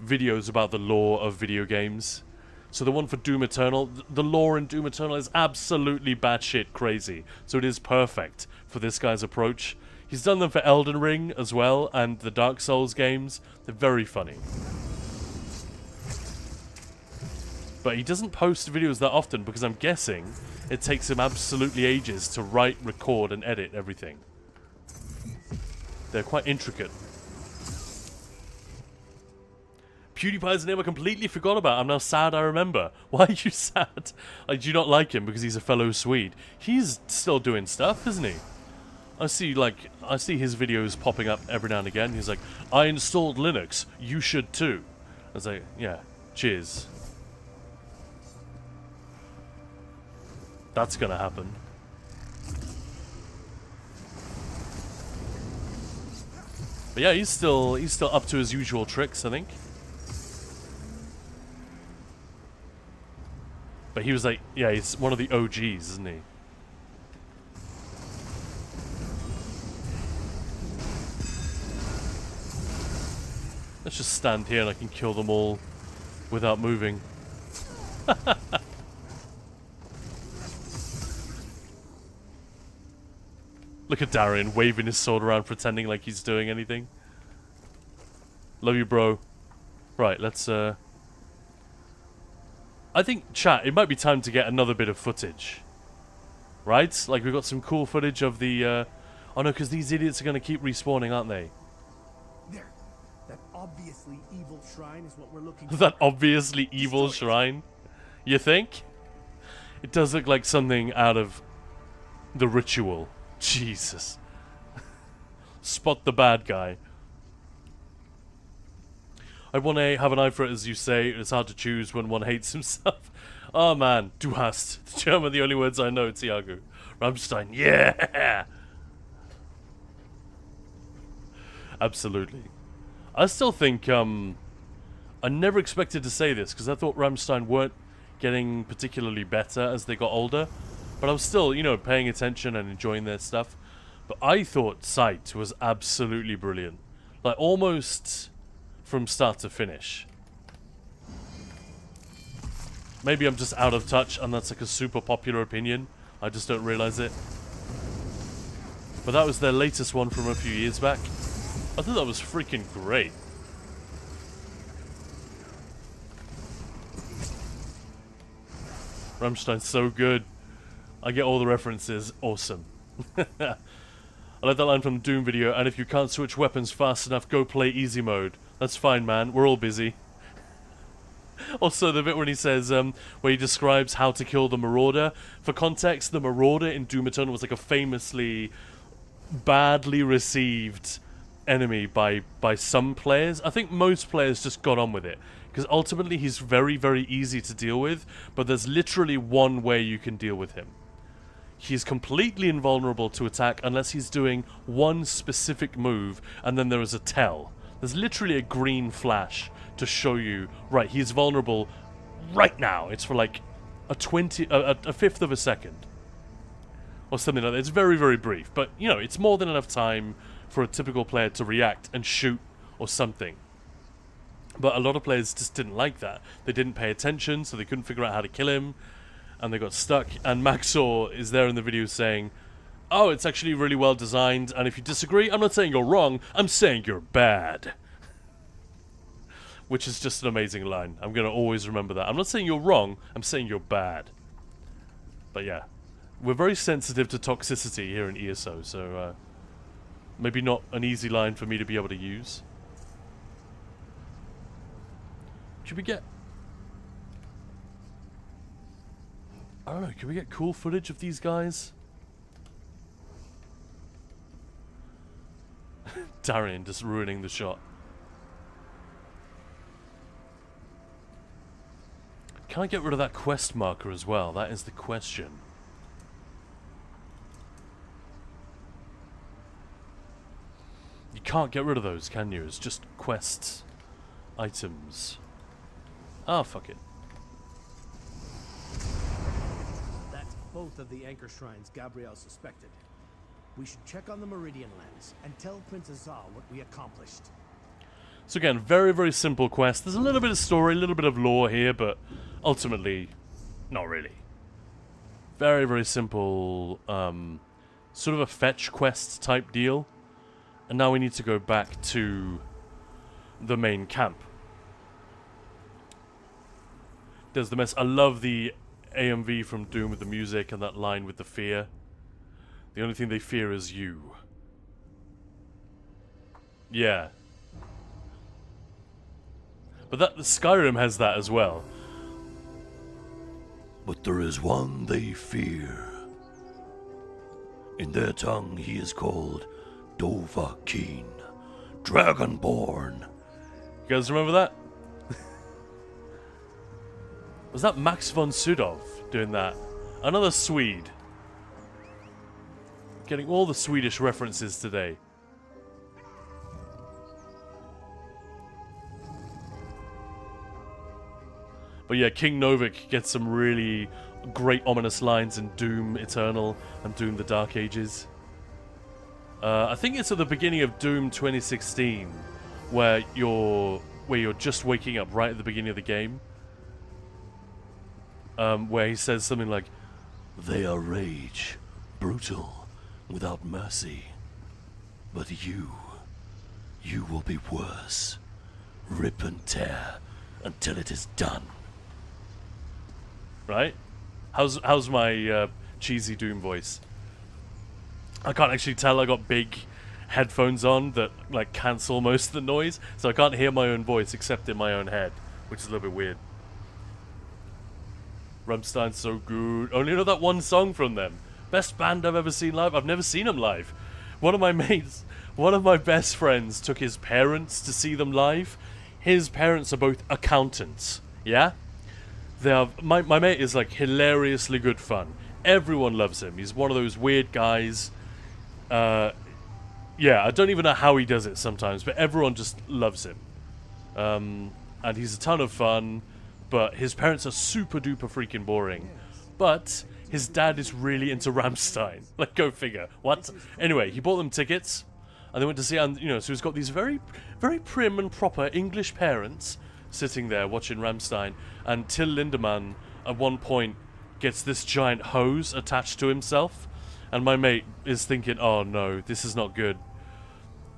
videos about the lore of video games. So the one for Doom Eternal, the lore in Doom Eternal is absolutely batshit crazy. So it is perfect for this guy's approach. He's done them for Elden Ring as well, and the Dark Souls games. They're very funny. But he doesn't post videos that often because I'm guessing it takes him absolutely ages to write, record, and edit everything. They're quite intricate. PewDiePie's name I completely forgot about. I'm now sad I remember. Why are you sad? Like, do you not like him because he's a fellow Swede? He's still doing stuff, isn't he? I see his videos popping up every now and again. He's like, I installed Linux. You should too. I was like, yeah, cheers. That's gonna happen. But yeah, he's still up to his usual tricks, I think. But he was like, yeah, he's one of the OGs, isn't he? Let's just stand here and I can kill them all without moving. Look at Darian waving his sword around, pretending like he's doing anything. Love you, bro. Right, let's, I think, chat, it might be time to get another bit of footage. Right? Like, we've got some cool footage of the, oh no, because these idiots are going to keep respawning, aren't they? There. That obviously evil shrine is what we're looking for. That obviously evil shrine? You think? It does look like something out of The Ritual. Jesus. Spot the bad guy. I want to have an eye for it, as you say. It's hard to choose when one hates himself. Oh man, du hast. German, the only words I know, Tiago. Rammstein, yeah! Absolutely. I still think, I never expected to say this, because I thought Rammstein weren't getting particularly better as they got older. But I was still, you know, paying attention and enjoying their stuff. But I thought Sight was absolutely brilliant. Like, almost from start to finish. Maybe I'm just out of touch and that's like a super popular opinion. I just don't realize it. But that was their latest one from a few years back. I thought that was freaking great. Rammstein's so good. I get all the references. Awesome. I like that line from the Doom video, and if you can't switch weapons fast enough, go play easy mode. That's fine, man. We're all busy. Also, the bit when he says, where he describes how to kill the Marauder. For context, the Marauder in Doom Eternal was like a famously badly received enemy by some players. I think most players just got on with it. Because ultimately, he's very, very easy to deal with, but there's literally one way you can deal with him. He's completely invulnerable to attack unless he's doing one specific move, and then there is a tell. There's literally a green flash to show you, right, he's vulnerable right now. It's for like a fifth of a second. Or something like that. It's very, very brief, but, you know, it's more than enough time for a typical player to react and shoot or something. But a lot of players just didn't like that. They didn't pay attention, so they couldn't figure out how to kill him. And they got stuck, and Maxor is there in the video saying, oh, it's actually really well designed, and if you disagree, I'm not saying you're wrong, I'm saying you're bad. Which is just an amazing line. I'm going to always remember that. I'm not saying you're wrong, I'm saying you're bad. But yeah, we're very sensitive to toxicity here in ESO, so maybe not an easy line for me to be able to use. Should we get I don't know, can we get cool footage of these guys? Darian just ruining the shot. Can I get rid of that quest marker as well? That is the question. You can't get rid of those, can you? It's just quests. Items. Ah, fuck it. That's both of the anchor shrines Gabrielle suspected. We should check on the Meridian lands and tell Prince Azal what we accomplished. So again, very, very simple quest. There's a little bit of story, a little bit of lore here, but ultimately, not really. Very, very simple, sort of a fetch quest type deal. And now we need to go back to the main camp. There's the mess. I love the AMV from Doom with the music and that line with the fear. The only thing they fear is you. Yeah. But that the Skyrim has that as well. But there is one they fear. In their tongue he is called Dovahkiin, Dragonborn. You guys remember that? Was that Max von Sydow doing that? Another Swede. Getting all the Swedish references today. But yeah, King Novik gets some really great ominous lines in Doom Eternal and Doom the Dark Ages. I think it's at the beginning of Doom 2016 where you're just waking up right at the beginning of the game. Where he says something like, They are rage, brutal, without mercy. But you will be worse. Rip and tear until it is done. right? How's my cheesy Doom voice? I can't actually tell. I got big headphones on that like cancel most of the noise, so I can't hear my own voice except in my own head, which is a little bit weird. Rammstein's so good. Only know that one song from them. Best band I've ever seen live. I've never seen them live. One of my mates, one of my best friends took his parents to see them live. His parents are both accountants. Yeah? They are, my mate is like hilariously good fun. Everyone loves him. He's one of those weird guys. Yeah, I don't even know how he does it sometimes, but everyone just loves him. And he's a ton of fun, but his parents are super duper freaking boring. But his dad is really into Rammstein. Like, go figure. What? Anyway, he bought them tickets, and they went to see, and you know, so he's got these very, very prim and proper English parents sitting there watching Rammstein, and Till Lindemann at one point gets this giant hose attached to himself, and my mate is thinking, oh no, this is not good.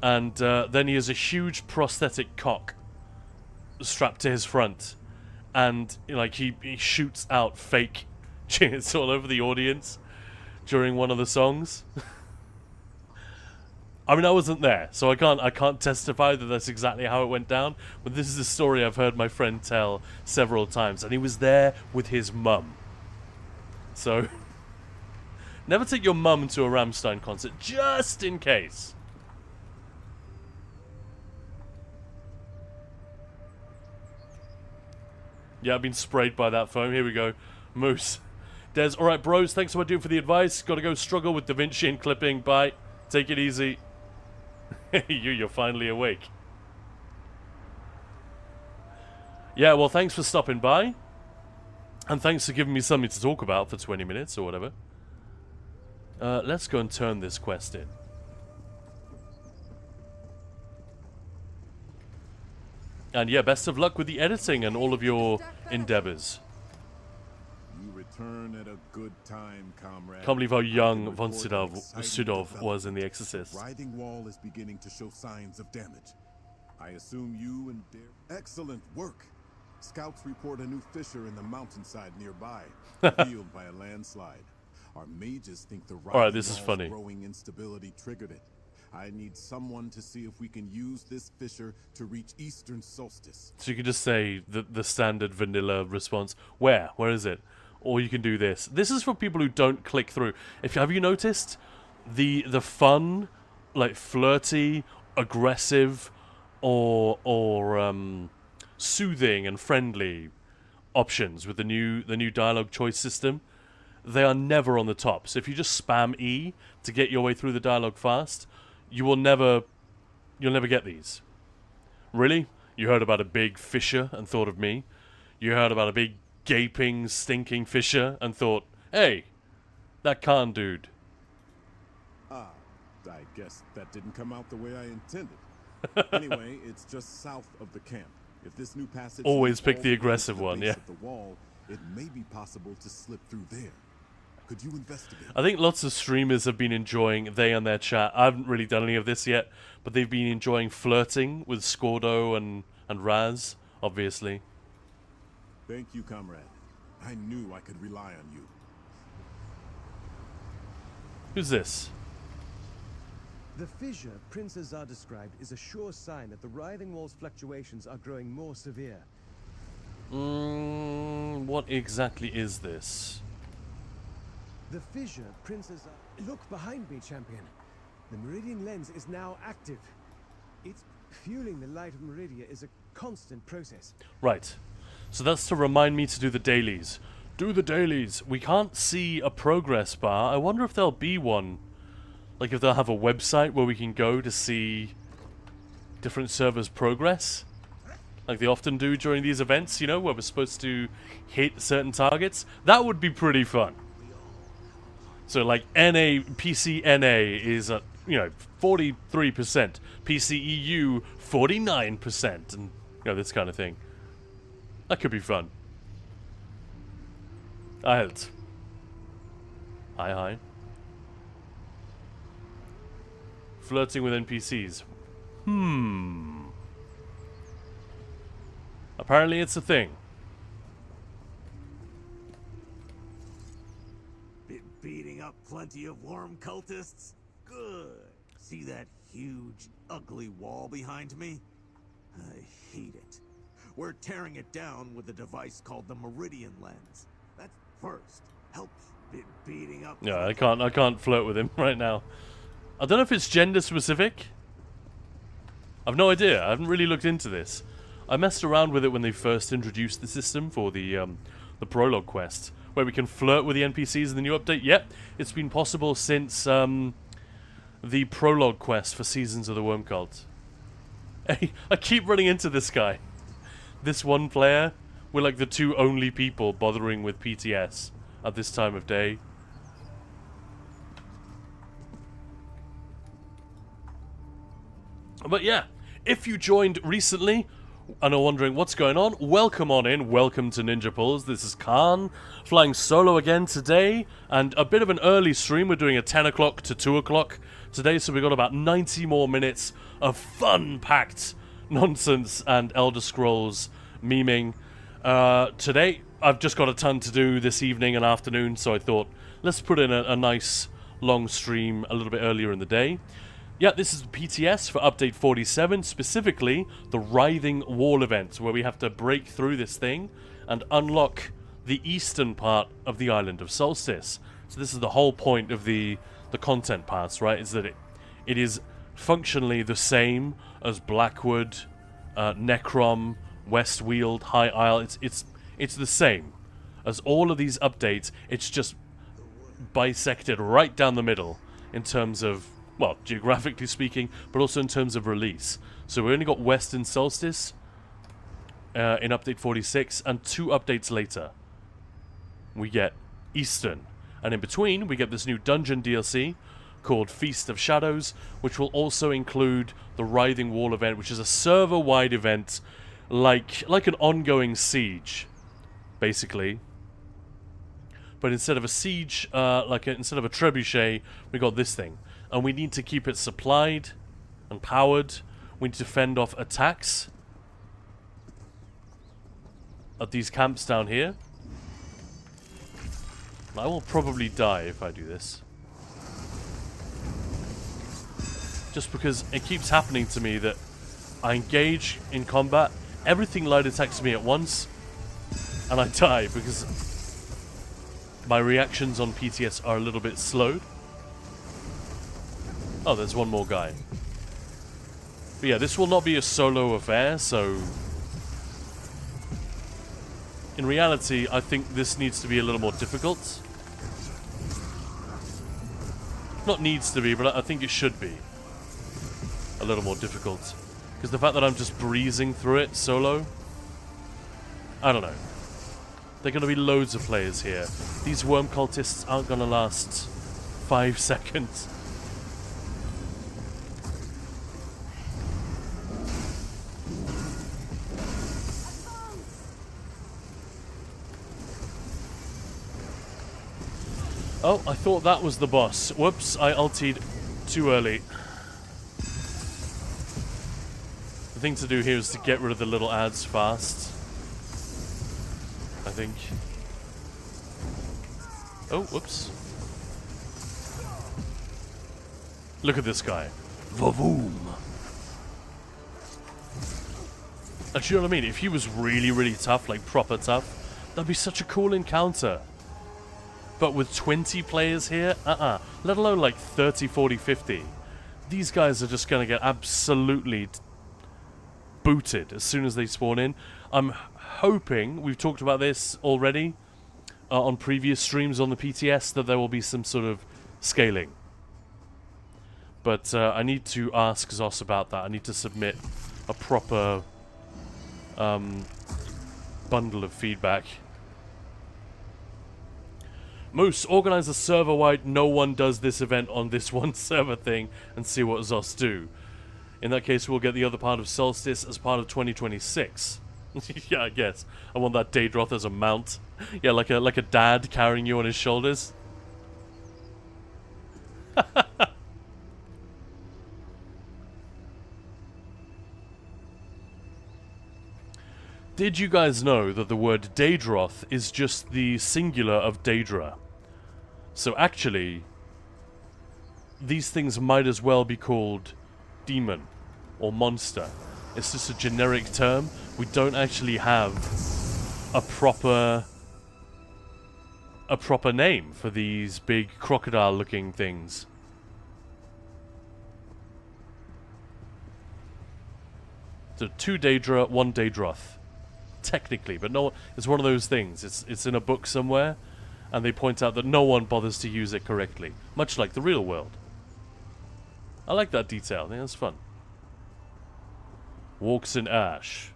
And then he has a huge prosthetic cock strapped to his front, and like he shoots out fake cheers all over the audience during one of the songs. I mean, I wasn't there, so I can't testify that that's exactly how it went down, but this is a story I've heard my friend tell several times, and he was there with his mum. So, never take your mum to a Rammstein concert, just in case. Yeah, I've been sprayed by that foam. Here we go. Moose. Des, alright bros, thanks so much for the advice. Gotta go struggle with DaVinci and clipping. Bye. Take it easy. You're finally awake. Yeah, well, thanks for stopping by. And thanks for giving me something to talk about for 20 minutes or whatever. Let's go and turn this quest in. And yeah, best of luck with the editing and all of your endeavors. You return at a good time, comrade. Can't believe how young von Sydow was in The Exorcist. Writhing wall is beginning to show signs of damage. I assume you and Dare. Excellent work. Scouts report a new fissure in the mountainside nearby, healed by a landslide. Our mages think the wall's growing instability triggered it. I need someone to see if we can use this fissure to reach Eastern Solstice. So you could just say the standard vanilla response. Where? Where is it? or you can do this. This is for people who don't click through. Have you noticed the fun, like flirty, aggressive, or soothing and friendly options with the new dialogue choice system? They are never on the top. So if you just spam E to get your way through the dialogue fast, you'll never get these. Really? You heard about a big fisher and thought of me? You heard about a big gaping, stinking fisher and thought, hey, that Khan dude. Ah, I guess that didn't come out the way I intended. Anyway, it's just south of the camp. If this new passage Always leads pick all the way aggressive to the one, base yeah. of the wall, it may be possible to slip through there. Could you investigate? I think lots of streamers have been enjoying, they and their chat. I haven't really done any of this yet, but they've been enjoying flirting with Scordo and Raz, obviously. Thank you, comrade. I knew I could rely on you. Who's this? The fissure Prince Azar described is a sure sign that the writhing wall's fluctuations are growing more severe. What exactly is this? The fissure Prince Azar... Look behind me, champion. The Meridian lens is now active. It's fueling the light of Meridia is a constant process. Right. So that's to remind me to do the dailies. Do the dailies. We can't see a progress bar. I wonder if there'll be one. Like if they'll have a website where we can go to see different servers' progress. Like they often do during these events, you know, where we're supposed to hit certain targets. That would be pretty fun. So like PC NA is at, 43%. PC EU 49%, and this kind of thing. That could be fun. Hi. Flirting with NPCs. Apparently it's a thing. Been beating up plenty of worm cultists? Good. See that huge, ugly wall behind me? I hate it. We're tearing it down with a device called the Meridian Lens. That's first. Helps. Been beating up... Yeah, I can't flirt with him right now. I don't know if it's gender specific. I've no idea. I haven't really looked into this. I messed around with it when they first introduced the system for the prologue quest, where we can flirt with the NPCs in the new update. Yep, it's been possible since the prologue quest for Seasons of the Worm Cult. Hey, I keep running into this guy. This one player, we're like the two only people bothering with PTS at this time of day. But yeah, if you joined recently and are wondering what's going on, welcome on in. Welcome to Ninja Pulls. This is Khan, flying solo again today, and a bit of an early stream. We're doing a 10 o'clock to 2 o'clock today, so we've got about 90 more minutes of fun-packed nonsense and Elder Scrolls memeing. Today, I've just got a ton to do this evening and afternoon, so I thought, let's put in a nice long stream a little bit earlier in the day. Yeah, this is PTS for Update 47, specifically the Writhing Wall event, where we have to break through this thing and unlock the eastern part of the island of Solstice. So this is the whole point of the content pass, right? Is that it is functionally the same as Blackwood, Necrom, Westweald, High Isle. It's the same as all of these updates. It's just bisected right down the middle in terms of, well, geographically speaking, but also in terms of release. So we only got Western Solstice in Update 46, and 2 updates later we get Eastern. And in between, we get this new dungeon DLC called Feast of Shadows, which will also include the Writhing Wall event, which is a server-wide event like an ongoing siege, basically. But instead of a siege, instead of a trebuchet, we got this thing. And we need to keep it supplied and powered. We need to fend off attacks at these camps down here. I will probably die if I do this. Just because it keeps happening to me that I engage in combat, everything light attacks me at once, and I die because my reactions on PTS are a little bit slowed. Oh, there's one more guy. But yeah, this will not be a solo affair, so... In reality, I think this needs to be a little more difficult. Not needs to be, but I think it should be a little more difficult. Because the fact that I'm just breezing through it solo, I don't know. There are going to be loads of players here. These worm cultists aren't going to last 5 seconds. Oh, I thought that was the boss. Whoops, I ultied too early. The thing to do here is to get rid of the little ads fast. I think. Oh, whoops. Look at this guy. Vavoom. And you know what I mean? If he was really, really tough, like proper tough, that'd be such a cool encounter. But with 20 players here, let alone like 30, 40, 50. These guys are just going to get absolutely booted as soon as they spawn in. I'm hoping, we've talked about this already on previous streams on the PTS, that there will be some sort of scaling. But I need to ask Zos about that. I need to submit a proper bundle of feedback. Moose, organize a server-wide no one does this event on this one server thing and see what Zos do. In that case, we'll get the other part of Solstice as part of 2026. Yeah, I guess. I want that Daedroth as a mount. Yeah, like a dad carrying you on his shoulders. Did you guys know that the word Daedroth is just the singular of Daedra? So actually, these things might as well be called demon or monster. It's just a generic term. We don't actually have a proper name for these big crocodile-looking things. So 2 Daedra, 1 Daedroth. Technically, but no, it's one of those things. It's in a book somewhere, and they point out that no one bothers to use it correctly, much like the real world. I like that detail. I think that's fun. Walks in ash.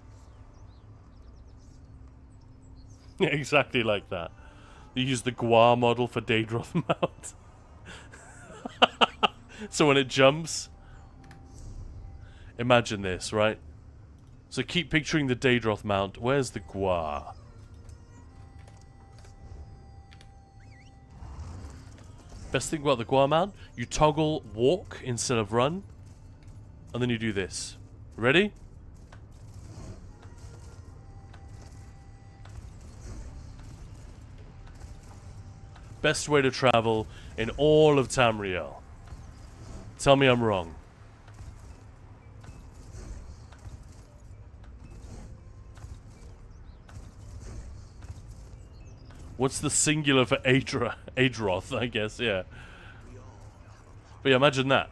Yeah, exactly like that. You use the Gua model for Daedroth mount. So when it jumps, imagine this, right? So keep picturing the Daedroth mount. Where's the Gua? Best thing about the Gua mount, you toggle walk instead of run, and then you do this. Ready? Best way to travel in all of Tamriel. Tell me I'm wrong. What's the singular for Aedroth, I guess, yeah. But yeah, imagine that.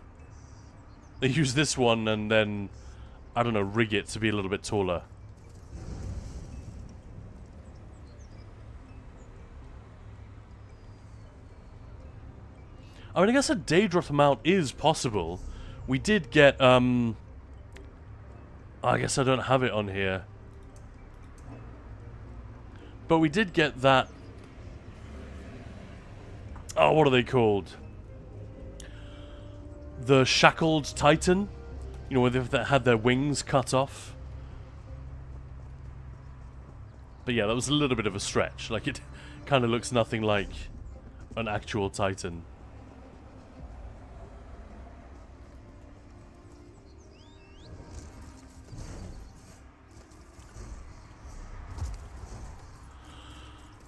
They use this one and then, I don't know, rig it to be a little bit taller. I mean, I guess a Daedroth mount is possible. We did get, I guess I don't have it on here. But we did get that... Oh, what are they called? The Shackled Titan? You know, where they had their wings cut off. But yeah, that was a little bit of a stretch. Like, it kind of looks nothing like an actual Titan.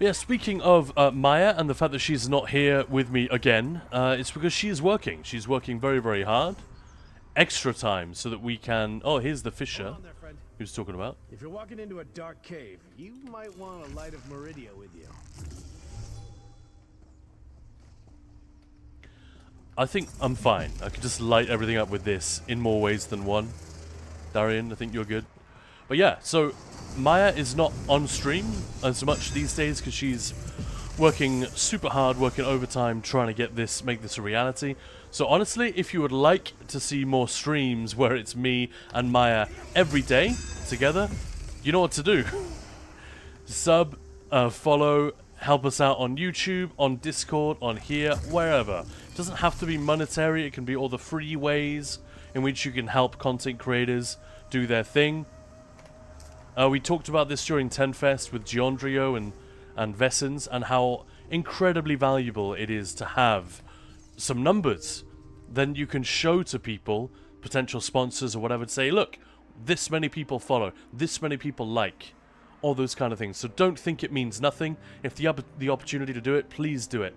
Yeah, speaking of Maya and the fact that she's not here with me again, it's because she's working. She's working very, very hard. Extra time so that we can... Oh, here's the fisher who's talking about. If you're walking into a dark cave, you might want a light of Meridia with you. I think I'm fine. I could just light everything up with this in more ways than one. Darian, I think you're good. But yeah, so Maya is not on stream as much these days because she's working super hard, working overtime, trying to get this, make this a reality. So honestly, if you would like to see more streams where it's me and Maya every day together, you know what to do. Sub, follow, help us out on YouTube, on Discord, on here, wherever. It doesn't have to be monetary, it can be all the free ways in which you can help content creators do their thing. We talked about this during Tenfest with Giondrio and Vessens, and how incredibly valuable it is to have some numbers. Then you can show to people, potential sponsors or whatever, to say, look, this many people follow, this many people like, all those kind of things. So don't think it means nothing. If the opportunity to do it, please do it.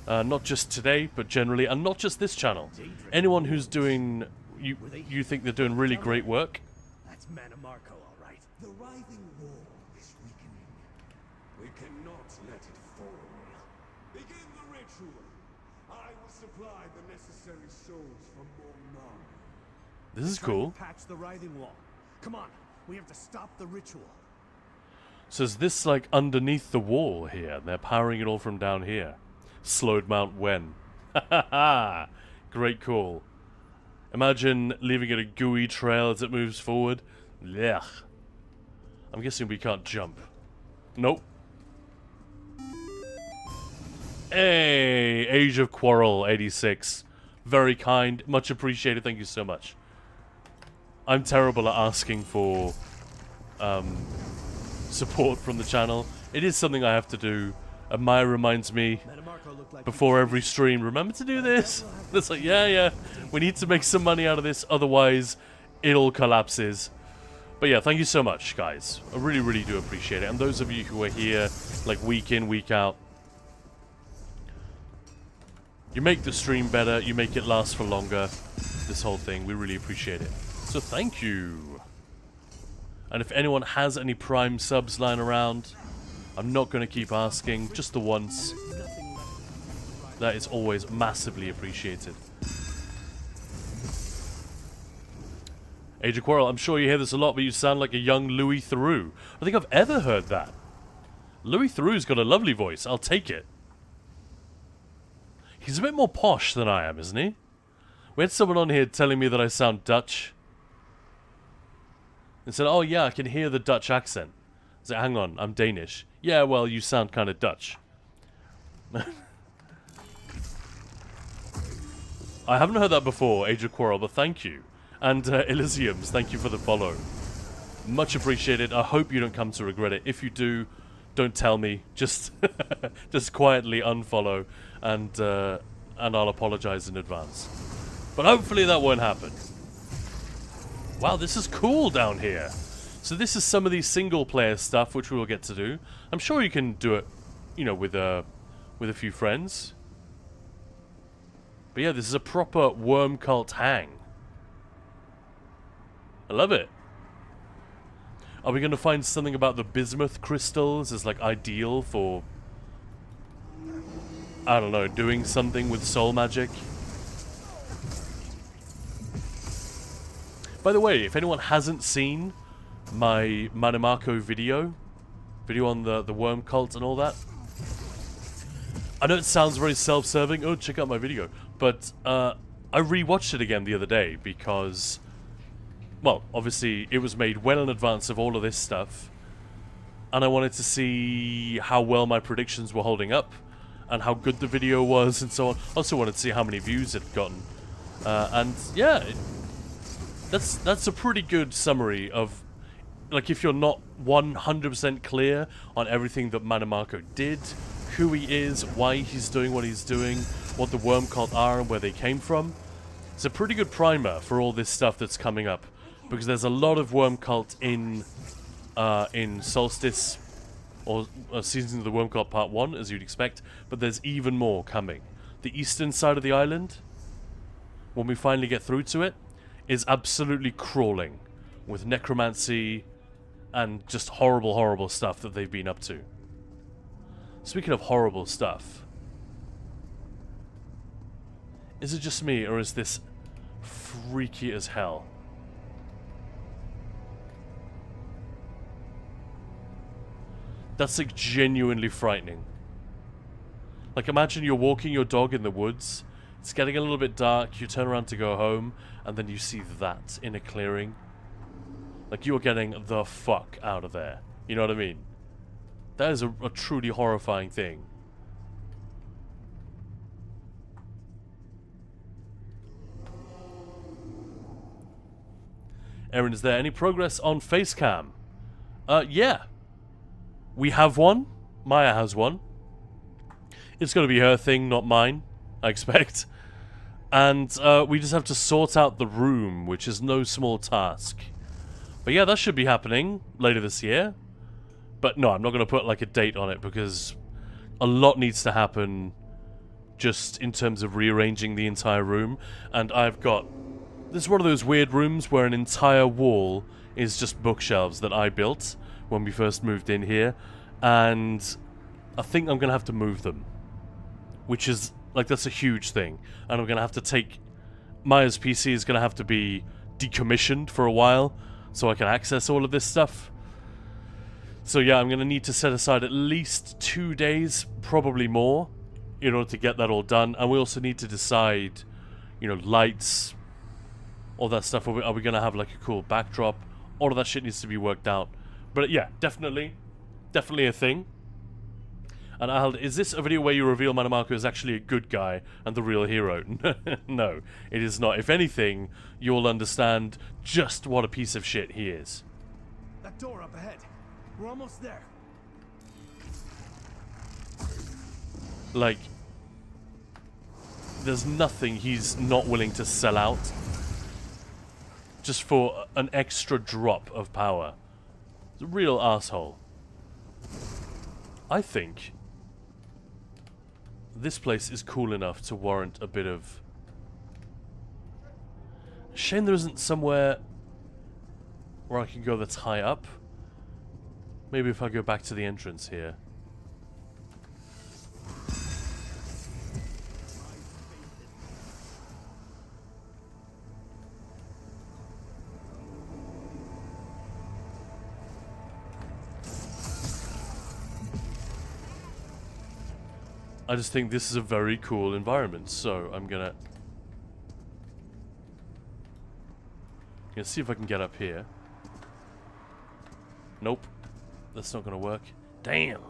Not just today, but generally, and not just this channel. Anyone who's doing, you think they're doing really great work. That's Mannimarco, all right. The writhing wall is weakening. We cannot let it fall. Begin the ritual. I will supply the necessary souls from Mornar. This is cool. Patch the writhing wall. Come on, we have to stop the ritual. So is this like underneath the wall here? They're powering it all from down here. Slowed Mount Wen. Great call. Imagine leaving it a gooey trail as it moves forward. Blech. I'm guessing we can't jump. Nope. Hey, Age of Quarrel 86. Very kind, much appreciated. Thank you so much. I'm terrible at asking for support from the channel. It is something I have to do. And Maya reminds me before every stream, remember to do this? It's like, yeah, we need to make some money out of this, otherwise it all collapses. But yeah, thank you so much, guys. I really, really do appreciate it. And those of you who are here, like, week in, week out, you make the stream better, you make it last for longer, this whole thing. We really appreciate it. So thank you. And if anyone has any Prime subs lying around, I'm not going to keep asking, just the once. That is always massively appreciated. Age of Quarrel, I'm sure you hear this a lot, but you sound like a young Louis Theroux. I think I've ever heard that. Louis Theroux's got a lovely voice. I'll take it. He's a bit more posh than I am, isn't he? We had someone on here telling me that I sound Dutch. And said, oh yeah, I can hear the Dutch accent. I said, hang on, I'm Danish. Yeah, well, you sound kind of Dutch. I haven't heard that before, Age of Quarrel, but thank you. And Elysiums, thank you for the follow. Much appreciated. I hope you don't come to regret it. If you do, don't tell me. Just just quietly unfollow, and I'll apologize in advance. But hopefully that won't happen. Wow, this is cool down here. So this is some of the single-player stuff, which we will get to do. I'm sure you can do it, you know, with a few friends. But yeah, this is a proper worm cult hang. I love it. Are we going to find something about the bismuth crystals as, like, ideal for, I don't know, doing something with soul magic? By the way, if anyone hasn't seen my Mannimarco video on the worm cult and all that, I know it sounds very self-serving, oh, check out my video, but I rewatched it again the other day because, well, obviously it was made well in advance of all of this stuff, and I wanted to see how well my predictions were holding up and how good the video was and so on. I also wanted to see how many views it had gotten, and yeah, that's a pretty good summary of, like, if you're not 100% clear on everything that Mannimarco did, who he is, why he's doing what he's doing, what the worm cult are and where they came from. It's a pretty good primer for all this stuff that's coming up, because there's a lot of worm cult in Solstice, or Seasons of the Worm Cult Part 1, as you'd expect, but there's even more coming. The eastern side of the island, when we finally get through to it, is absolutely crawling with necromancy and just horrible, horrible stuff that they've been up to. Speaking of horrible stuff, Is it just me, or is this freaky as hell? That's like genuinely frightening. Like imagine you're walking your dog in the woods, it's getting a little bit dark, you turn around to go home, and then you see that in a clearing. Like you're getting the fuck out of there. You know what I mean? That is a truly horrifying thing. Erin, is there any progress on Facecam? Yeah. We have one. Maya has one. It's going to be her thing, not mine, I expect. And we just have to sort out the room, which is no small task. But yeah, that should be happening later this year. But no, I'm not going to put like a date on it because a lot needs to happen just in terms of rearranging the entire room. And I've got... This is one of those weird rooms where an entire wall is just bookshelves that I built when we first moved in here. And I think I'm going to have to move them. Which is, like, that's a huge thing. And I'm going to have to take... Maya's PC is going to have to be decommissioned for a while so I can access all of this stuff. So yeah, I'm going to need to set aside at least 2 days, probably more, in order to get that all done. And we also need to decide, you know, lights, all that stuff. Are we going to have, like, a cool backdrop? All of that shit needs to be worked out. But yeah, definitely a thing. And Al, is this a video where you reveal Manamako is actually a good guy and the real hero? No, it is not. If anything, you'll understand just what a piece of shit he is. That door up ahead. We're almost there. Like, there's nothing he's not willing to sell out just for an extra drop of power. He's a real asshole. I think this place is cool enough to warrant a bit of... Shame there isn't somewhere where I can go that's high up. Maybe if I go back to the entrance here. I just think this is a very cool environment, so I'm gonna see if I can get up here. Nope. That's not gonna work. Damn.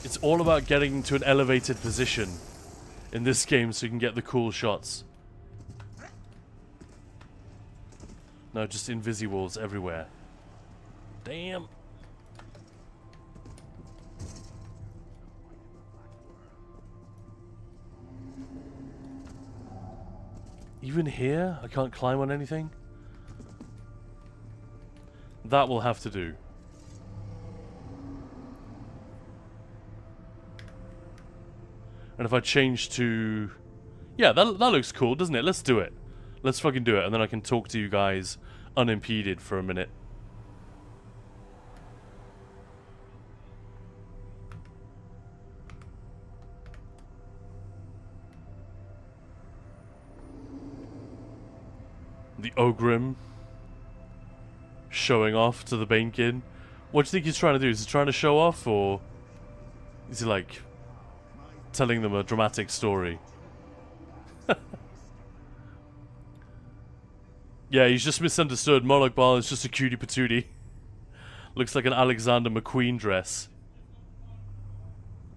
It's all about getting to an elevated position in this game so you can get the cool shots. No, just invisi-walls everywhere. Damn. Even here? I can't climb on anything? That will have to do. And if I change to... Yeah, that looks cool, doesn't it? Let's do it. Let's fucking do it, and then I can talk to you guys unimpeded for a minute. The Ogrim showing off to the Banekin. What do you think he's trying to do? Is he trying to show off, or is he like telling them a dramatic story? Yeah, he's just misunderstood. Monarch Ball is just a cutie patootie. Looks like an Alexander McQueen dress.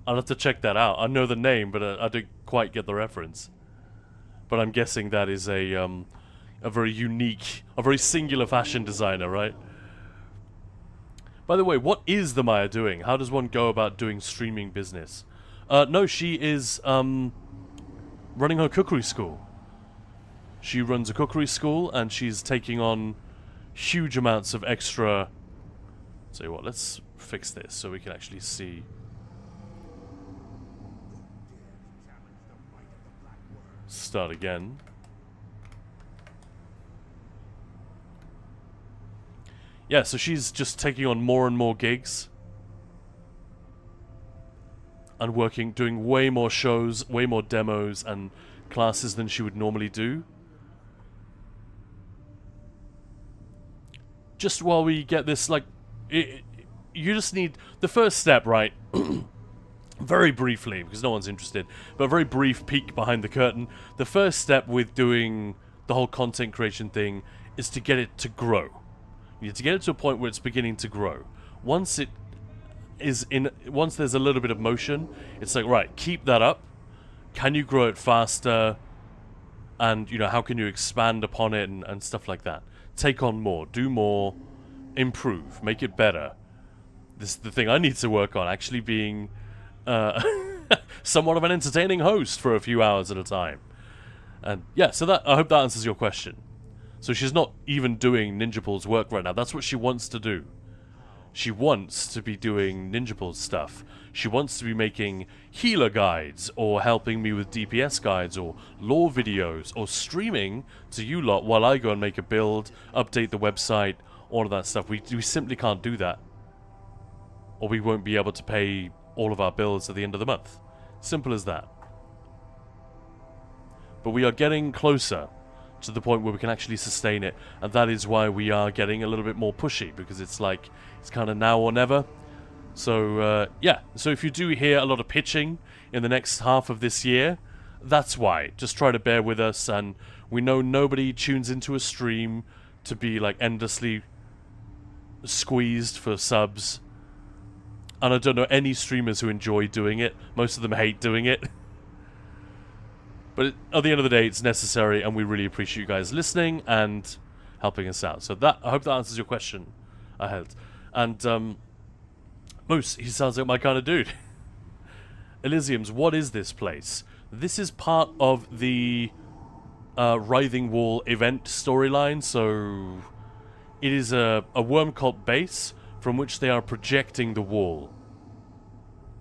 I'll have to check that out. I know the name, but I didn't quite get the reference. But I'm guessing that is a very unique, a very singular fashion designer, right? By the way, what is the Maya doing? How does one go about doing streaming business? No, she is running her cookery school. She runs a cookery school, and she's taking on huge amounts of extra... Tell you what, let's fix this so we can actually see. Start again. Yeah, so she's just taking on more and more gigs. and doing way more shows, way more demos and classes than she would normally do. Just while we get this, like, you just need the first step, right? Very briefly, because no one's interested, but a very brief peek behind the curtain. The first step with doing the whole content creation thing is to get it to grow. You need to get it to a point where it's beginning to grow. Once there's a little bit of motion, it's like, right, keep that up. Can you grow it faster? And, you know, how can you expand upon it and stuff like that? Take on more, do more, improve, make it better. This is the thing I need to work on, actually being somewhat of an entertaining host for a few hours at a time. And yeah, so that, I hope that answers your question. So she's not even doing Ninjapul's work right now. That's what she wants to do. She wants to be doing Ninjapul's stuff. She wants to be making healer guides, or helping me with DPS guides, or lore videos, or streaming to you lot while I go and make a build, update the website, all of that stuff. We simply can't do that. Or we won't be able to pay all of our bills at the end of the month. Simple as that. But we are getting closer to the point where we can actually sustain it, and that is why we are getting a little bit more pushy, because it's like, it's kind of now or never. So, yeah. So if you do hear a lot of pitching in the next half of this year, that's why. Just try to bear with us, and we know nobody tunes into a stream to be, like, endlessly squeezed for subs. And I don't know any streamers who enjoy doing it. Most of them hate doing it. But at the end of the day, it's necessary, and we really appreciate you guys listening and helping us out. So that, I hope that answers your question, Ahed. And, Moose, he sounds like my kind of dude. Elysiums, what is this place? This is part of the Writhing Wall event storyline, so it is a worm cult base from which they are projecting the wall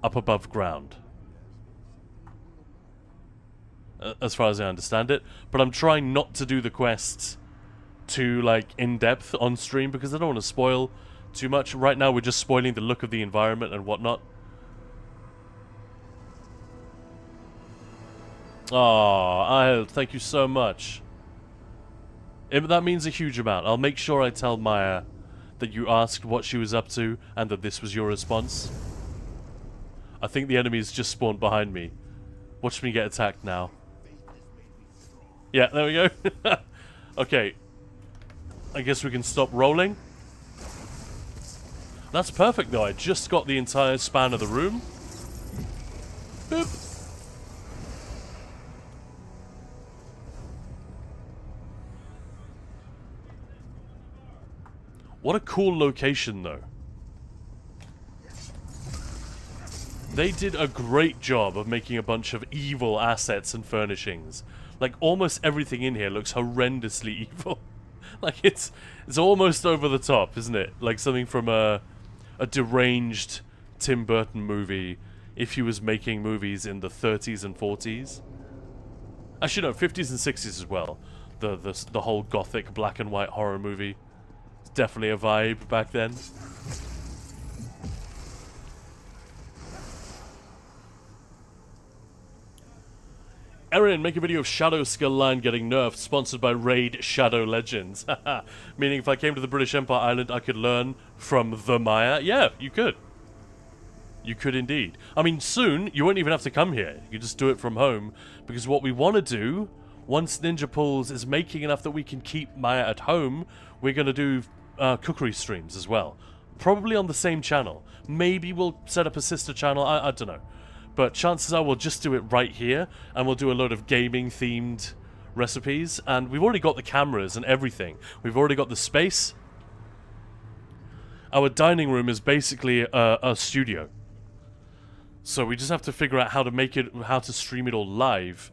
up above ground. As far as I understand it. But I'm trying not to do the quests too, like, in-depth on stream, because I don't want to spoil too much. Right now we're just spoiling the look of the environment and whatnot. Aw, thank you so much. That means a huge amount. I'll make sure I tell Maya that you asked what she was up to and that this was your response. I think the enemies just spawned behind me. Watch me get attacked now. Yeah, there we go. Okay. I guess we can stop rolling. That's perfect, though. I just got the entire span of the room. Boop. What a cool location, though. They did a great job of making a bunch of evil assets and furnishings. Like, almost everything in here looks horrendously evil. Like, it's almost over the top, isn't it? Like something from a deranged Tim Burton movie, if he was making movies in the 30s and 40s. Actually, no, 50s and 60s as well. The whole gothic black and white horror movie. It's definitely a vibe back then. Erin, make a video of Shadow Skull Line getting nerfed, sponsored by Raid Shadow Legends. Meaning if I came to the British Empire Island, I could learn from the Maya? Yeah, you could. You could indeed. I mean, soon, you won't even have to come here. You can just do it from home. Because what we want to do, once Ninjapul's is making enough that we can keep Maya at home, we're going to do cookery streams as well. Probably on the same channel. Maybe we'll set up a sister channel, I don't know. But chances are we'll just do it right here, and we'll do a load of gaming-themed recipes. And we've already got the cameras and everything. We've already got the space. Our dining room is basically a studio. So we just have to figure out how to make it, how to stream it all live.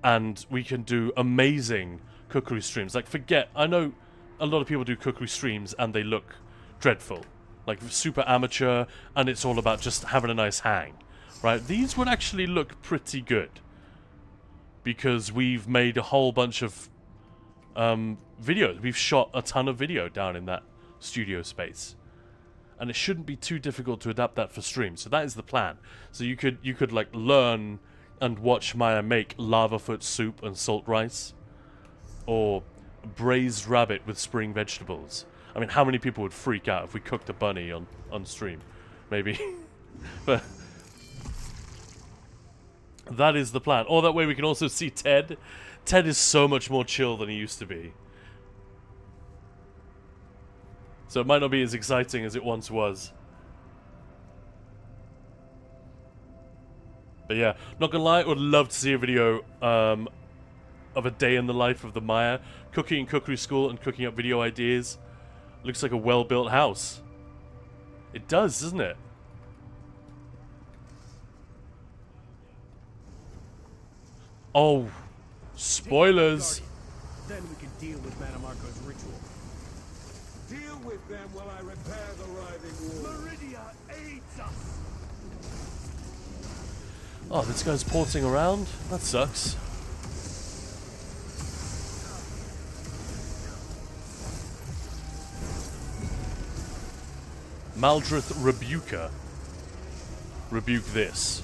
And we can do amazing cookery streams. Like, forget, I know a lot of people do cookery streams and they look dreadful. Like, super amateur, and it's all about just having a nice hang. Right, these would actually look pretty good. Because we've made a whole bunch of videos. We've shot a ton of video down in that studio space. and it shouldn't be too difficult to adapt that for stream. So that is the plan. So you could like learn and watch Maya make lavafoot soup and salt rice, or braised rabbit with spring vegetables. I mean, how many people would freak out if we cooked a bunny on stream? Maybe. But that is the plan. Or that way we can also see Ted. Ted is so much more chill than he used to be. So it might not be as exciting as it once was. But yeah, not gonna lie, I would love to see a video of a day in the life of the Maya, cooking in cookery school and cooking up video ideas. Looks like a well-built house. It does, doesn't it? Oh, spoilers. Then we can deal with Manamarco's ritual. Deal with them while I repair the writhing wall. Meridia aids us. Oh, this guy's porting around? That sucks. Maldrith Rebuker. Rebuke this.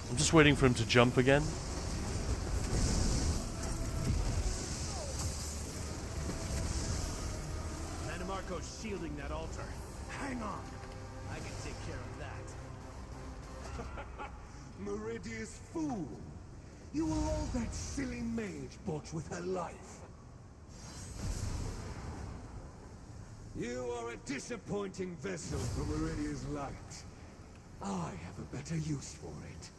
I'm just waiting for him to jump again. Manamarco's shielding that altar. Hang on. I can take care of that. Meridia's fool. You were all that silly mage bought with her life. You are a disappointing vessel for Meridia's light. I have a better use for it.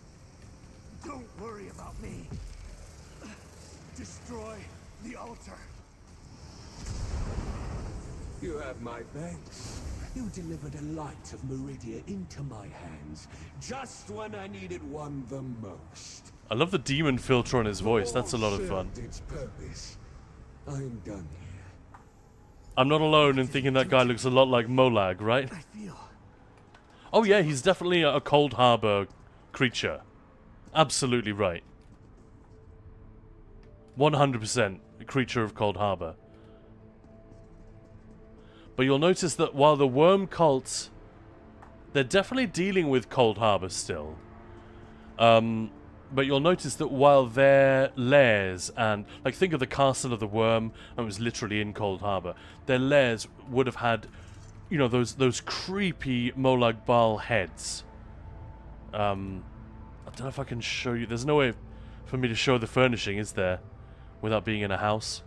Don't worry about me. Destroy the altar. You have my thanks. You delivered a light of Meridia into my hands, just when I needed one the most. I love the demon filter on his voice. That's a lot of fun. Its purpose. I'm done here. I'm not alone in thinking that guy looks a lot like Molag, right? I feel. Oh yeah, he's definitely a Cold Harbor creature. Absolutely right. 100% a creature of Cold Harbor. But you'll notice that while the worm cult, they're definitely dealing with Cold Harbor still. But you'll notice that while their lairs, and like think of the Castle of the Worm, and it was literally in Cold Harbor, their lairs would have had, you know, those creepy Molag Bal heads. I don't know if I can show you. There's no way for me to show the furnishing, is there, without being in a house?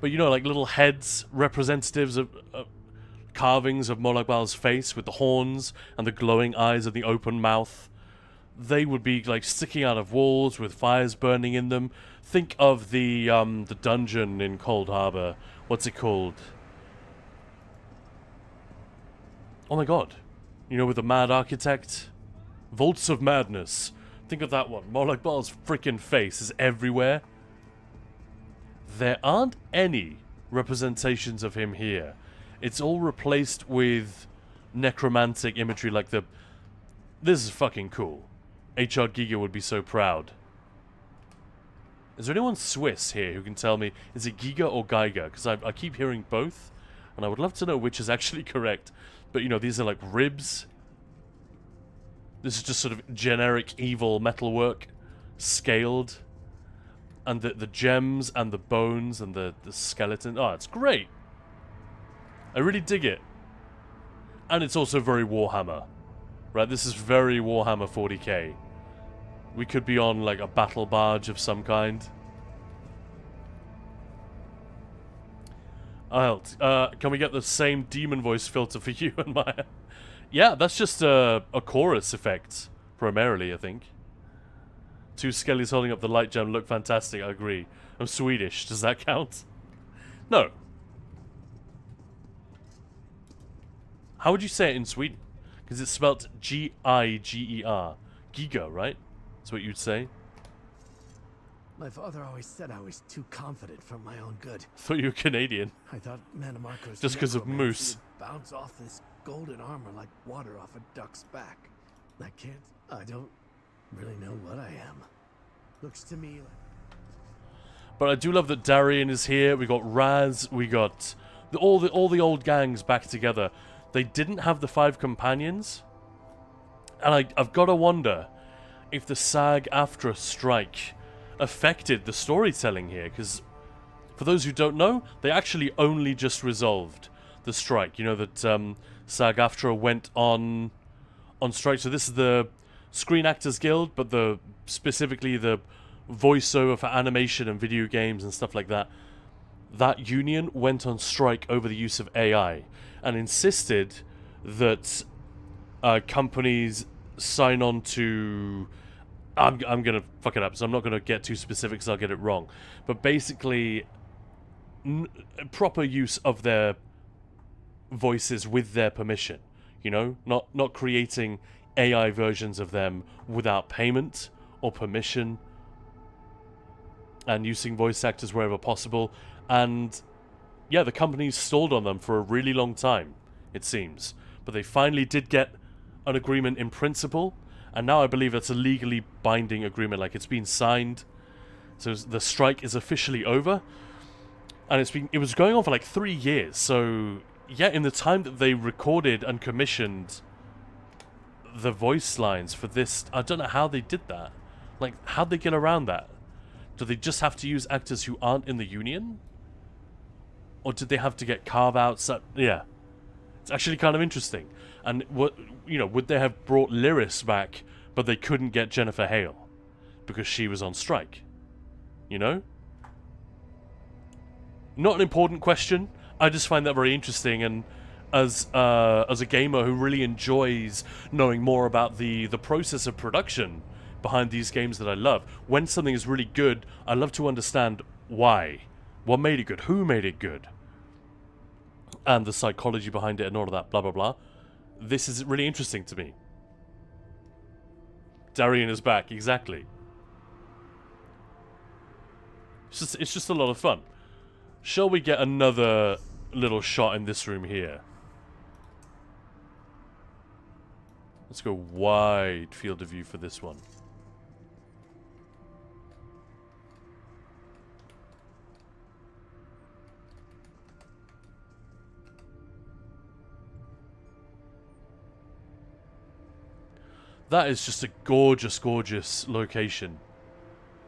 But you know, like little heads, representatives of carvings of Molag Bal's face with the horns and the glowing eyes and the open mouth. They would be like sticking out of walls with fires burning in them. Think of the dungeon in Cold Harbor. What's it called? Oh my god. You know, with the Mad Architect? Vaults of Madness. Think of that one. Molag Bal's freaking face is everywhere. There aren't any representations of him here. It's all replaced with necromantic imagery like the... This is fucking cool. HR Giga would be so proud. Is there anyone Swiss here who can tell me, is it Giga or Geiger? Because I keep hearing both, and I would love to know which is actually correct. But, you know, these are like ribs. This is just sort of generic evil metalwork, scaled. And the gems and the bones and the skeleton. Oh, it's great. I really dig it. And it's also very Warhammer. Right, this is very Warhammer 40k. We could be on like a battle barge of some kind. Can we get the same demon voice filter for you and Maya? Yeah, that's just a chorus effect, primarily, I think. Two skellies holding up the light gem look fantastic, I agree. I'm Swedish, does that count? No. How would you say it in Sweden? Because it's spelled G-I-G-E-R. Giga, right? That's what you'd say? My father always said I was too confident for my own good. I thought you were Canadian. I thought Manamarco's just because of moose. Bounce off this golden armor like water off a duck's back. I don't really know what I am. Looks to me like... But I do love that Darian is here. We got Raz, we got all the old gangs back together. They didn't have the 5 companions, and I've got to wonder if the SAG-AFTRA strike affected the storytelling here, because for those who don't know, they actually only just resolved the strike. You know that SAG-AFTRA went on strike. So this is the Screen Actors Guild, but specifically the voiceover for animation and video games and stuff like that. That union went on strike over the use of AI and insisted that companies sign on to... I'm going to fuck it up, so I'm not going to get too specific because I'll get it wrong. But basically, proper use of their voices with their permission. You know? Not creating AI versions of them without payment or permission. And using voice actors wherever possible. And yeah, the companies stalled on them for a really long time, it seems. But they finally did get an agreement in principle. And now I believe it's a legally binding agreement, like it's been signed. So the strike is officially over. And it was going on for like 3 years. So yeah, in the time that they recorded and commissioned the voice lines for this, I don't know how they did that. Like, how'd they get around that? Do they just have to use actors who aren't in the union? Or did they have to get carve-outs? Yeah. It's actually kind of interesting. And would they have brought Lyris back, but they couldn't get Jennifer Hale because she was on strike? You know? Not an important question. I just find that very interesting, and as a gamer who really enjoys knowing more about the process of production behind these games that I love, when something is really good, I love to understand why. What made it good? Who made it good? And the psychology behind it and all of that, blah, blah, blah. This is really interesting to me. Darian is back, exactly. It's just a lot of fun. Shall we get another little shot in this room here? Let's go wide field of view for this one. That is just a gorgeous, gorgeous location,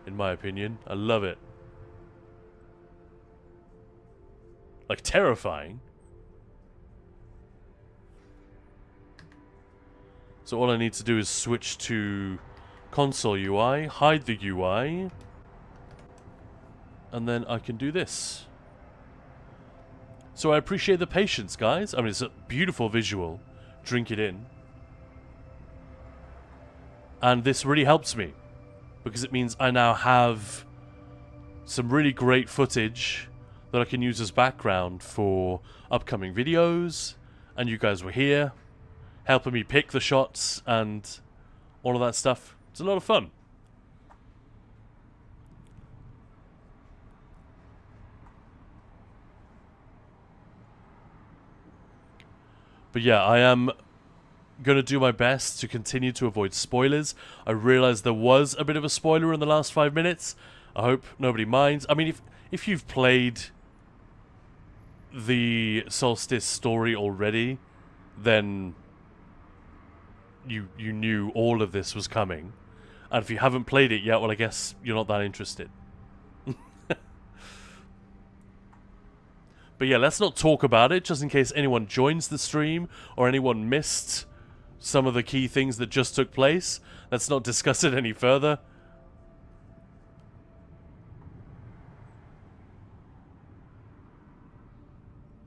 in my opinion. I love it. Like, terrifying. So all I need to do is switch to console UI, hide the UI, and then I can do this. So I appreciate the patience, guys. I mean, it's a beautiful visual. Drink it in. And this really helps me, because it means I now have some really great footage that I can use as background for upcoming videos, and you guys were here, helping me pick the shots and all of that stuff. It's a lot of fun. But yeah, I am going to do my best to continue to avoid spoilers. I realized there was a bit of a spoiler in the last 5 minutes. I hope nobody minds. I mean, if you've played the Solstice story already, then you knew all of this was coming. And if you haven't played it yet, well, I guess you're not that interested. But yeah, let's not talk about it, just in case anyone joins the stream or anyone missed some of the key things that just took place. Let's not discuss it any further.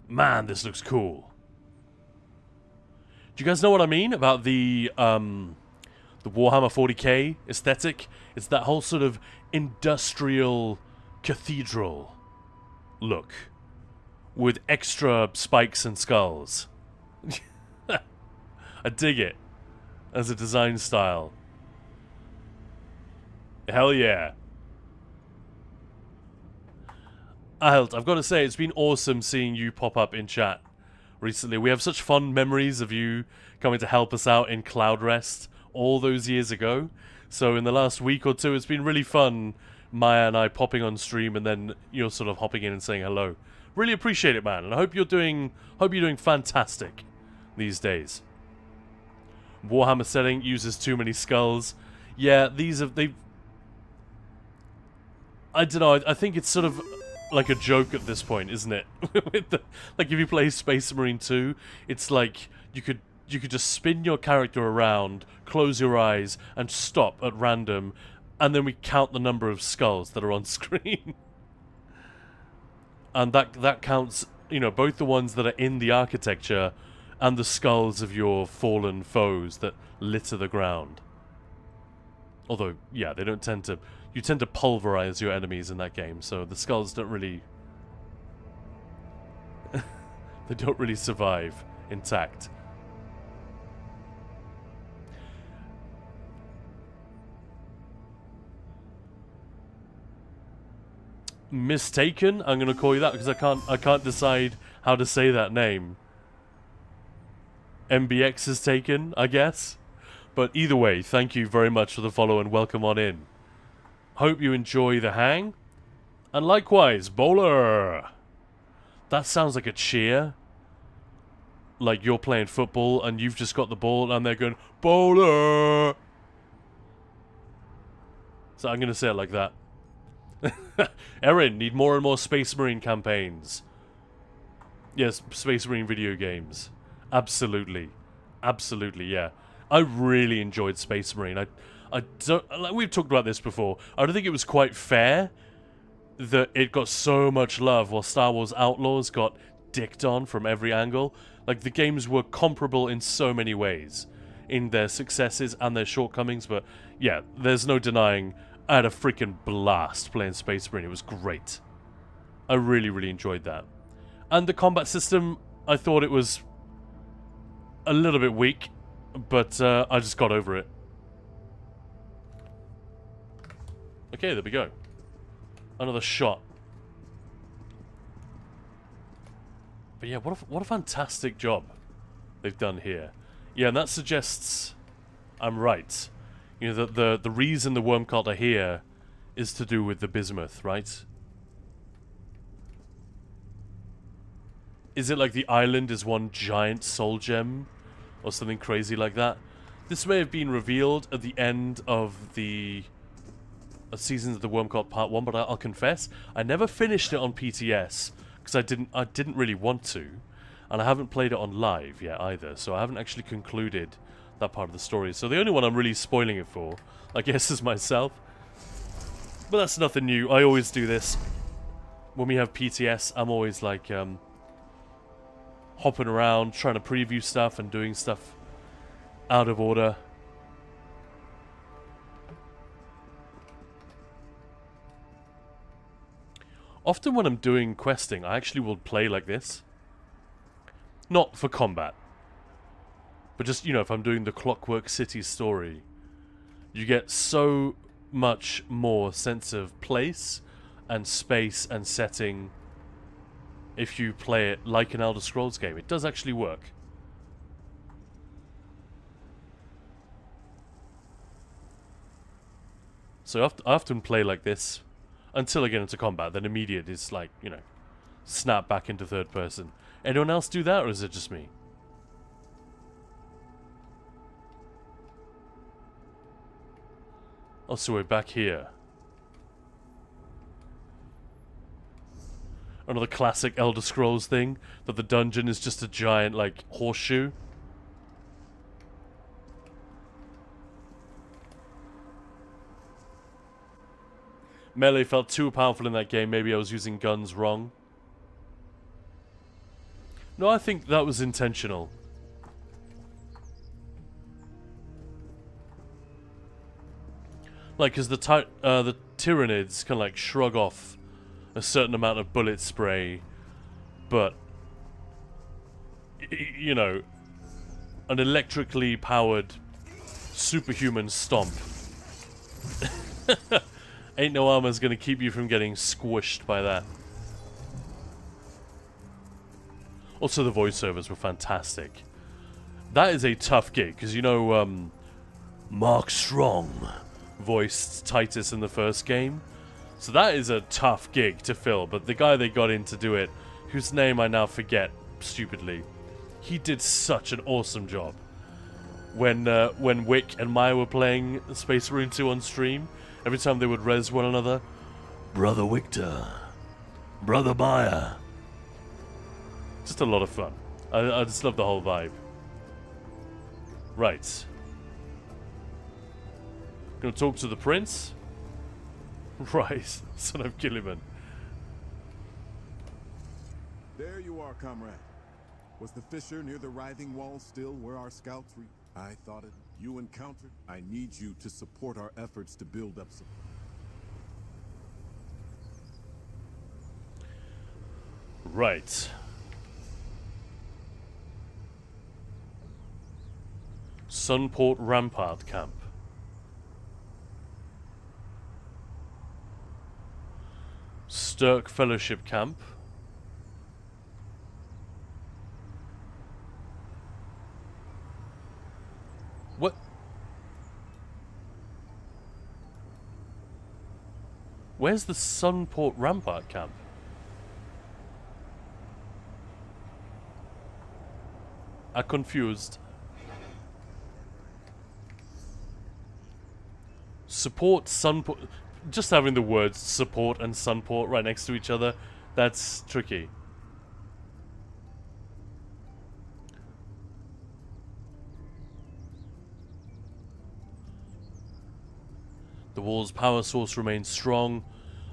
Man, this looks cool. Do you guys know what I mean about the Warhammer 40k aesthetic? It's that whole sort of industrial cathedral look with extra spikes and skulls. I dig it as a design style. Hell yeah. I've got to say, it's been awesome seeing you pop up in chat recently. We have such fond memories of you coming to help us out in Cloud Rest all those years ago. So in the last week or two, it's been really fun, Maya and I popping on stream, and then you're sort of hopping in and saying hello. Really appreciate it, man, and I hope you're doing fantastic these days. Warhammer setting uses too many skulls. Yeah, I don't know, I think it's sort of like a joke at this point, isn't it? Like if you play Space Marine 2, it's like you could just spin your character around, close your eyes, and stop at random, and then we count the number of skulls that are on screen. And that counts, you know, both the ones that are in the architecture and the skulls of your fallen foes that litter the ground. Although, yeah, they don't tend to... You tend to pulverize your enemies in that game, so the skulls don't really... they don't really survive intact. Mistaken? I'm going to call you that because I can't decide how to say that name. MBX is taken, I guess. But either way, thank you very much for the follow and welcome on in. Hope you enjoy the hang. And likewise, bowler! That sounds like a cheer. Like you're playing football and you've just got the ball and they're going, bowler! So I'm going to say it like that. Erin, need more and more Space Marine campaigns. Yes, Space Marine video games. Absolutely. Absolutely, yeah. I really enjoyed Space Marine. I don't... Like, we've talked about this before. I don't think it was quite fair that it got so much love while Star Wars Outlaws got dicked on from every angle. Like, the games were comparable in so many ways. In their successes and their shortcomings. But, yeah, there's no denying I had a freaking blast playing Space Marine. It was great. I really, really enjoyed that. And the combat system, I thought it was a little bit weak, but I just got over it. Okay, there we go. Another shot. But yeah, what a fantastic job they've done here. Yeah, and that suggests I'm right. You know, the reason the Worm Cult are here is to do with the bismuth, right? Is it like the island is one giant soul gem? Or something crazy like that? This may have been revealed at the end of the Seasons of the Worm Cult Part 1, but I'll confess, I never finished it on PTS, because I didn't really want to. And I haven't played it on live yet either, so I haven't actually concluded that part of the story. So the only one I'm really spoiling it for, I guess, is myself. But that's nothing new. I always do this. When we have PTS, I'm always like hopping around, trying to preview stuff and doing stuff out of order. Often when I'm doing questing, I actually will play like this. Not for combat. But just, you know, if I'm doing the Clockwork City story, you get so much more sense of place and space and setting if you play it like an Elder Scrolls game. It does actually work. So I often play like this until I get into combat. Then immediate is like, you know, snap back into third person. Anyone else do that, or is it just me? Oh, so we're back here. Another classic Elder Scrolls thing, that the dungeon is just a giant, like, horseshoe. Melee felt too powerful in that game. Maybe I was using guns wrong. No, I think that was intentional. Like, because the Tyranids can, like, shrug off a certain amount of bullet spray, but, you know, an electrically powered superhuman stomp ain't no armor's gonna keep you from getting squished by that. Also, the voiceovers were fantastic. That is a tough gig, because, you know, Mark Strong voiced Titus in the first game. So that is a tough gig to fill, but the guy they got in to do it whose name I now forget stupidly. He did such an awesome job when Wick and Maya were playing Space Marine 2 on stream. Every time they would res one another. Brother Victor. Brother Maya. Just a lot of fun. I just love the whole vibe. Right. Gonna talk to the prince. Right, son of Gilliman. There you are, comrade. Was the fissure near the writhing wall still where our scouts I thought it. You encountered. I need you to support our efforts to build up some. Right. Sunport Rampart Camp. Stirk Fellowship Camp. What? Where's the Sunport Rampart Camp? I'm confused. Support Sunport. Just having the words support and Sunport right next to each other, that's tricky. The wall's power source remains strong.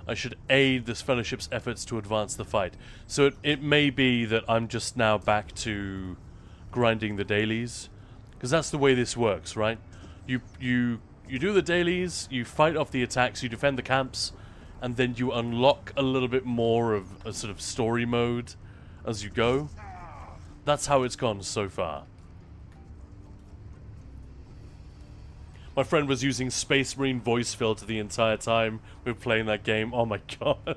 I should aid this fellowship's efforts to advance the fight. So it may be that I'm just now back to grinding the dailies, because that's the way this works, right? You do the dailies, you fight off the attacks, you defend the camps, and then you unlock a little bit more of a sort of story mode as you go. That's how it's gone so far. My friend was using Space Marine voice filter the entire time we were playing that game. Oh my god.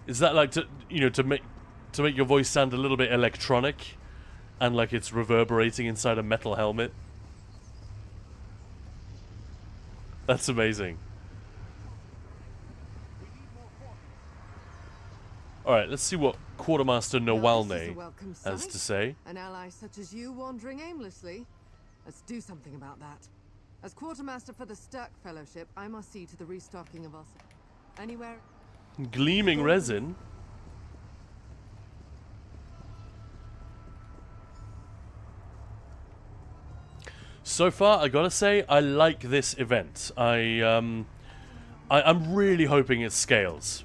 Is that like to make your voice sound a little bit electronic and like it's reverberating inside a metal helmet? That's amazing. Alright, let's see what Quartermaster Nawalny has to say. An ally such as you wandering aimlessly. Let's do something about that. As Quartermaster for the Stirk Fellowship, I must see to the restocking of us. Anywhere. Gleaming resin. So far, I gotta say, I like this event. I'm really hoping it scales.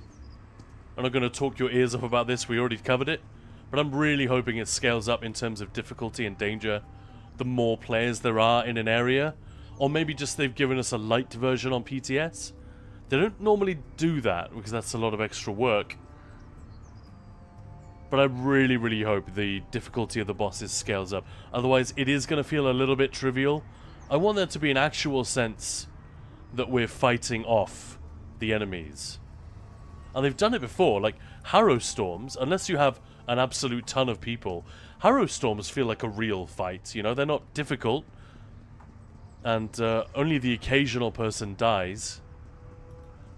I'm not going to talk your ears off about this, we already covered it. But I'm really hoping it scales up in terms of difficulty and danger the more players there are in an area. Or maybe just they've given us a light version on PTS. They don't normally do that, because that's a lot of extra work. But I really, really hope the difficulty of the bosses scales up. Otherwise, it is going to feel a little bit trivial. I want there to be an actual sense that we're fighting off the enemies. And they've done it before, like Harrow Storms, unless you have an absolute ton of people, Harrow Storms feel like a real fight, you know? They're not difficult, and only the occasional person dies.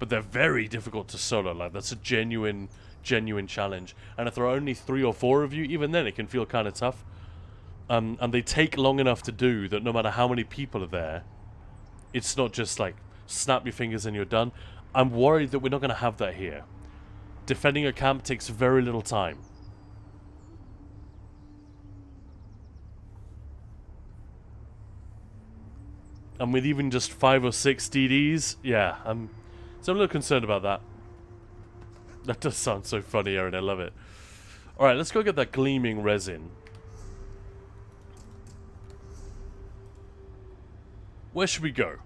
But they're very difficult to solo, like that's a genuine challenge. And if there are only 3 or 4 of you, even then it can feel kind of tough. And they take long enough to do that no matter how many people are there, it's not just like snap your fingers and you're done. I'm worried that we're not going to have that here. Defending a camp takes very little time. And with even just 5 or 6 DDs, yeah, so I'm a little concerned about that. That does sound so funny, Aaron, I love it. Alright, let's go get that gleaming resin. Where should we go?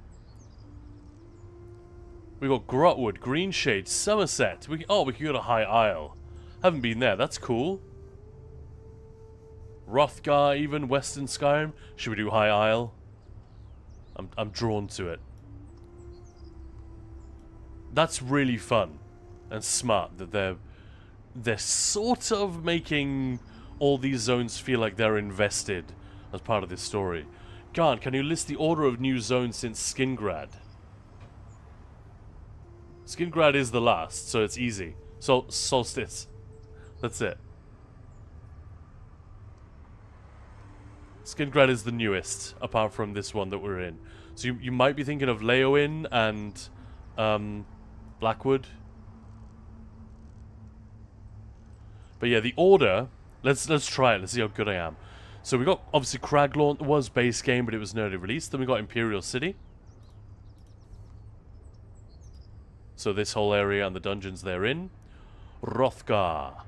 We got Grotwood, Greenshade, Somerset. We can go to High Isle. Haven't been there. That's cool. Hrothgar, even Western Skyrim. Should we do High Isle? I'm drawn to it. That's really fun and smart that they're sort of making all these zones feel like they're invested as part of this story. Garn, can you list the order of new zones since Skingrad? Skingrad is the last, so it's easy. So, Solstice. That's it. Skingrad is the newest, apart from this one that we're in. So you might be thinking of Leoin and Blackwood. But yeah, the order, let's try it. Let's see how good I am. So we got, obviously, Craglaunt was base game, but it was nearly released. Then we got Imperial City. So this whole area and the dungeons they're in. Hrothgar.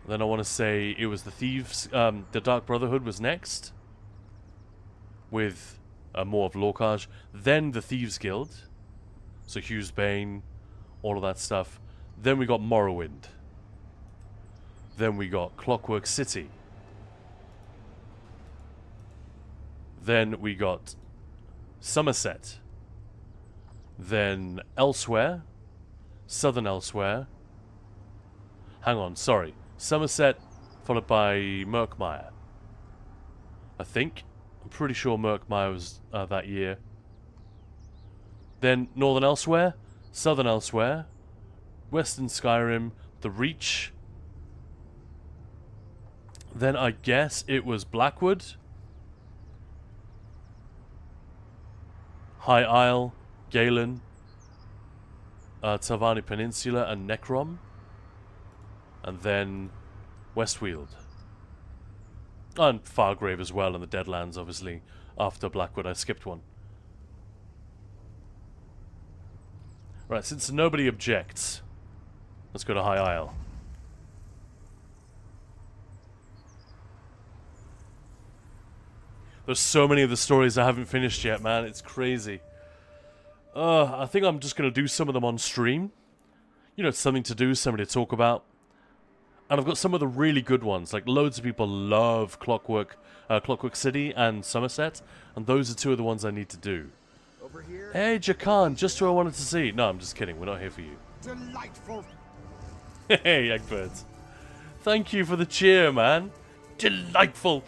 Then I want to say it was the Thieves, the Dark Brotherhood was next. With more of Lorkhaj. Then the Thieves Guild. So Hugh's Bane, all of that stuff. Then we got Morrowind. Then we got Clockwork City. Then we got Somerset. Then Elsewhere. Southern Elsewhere. Hang on, sorry. Somerset, followed by Murkmire. I think. I'm pretty sure Murkmire was that year. Then Northern Elsewhere. Southern Elsewhere. Western Skyrim. The Reach. Then I guess it was Blackwood. High Isle. Galen. Tavani Peninsula and Necrom. And then Westweald. And Fargrave as well, and the Deadlands, obviously, after Blackwood. I skipped one. Right, since nobody objects, let's go to High Isle. There's so many of the stories I haven't finished yet, man. It's crazy. I think I'm just going to do some of them on stream. You know, it's something to do, something to talk about. And I've got some of the really good ones. Like, loads of people love Clockwork City and Somerset. And those are two of the ones I need to do. Over here. Hey, Jakan, just who I wanted to see. No, I'm just kidding. We're not here for you. Delightful. Hey, Egbert. Thank you for the cheer, man. Delightful.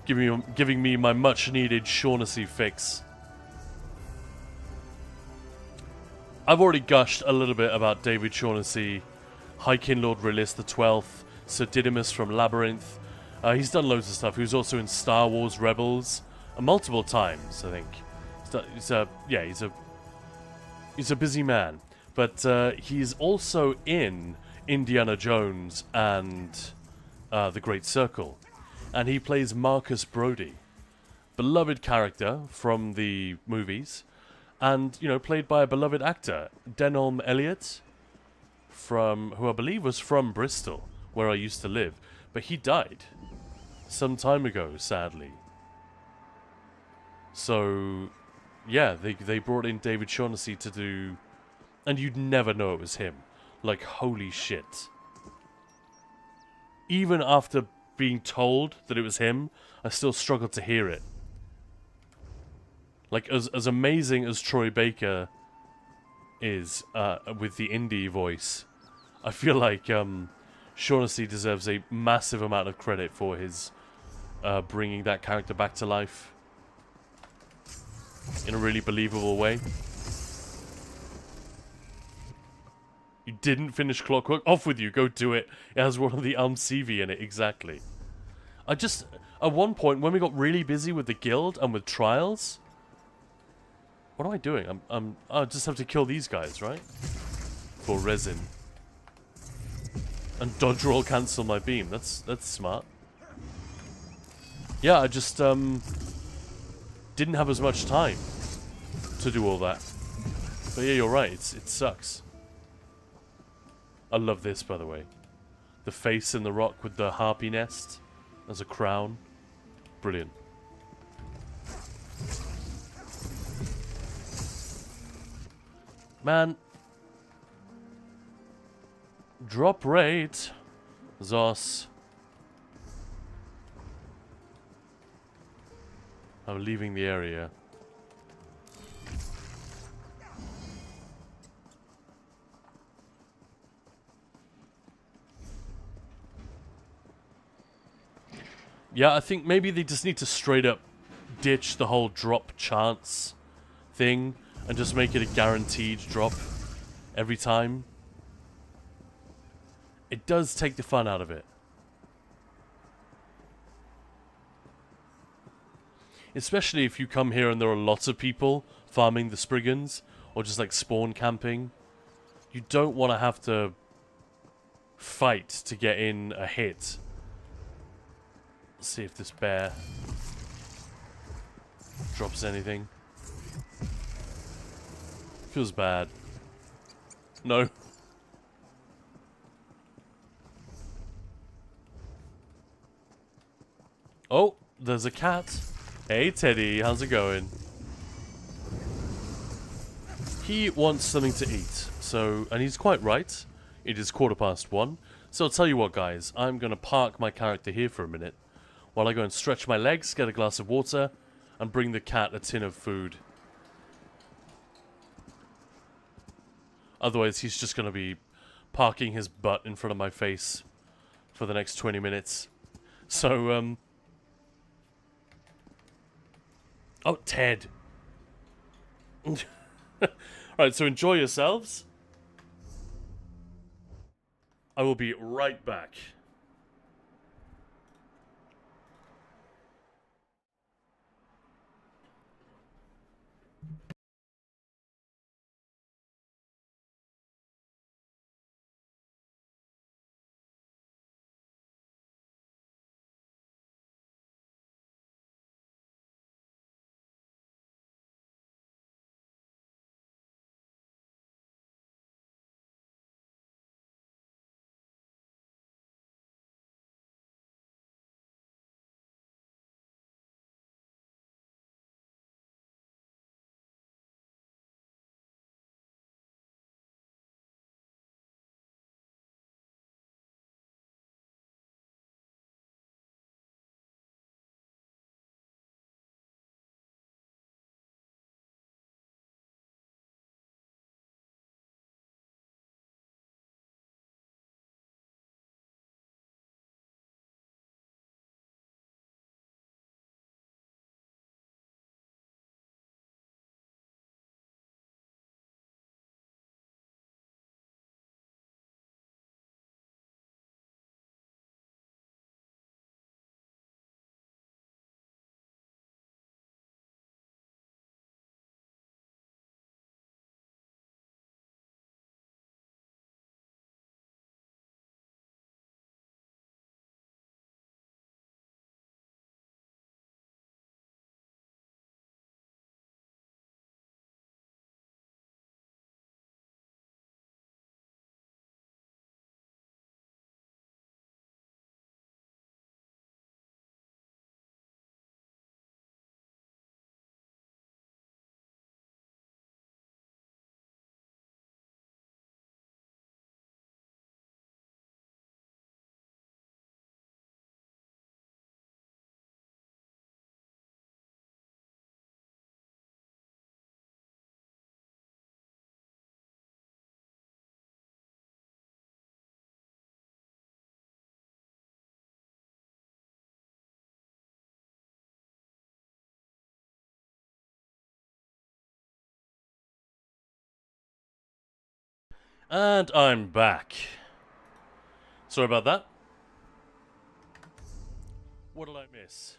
Giving me my much-needed Shaughnessy fix. I've already gushed a little bit about David Shaughnessy, High King Lord Release the 12th, Sir Didymus from Labyrinth. He's done loads of stuff. He was also in Star Wars Rebels multiple times, I think. He's a busy man. But he's also in Indiana Jones and The Great Circle. And he plays Marcus Brody. Beloved character from the movies. And, you know, played by a beloved actor, Denholm Elliott, who I believe was from Bristol, where I used to live. But he died some time ago, sadly. So, yeah, they brought in David Shaughnessy to do... And you'd never know it was him. Like, holy shit. Even after being told that it was him, I still struggled to hear it. Like, as amazing as Troy Baker is with the indie voice, I feel like Shaughnessy deserves a massive amount of credit for his bringing that character back to life in a really believable way. You didn't finish Clockwork? Off with you, go do it. It has one of the Almsevi in it, exactly. I just, at one point, when we got really busy with the guild and with trials... What am I doing? I just have to kill these guys, right? For resin. And dodge roll cancel my beam. That's smart. Yeah, I just didn't have as much time to do all that. But yeah, you're right. It sucks. I love this, by the way. The face in the rock with the harpy nest as a crown. Brilliant. Man. Drop rate. Zos. I'm leaving the area. Yeah, I think maybe they just need to straight up ditch the whole drop chance thing and just make it a guaranteed drop every time, it does take the fun out of it. Especially if you come here and there are lots of people farming the Spriggans, or just like spawn camping. You don't want to have to fight to get in a hit. Let's see if this bear drops anything. Feels bad. No. Oh, there's a cat. Hey Teddy, how's it going? He wants something to eat, so, and he's quite right. It is 1:15. So I'll tell you what, guys, I'm gonna park my character here for a minute while I go and stretch my legs, get a glass of water, and bring the cat a tin of food. Otherwise, he's just gonna be parking his butt in front of my face for the next 20 minutes. So, oh, Ted. Alright, so enjoy yourselves. I will be right back. And I'm back. Sorry about that. What did I miss?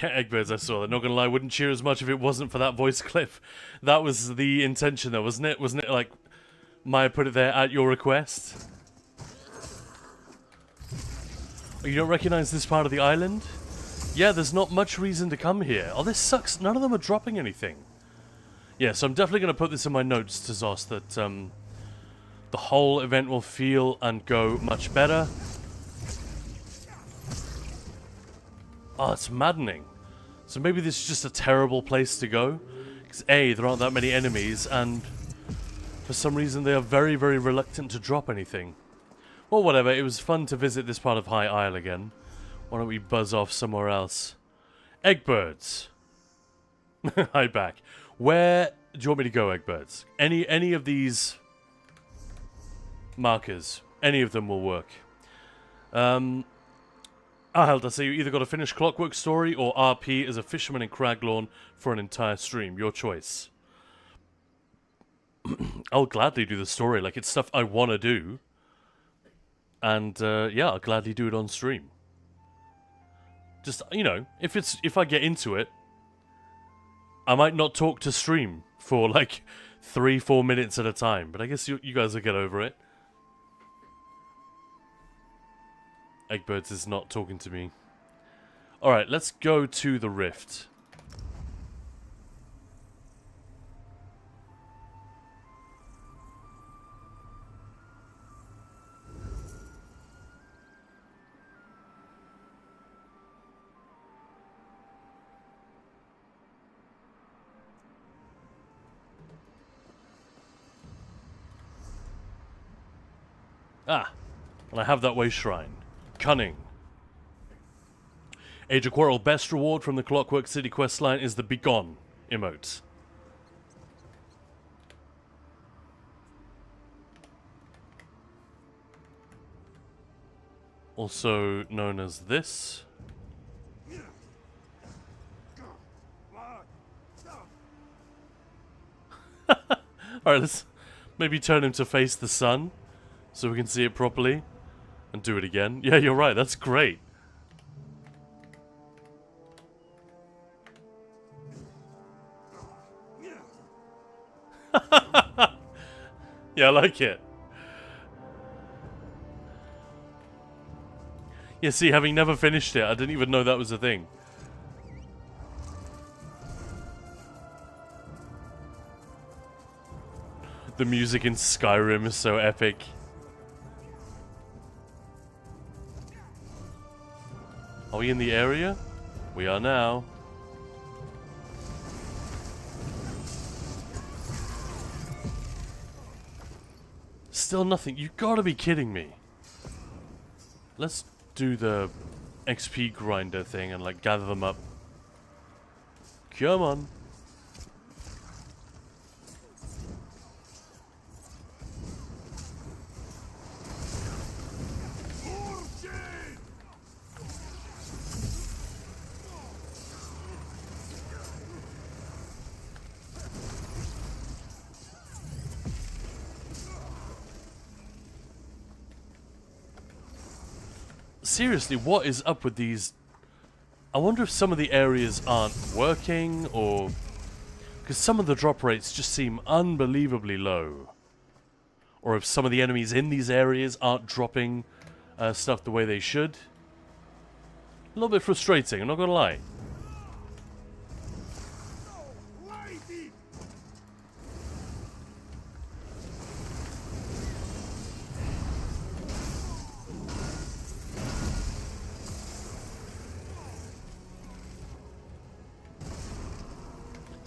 Yeah, Eggbirds, I saw that. Not gonna lie, wouldn't cheer as much if it wasn't for that voice clip. That was the intention though, wasn't it? Wasn't it like, Maya put it there at your request? Oh, you don't recognize this part of the island? Yeah, there's not much reason to come here. Oh, this sucks. None of them are dropping anything. Yeah, so I'm definitely going to put this in my notes to Zos that the whole event will feel and go much better. Oh, it's maddening. So maybe this is just a terrible place to go. Because A, there aren't that many enemies, and for some reason they are very, very reluctant to drop anything. Well, whatever, it was fun to visit this part of High Isle again. Why don't we buzz off somewhere else? Eggbirds. Hi, back. Where do you want me to go, Eggbirds? Any of these markers, any of them will work. I Aheld, I say you either got to finish Clockwork Story or RP as a fisherman in Craglorn for an entire stream. Your choice. I'll gladly do the story. Like, it's stuff I want to do. And, yeah, I'll gladly do it on stream. Just, you know, if I get into it, I might not talk to stream for, like, 3-4 minutes at a time. But I guess you guys will get over it. Eggbirds is not talking to me. Alright, let's go to the rift. Ah, and I have that way shrine. Cunning. Age of Quarrel, best reward from the Clockwork City questline is the Begone emote. Also known as this. Alright, let's maybe turn him to face the sun so we can see it properly. And do it again. Yeah, you're right. That's great. Yeah, I like it. Yeah, see, having never finished it, I didn't even know that was a thing. The music in Skyrim is so epic. Are we in the area? We are now. Still nothing. You gotta be kidding me. Let's do the XP grinder thing and like gather them up. Come on. Seriously, what is up with these? I wonder if some of the areas aren't working, or... because some of the drop rates just seem unbelievably low. Or if some of the enemies in these areas aren't dropping stuff the way they should. A little bit frustrating, I'm not gonna lie.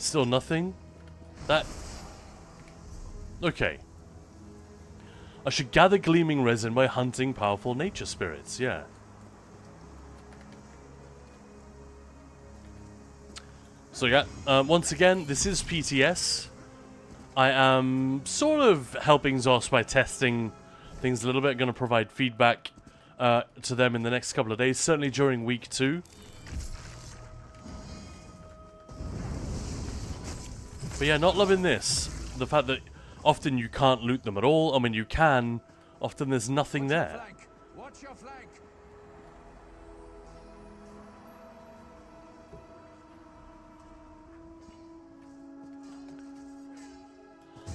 Still nothing? That... okay. I should gather gleaming resin by hunting powerful nature spirits, yeah. So yeah, once again, this is PTS. I am sort of helping Zos by testing things a little bit. I'm going to provide feedback to them in the next couple of days, certainly during week 2. But yeah, not loving this. The fact that often you can't loot them at all, and when you can, often there's nothing there. Watch your flank.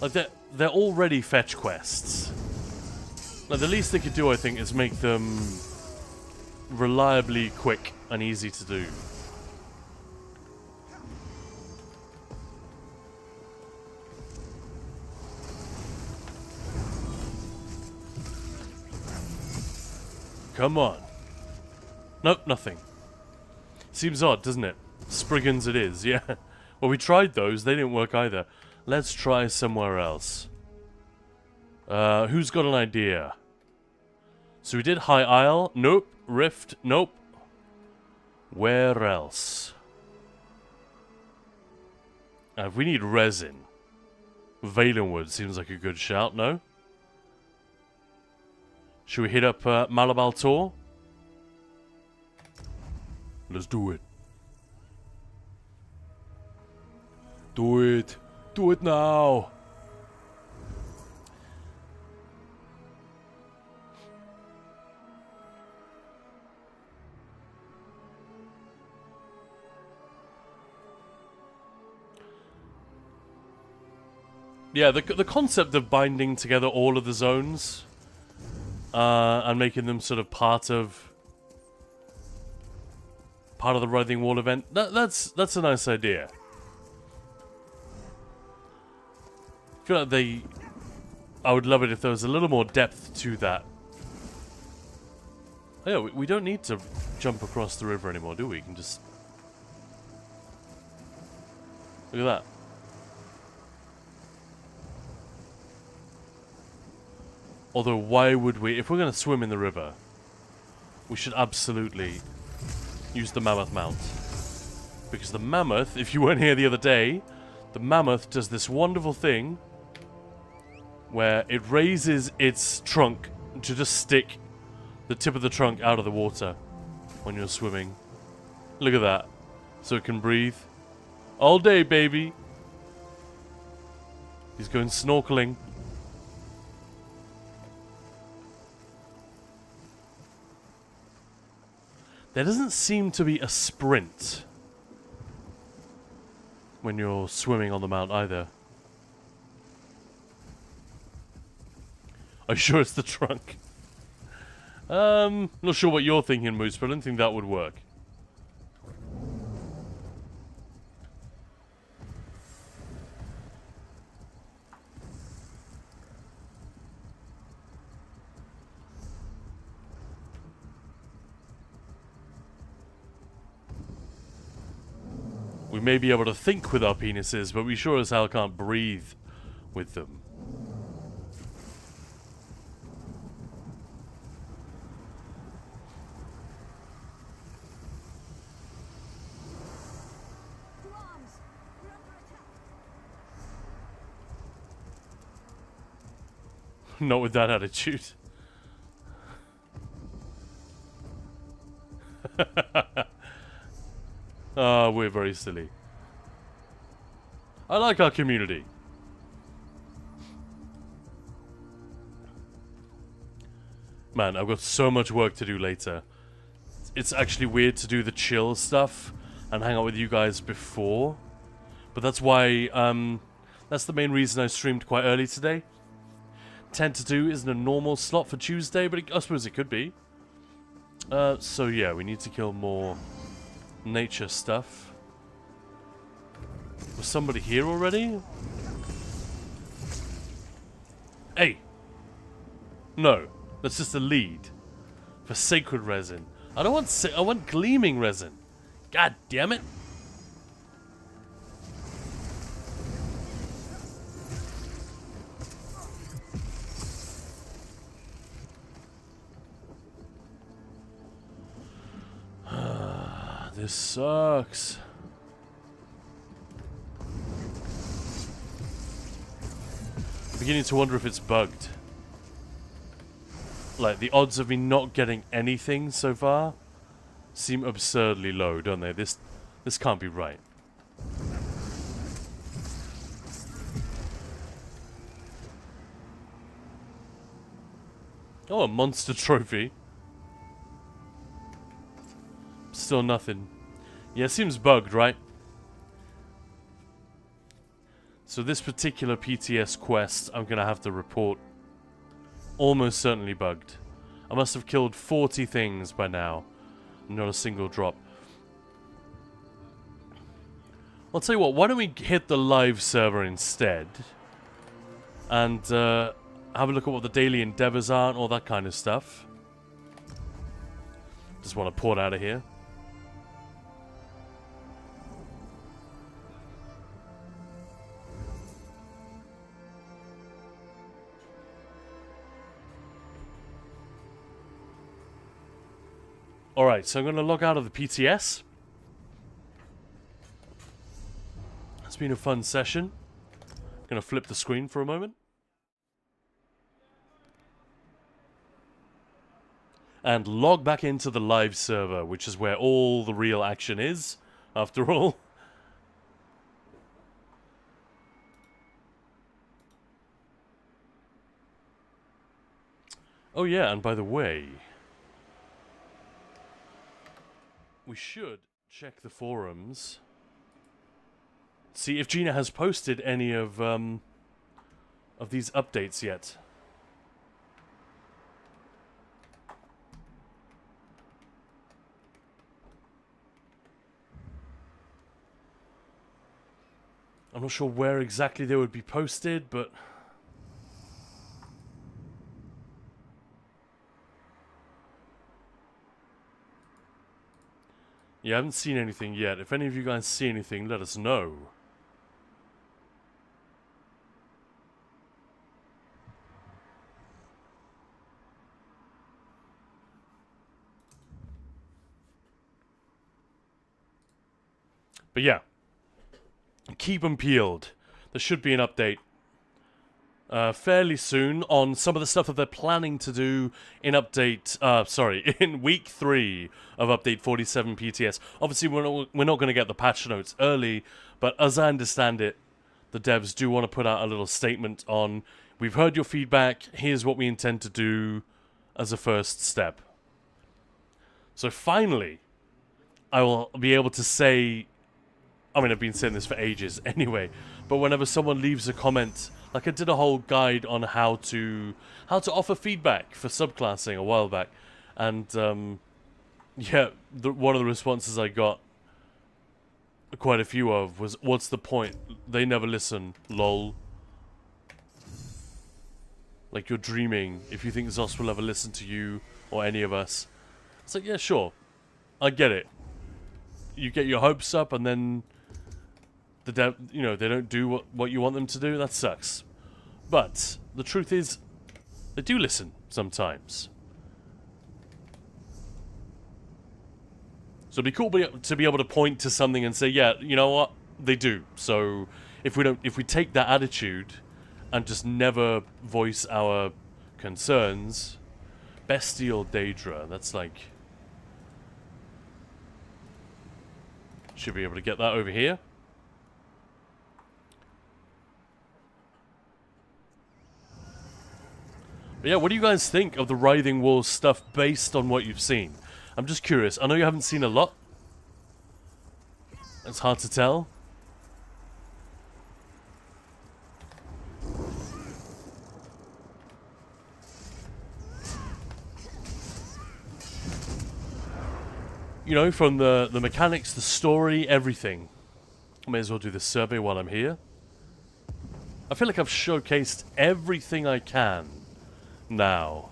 Like, they're already fetch quests. Like, the least they could do, I think, is make them reliably quick and easy to do. Come on. Nope, nothing. Seems odd, doesn't it? Spriggans it is, yeah. Well, we tried those. They didn't work either. Let's try somewhere else. Who's got an idea? So we did High Isle. Nope. Rift. Nope. Where else? We need resin. Valenwood seems like a good shout, no? Should we hit up Malabal Tor? Let's do it. Do it. Do it now. Yeah, the concept of binding together all of the zones and making them sort of part of the Writhing Wall event, that's a nice idea. I feel like I would love it if there was a little more depth to that. Oh yeah, we don't need to jump across the river anymore, do we? We can just... Look at that. Although, why would we... If we're going to swim in the river, we should absolutely use the Mammoth Mount. Because the Mammoth, if you weren't here the other day, the Mammoth does this wonderful thing where it raises its trunk to just stick the tip of the trunk out of the water when you're swimming. Look at that. So it can breathe. All day, baby. He's going snorkeling. There doesn't seem to be a sprint when you're swimming on the mount either. Are you sure it's the trunk? Not sure what you're thinking, Moose, but I don't think that would work. We may be able to think with our penises, but we sure as hell can't breathe with them. Not with that attitude. Ah, we're very silly. I like our community. Man, I've got so much work to do later. It's actually weird to do the chill stuff and hang out with you guys before. But that's why, that's the main reason I streamed quite early today. 10 to 2 isn't a normal slot for Tuesday, but I suppose it could be. So yeah, we need to kill more nature stuff. Was somebody here already? Hey! No, that's just a lead for sacred resin. I don't want I want gleaming resin. God damn it! This sucks. Beginning to wonder if it's bugged. Like, the odds of me not getting anything so far seem absurdly low, don't they? This can't be right. Oh, a monster trophy. Still nothing. Yeah, it seems bugged, right? So this particular PTS quest, I'm going to have to report almost certainly bugged. I must have killed 40 things by now. Not a single drop. I'll tell you what, why don't we hit the live server instead? And have a look at what the daily endeavors are and all that kind of stuff. Just want to port out of here. Alright, so I'm going to log out of the PTS. It's been a fun session. I'm going to flip the screen for a moment. and log back into the live server, which is where all the real action is, after all. Oh yeah, and by the way, we should check the forums, see if Gina has posted any of these updates yet. I'm not sure where exactly they would be posted, but yeah, I haven't seen anything yet. If any of you guys see anything, let us know. But yeah, keep them peeled. There should be an update fairly soon on some of the stuff that they're planning to do in in week 3 of update 47 PTS. Obviously, we're not going to get the patch notes early, but as I understand it, the devs do want to put out a little statement on, we've heard your feedback, here's what we intend to do as a first step. So finally, I will be able to say, I mean, I've been saying this for ages anyway, but whenever someone leaves a comment, like I did a whole guide on how to offer feedback for subclassing a while back, and yeah, one of the responses I got quite a few of was, "What's the point? They never listen, lol." Like, you're dreaming if you think Zos will ever listen to you or any of us. It's like, yeah, sure, I get it. You get your hopes up, and then they don't do what you want them to do. That sucks. But the truth is, they do listen sometimes. So it'd be cool to be able to point to something and say, yeah, you know what, they do. So if we take that attitude and just never voice our concerns, Bestial Daedra, that's like, should be able to get that over here. But yeah, what do you guys think of the Writhing Wolves stuff based on what you've seen? I'm just curious. I know you haven't seen a lot. It's hard to tell. You know, from the mechanics, the story, everything. I may as well do this survey while I'm here. I feel like I've showcased everything I can now.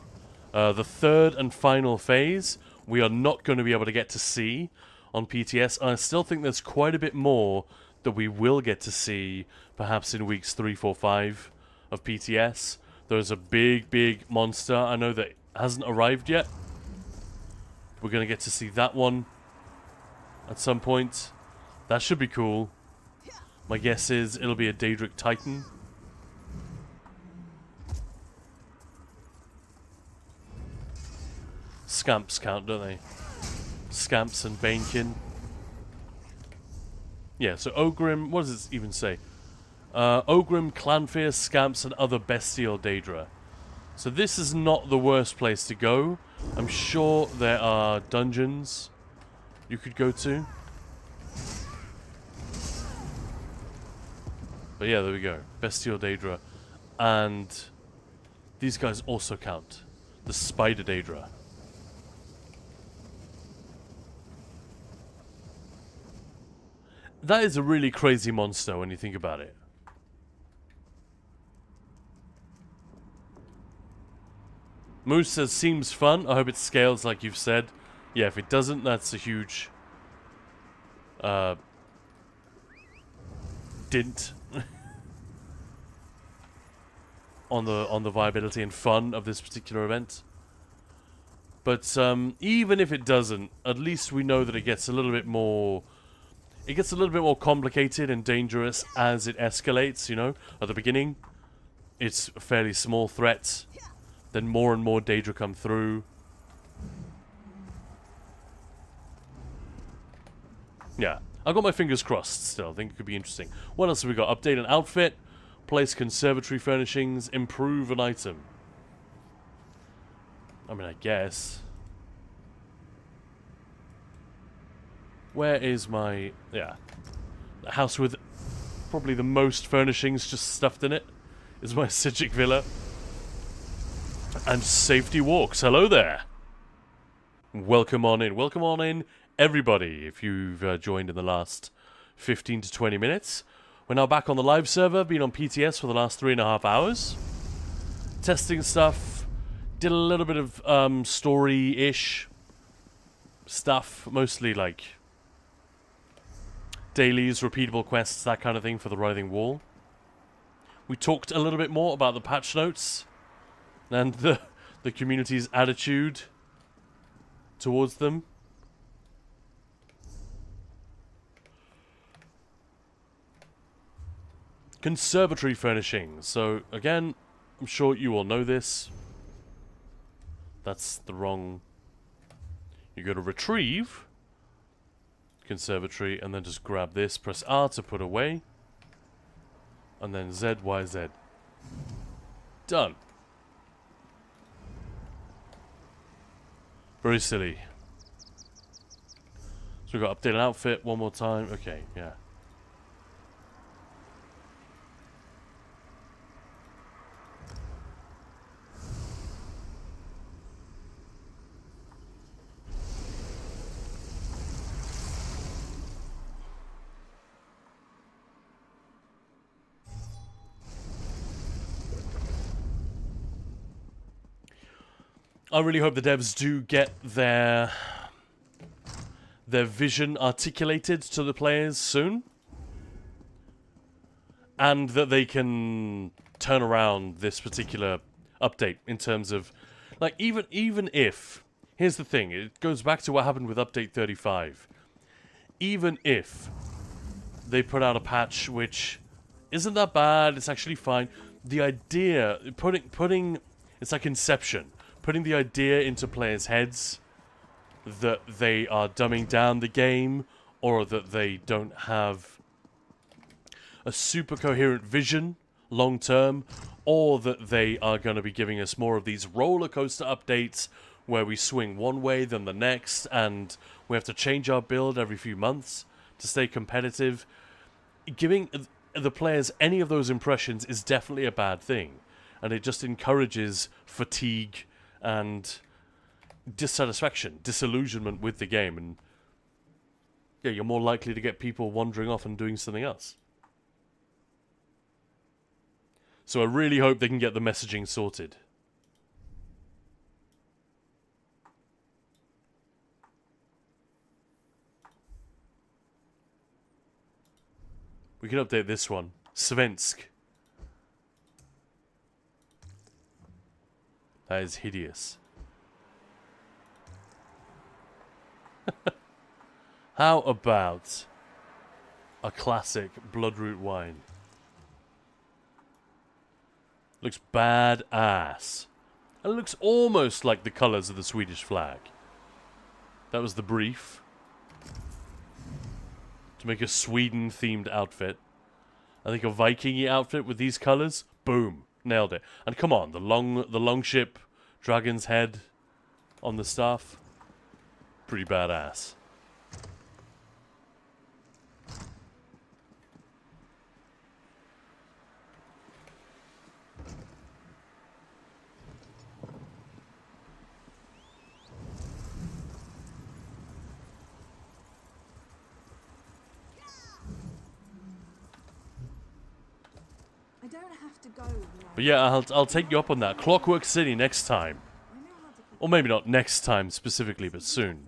The third and final phase, we are not going to be able to get to see on PTS. I still think there's quite a bit more that we will get to see, perhaps in weeks 3, 4, 5 of PTS. There's a big monster I know that hasn't arrived yet. We're going to get to see that one at some point. That should be cool. My guess is it'll be a Daedric Titan. Scamps count, don't they? Scamps and Banekin. Yeah, so Ogrim, what does it even say? Ogrim, Clanfear, Scamps, and other Bestial Daedra. So this is not the worst place to go. I'm sure there are dungeons you could go to. But yeah, there we go. Bestial Daedra. And these guys also count. The Spider Daedra. That is a really crazy monster when you think about it. Moose says, seems fun. I hope it scales like you've said. Yeah, if it doesn't, that's a huge dint on the viability and fun of this particular event. But even if it doesn't, at least we know that it gets a little bit more. It gets a little bit more complicated and dangerous as it escalates. You know, at the beginning, it's a fairly small threat. Then more and more Daedra come through. Yeah, I've got my fingers crossed still. I think it could be interesting. What else have we got? Update an outfit, place conservatory furnishings, improve an item. I mean, I guess. Where is my... yeah. The house with probably the most furnishings just stuffed in it is my Psijic Villa. And safety walks. Hello there. Welcome on in. Welcome on in, everybody, if you've joined in the last 15 to 20 minutes. We're now back on the live server. Been on PTS for the last 3.5 hours. Testing stuff. Did a little bit of story-ish stuff. Mostly like dailies, repeatable quests, that kind of thing for the Writhing Wall. We talked a little bit more about the patch notes and the community's attitude towards them. Conservatory furnishings. So, again, I'm sure you all know this. That's the wrong... You go to retrieve conservatory and then just grab this. Press R to put away. And then Z, Y, Z. Done. Very silly. So we've got update an outfit one more time. Okay, yeah. I really hope the devs do get their vision articulated to the players soon. And that they can turn around this particular update in terms of... like, even if... Here's the thing, it goes back to what happened with Update 35. Even if they put out a patch which isn't that bad, it's actually fine. The idea... Putting... It's like Inception. Putting the idea into players' heads that they are dumbing down the game or that they don't have a super coherent vision long term, or that they are going to be giving us more of these roller coaster updates where we swing one way then the next and we have to change our build every few months to stay competitive. Giving the players any of those impressions is definitely a bad thing, and it just encourages fatigue and dissatisfaction, disillusionment with the game, and yeah, you're more likely to get people wandering off and doing something else. So I really hope they can get the messaging sorted. We can update this one. Svensk. That is hideous. How about a classic Bloodroot wine? Looks badass. And it looks almost like the colours of the Swedish flag. That was the brief. To make a Sweden-themed outfit. I think a Viking-y outfit with these colours. Boom. Nailed it. And come on, the long ship, dragon's head on the staff. Pretty badass. I don't have to go. But yeah, I'll take you up on that. Clockwork City next time. Or maybe not next time specifically, but soon.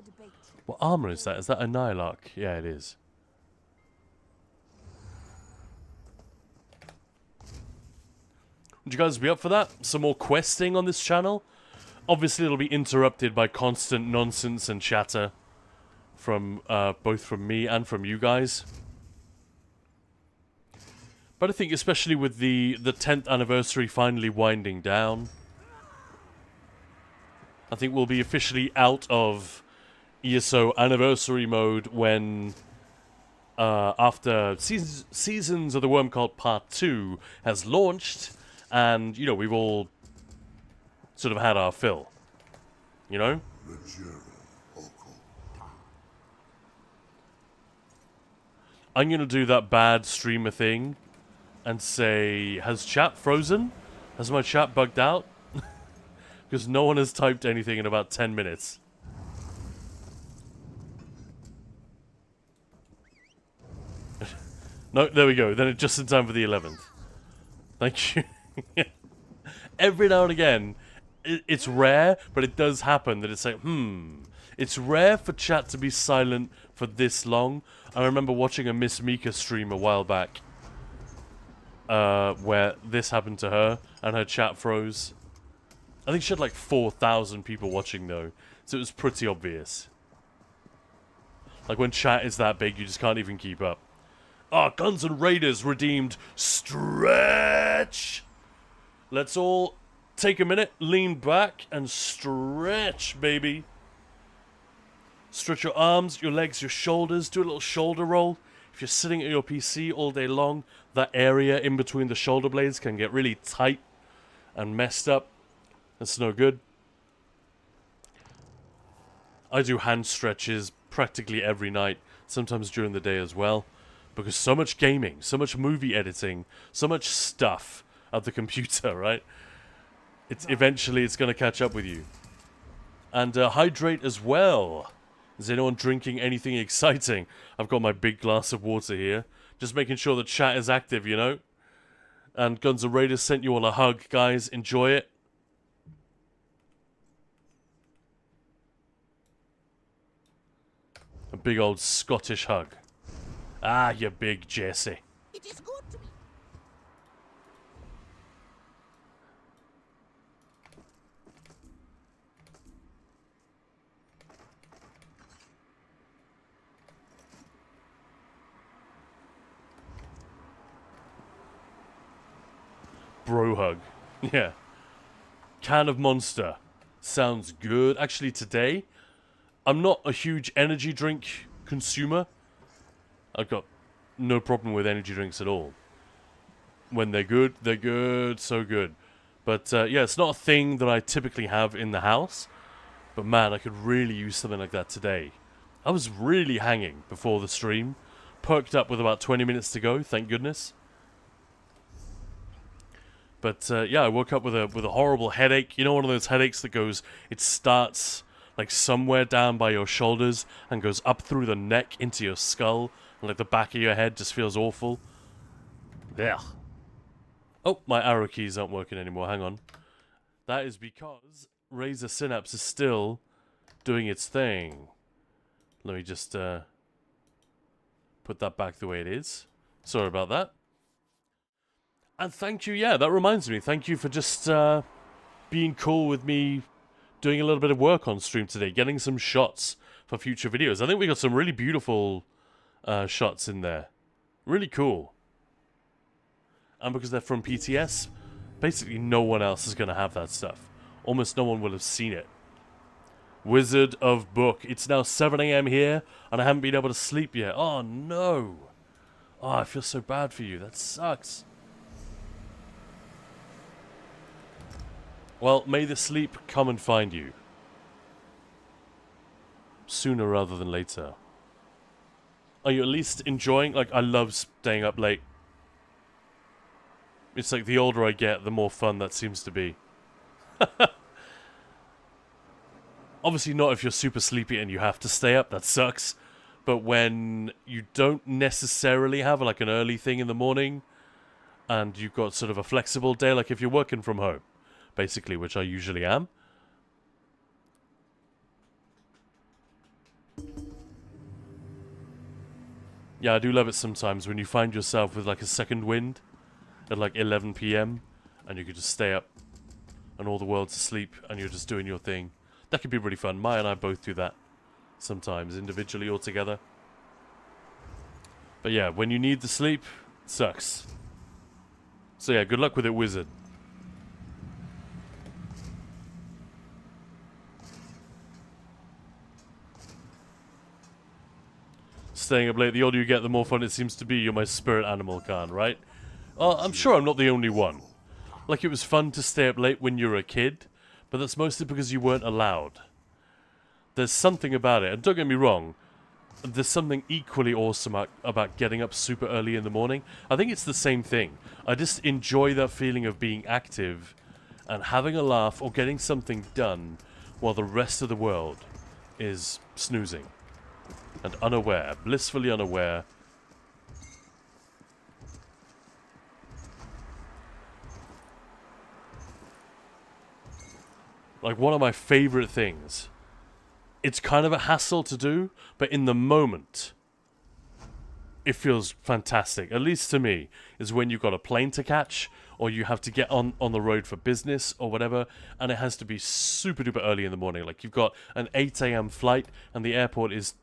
What armor is that? Is that a Nylark? Yeah, it is. Would you guys be up for that? Some more questing on this channel? Obviously, it'll be interrupted by constant nonsense and chatter from both from me and from you guys. But I think especially with the 10th anniversary finally winding down, I think we'll be officially out of ESO anniversary mode when after Seasons of the Worm Cult Part 2 has launched, and, you know, we've all sort of had our fill. You know? I'm going to do that bad streamer thing and say, has chat frozen? Has my chat bugged out? Because no one has typed anything in about 10 minutes. No, there we go. Then it's just in time for the 11th. Thank you. Every now and again, it's rare, but it does happen that it's like, It's rare for chat to be silent for this long. I remember watching a Miss Mika stream a while back. Where this happened to her, and her chat froze. I think she had like 4,000 people watching though, so it was pretty obvious. Like when chat is that big, you just can't even keep up. Ah, Guns N' Raiders redeemed stretch! Let's all take a minute, lean back, and stretch, baby. Stretch your arms, your legs, your shoulders, do a little shoulder roll. If you're sitting at your PC all day long, that area in between the shoulder blades can get really tight and messed up. That's no good. I do hand stretches practically every night, sometimes during the day as well. Because so much gaming, so much movie editing, so much stuff at the computer, right? Eventually it's going to catch up with you. And hydrate as well. Is anyone drinking anything exciting? I've got my big glass of water here. Just making sure the chat is active, you know? And Guns N' Raiders sent you all a hug, guys. Enjoy it. A big old Scottish hug. Ah, you big Jesse. It is good to be. Bro hug. Yeah. Can of Monster. Sounds good. Actually, today, I'm not a huge energy drink consumer. I've got no problem with energy drinks at all. When they're good, so good. But, yeah, it's not a thing that I typically have in the house. But, man, I could really use something like that today. I was really hanging before the stream. Perked up with about 20 minutes to go, thank goodness. But, yeah, I woke up with a horrible headache. You know, one of those headaches that goes, it starts, like, somewhere down by your shoulders and goes up through the neck into your skull. And, like, the back of your head just feels awful. Yeah. Oh, my arrow keys aren't working anymore. Hang on. That is because Razer Synapse is still doing its thing. Let me just, put that back the way it is. Sorry about that. And thank you, yeah, that reminds me. Thank you for just being cool with me doing a little bit of work on stream today, getting some shots for future videos. I think we got some really beautiful shots in there. Really cool. And because they're from PTS, basically no one else is going to have that stuff. Almost no one will have seen it. Wizard of Book. It's now 7 AM here, and I haven't been able to sleep yet. Oh, no. Oh, I feel so bad for you. That sucks. Well, may the sleep come and find you. Sooner rather than later. Are you at least enjoying? Like, I love staying up late. It's like the older I get, the more fun that seems to be. Obviously not if you're super sleepy and you have to stay up, that sucks. But when you don't necessarily have like an early thing in the morning and you've got sort of a flexible day, like if you're working from home, basically, which I usually am. Yeah, I do love it sometimes when you find yourself with like a second wind at like 11 PM and you could just stay up and all the world's asleep and you're just doing your thing. That could be really fun. Maya and I both do that sometimes, individually or together. But yeah, when you need the sleep, it sucks. So yeah, good luck with it, Wizard. staying up late. The older you get, the more fun it seems to be. You're my spirit animal, Khan, right? I'm sure I'm not the only one. Like, it was fun to stay up late when you were a kid, but that's mostly because you weren't allowed. There's something about it, and don't get me wrong, there's something equally awesome about getting up super early in the morning. I think it's the same thing. I just enjoy that feeling of being active and having a laugh or getting something done while the rest of the world is snoozing and unaware, blissfully unaware. Like, one of my favorite things. It's kind of a hassle to do, but in the moment, it feels fantastic. At least to me, is when you've got a plane to catch, or you have to get on the road for business or whatever, and it has to be super duper early in the morning. Like, you've got an 8 a.m. flight, and the airport is,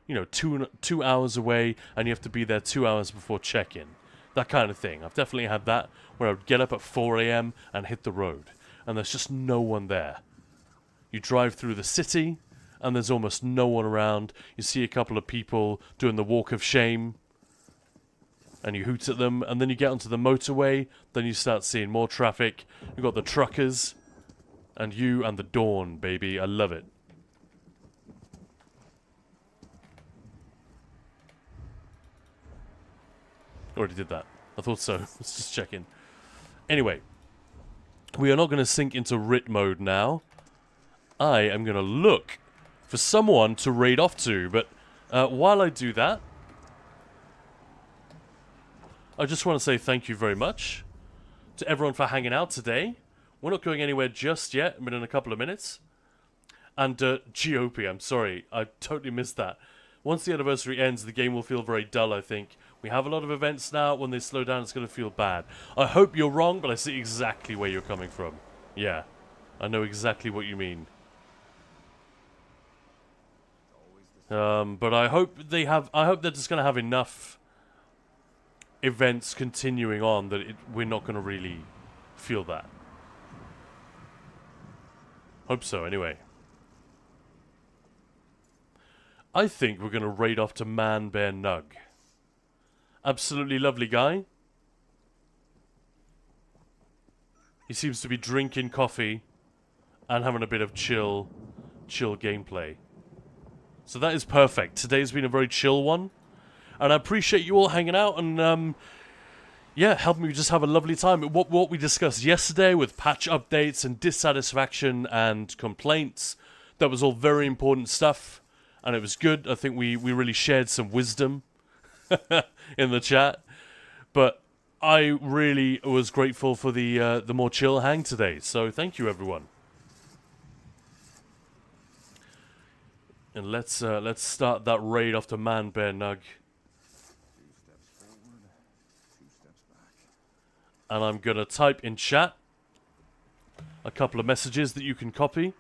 you know, two hours away, and you have to be there 2 hours before check-in. That kind of thing. I've definitely had that, where I would get up at 4 a.m. and hit the road, and there's just no one there. You drive through the city, and there's almost no one around. You see a couple of people doing the walk of shame, and you hoot at them, and then you get onto the motorway, then you start seeing more traffic. You've got the truckers, and you and the dawn, baby. I love it. Already did that. I thought so. Let's just check in. Anyway, we are not going to sink into RIT mode now. I am going to look for someone to raid off to, but while I do that, I just want to say thank you very much to everyone for hanging out today. We're not going anywhere just yet, but in a couple of minutes. And GOP, I'm sorry, I totally missed that. Once the anniversary ends, the game will feel very dull, I think. We have a lot of events now. When they slow down, it's going to feel bad. I hope you're wrong, but I see exactly where you're coming from. Yeah, I know exactly what you mean. But I hope they have. I hope they're just going to have enough events continuing on that we're not going to really feel that. Hope so, anyway. I think we're going to raid off to Man Bear Nug. Absolutely lovely guy. He seems to be drinking coffee and having a bit of chill gameplay. So that is perfect. Today's been a very chill one. And I appreciate you all hanging out and, yeah, helping me just have a lovely time. What we discussed yesterday with patch updates and dissatisfaction and complaints, that was all very important stuff. And it was good. I think we really shared some wisdom in the chat. But I really was grateful for the more chill hang today. So thank you, everyone. And let's start that raid off to Man Bear Nug. 2 steps forward, 2 steps back. And I'm gonna type in chat a couple of messages that you can copy.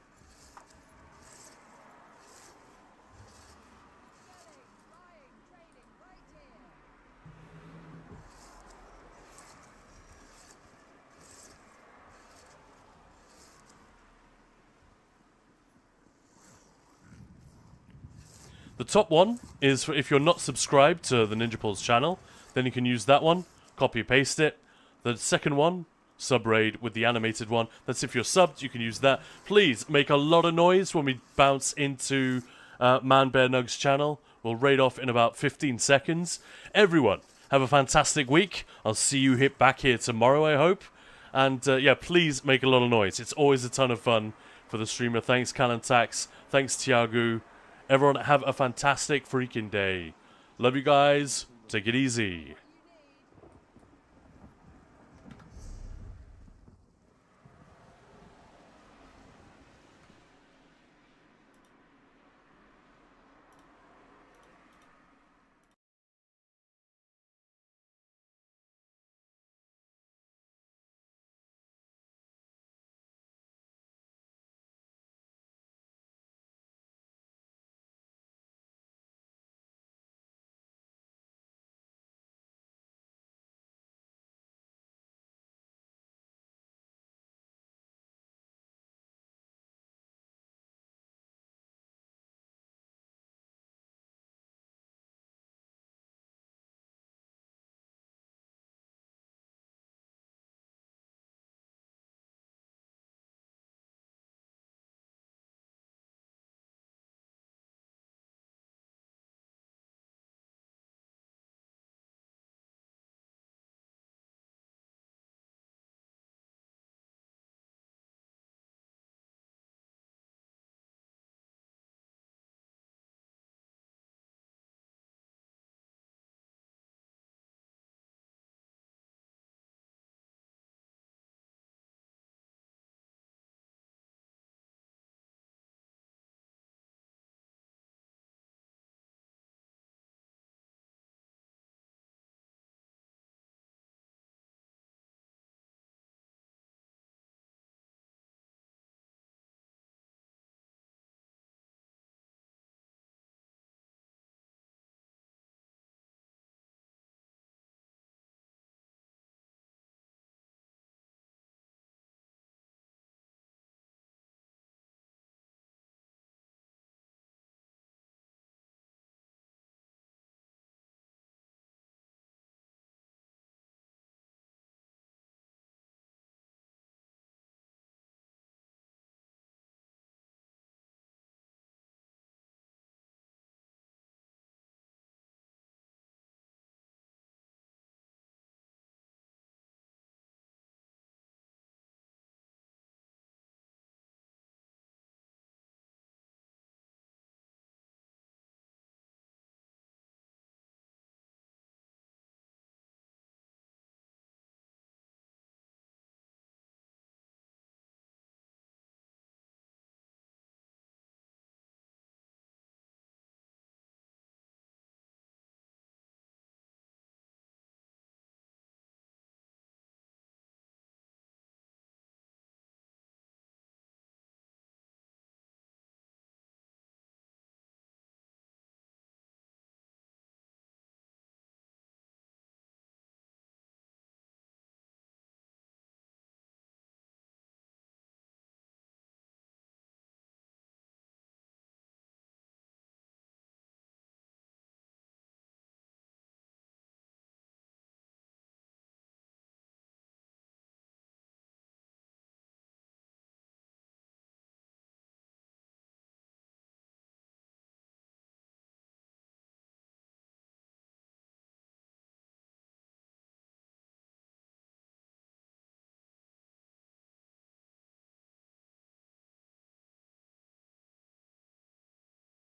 The top one is for if you're not subscribed to the Ninja Pulse channel, then you can use that one, copy paste it. The second one, sub raid with the animated one, that's if you're subbed, you can use that. Please make a lot of noise when we bounce into Man Bear Nug's channel. We'll raid off in about 15 seconds. Everyone, have a fantastic week. I'll see you back here tomorrow, I hope. And yeah, please make a lot of noise. It's always a ton of fun for the streamer. Thanks, Calantax. Thanks, Tiago. Everyone have a fantastic freaking day. Love you guys. Take it easy.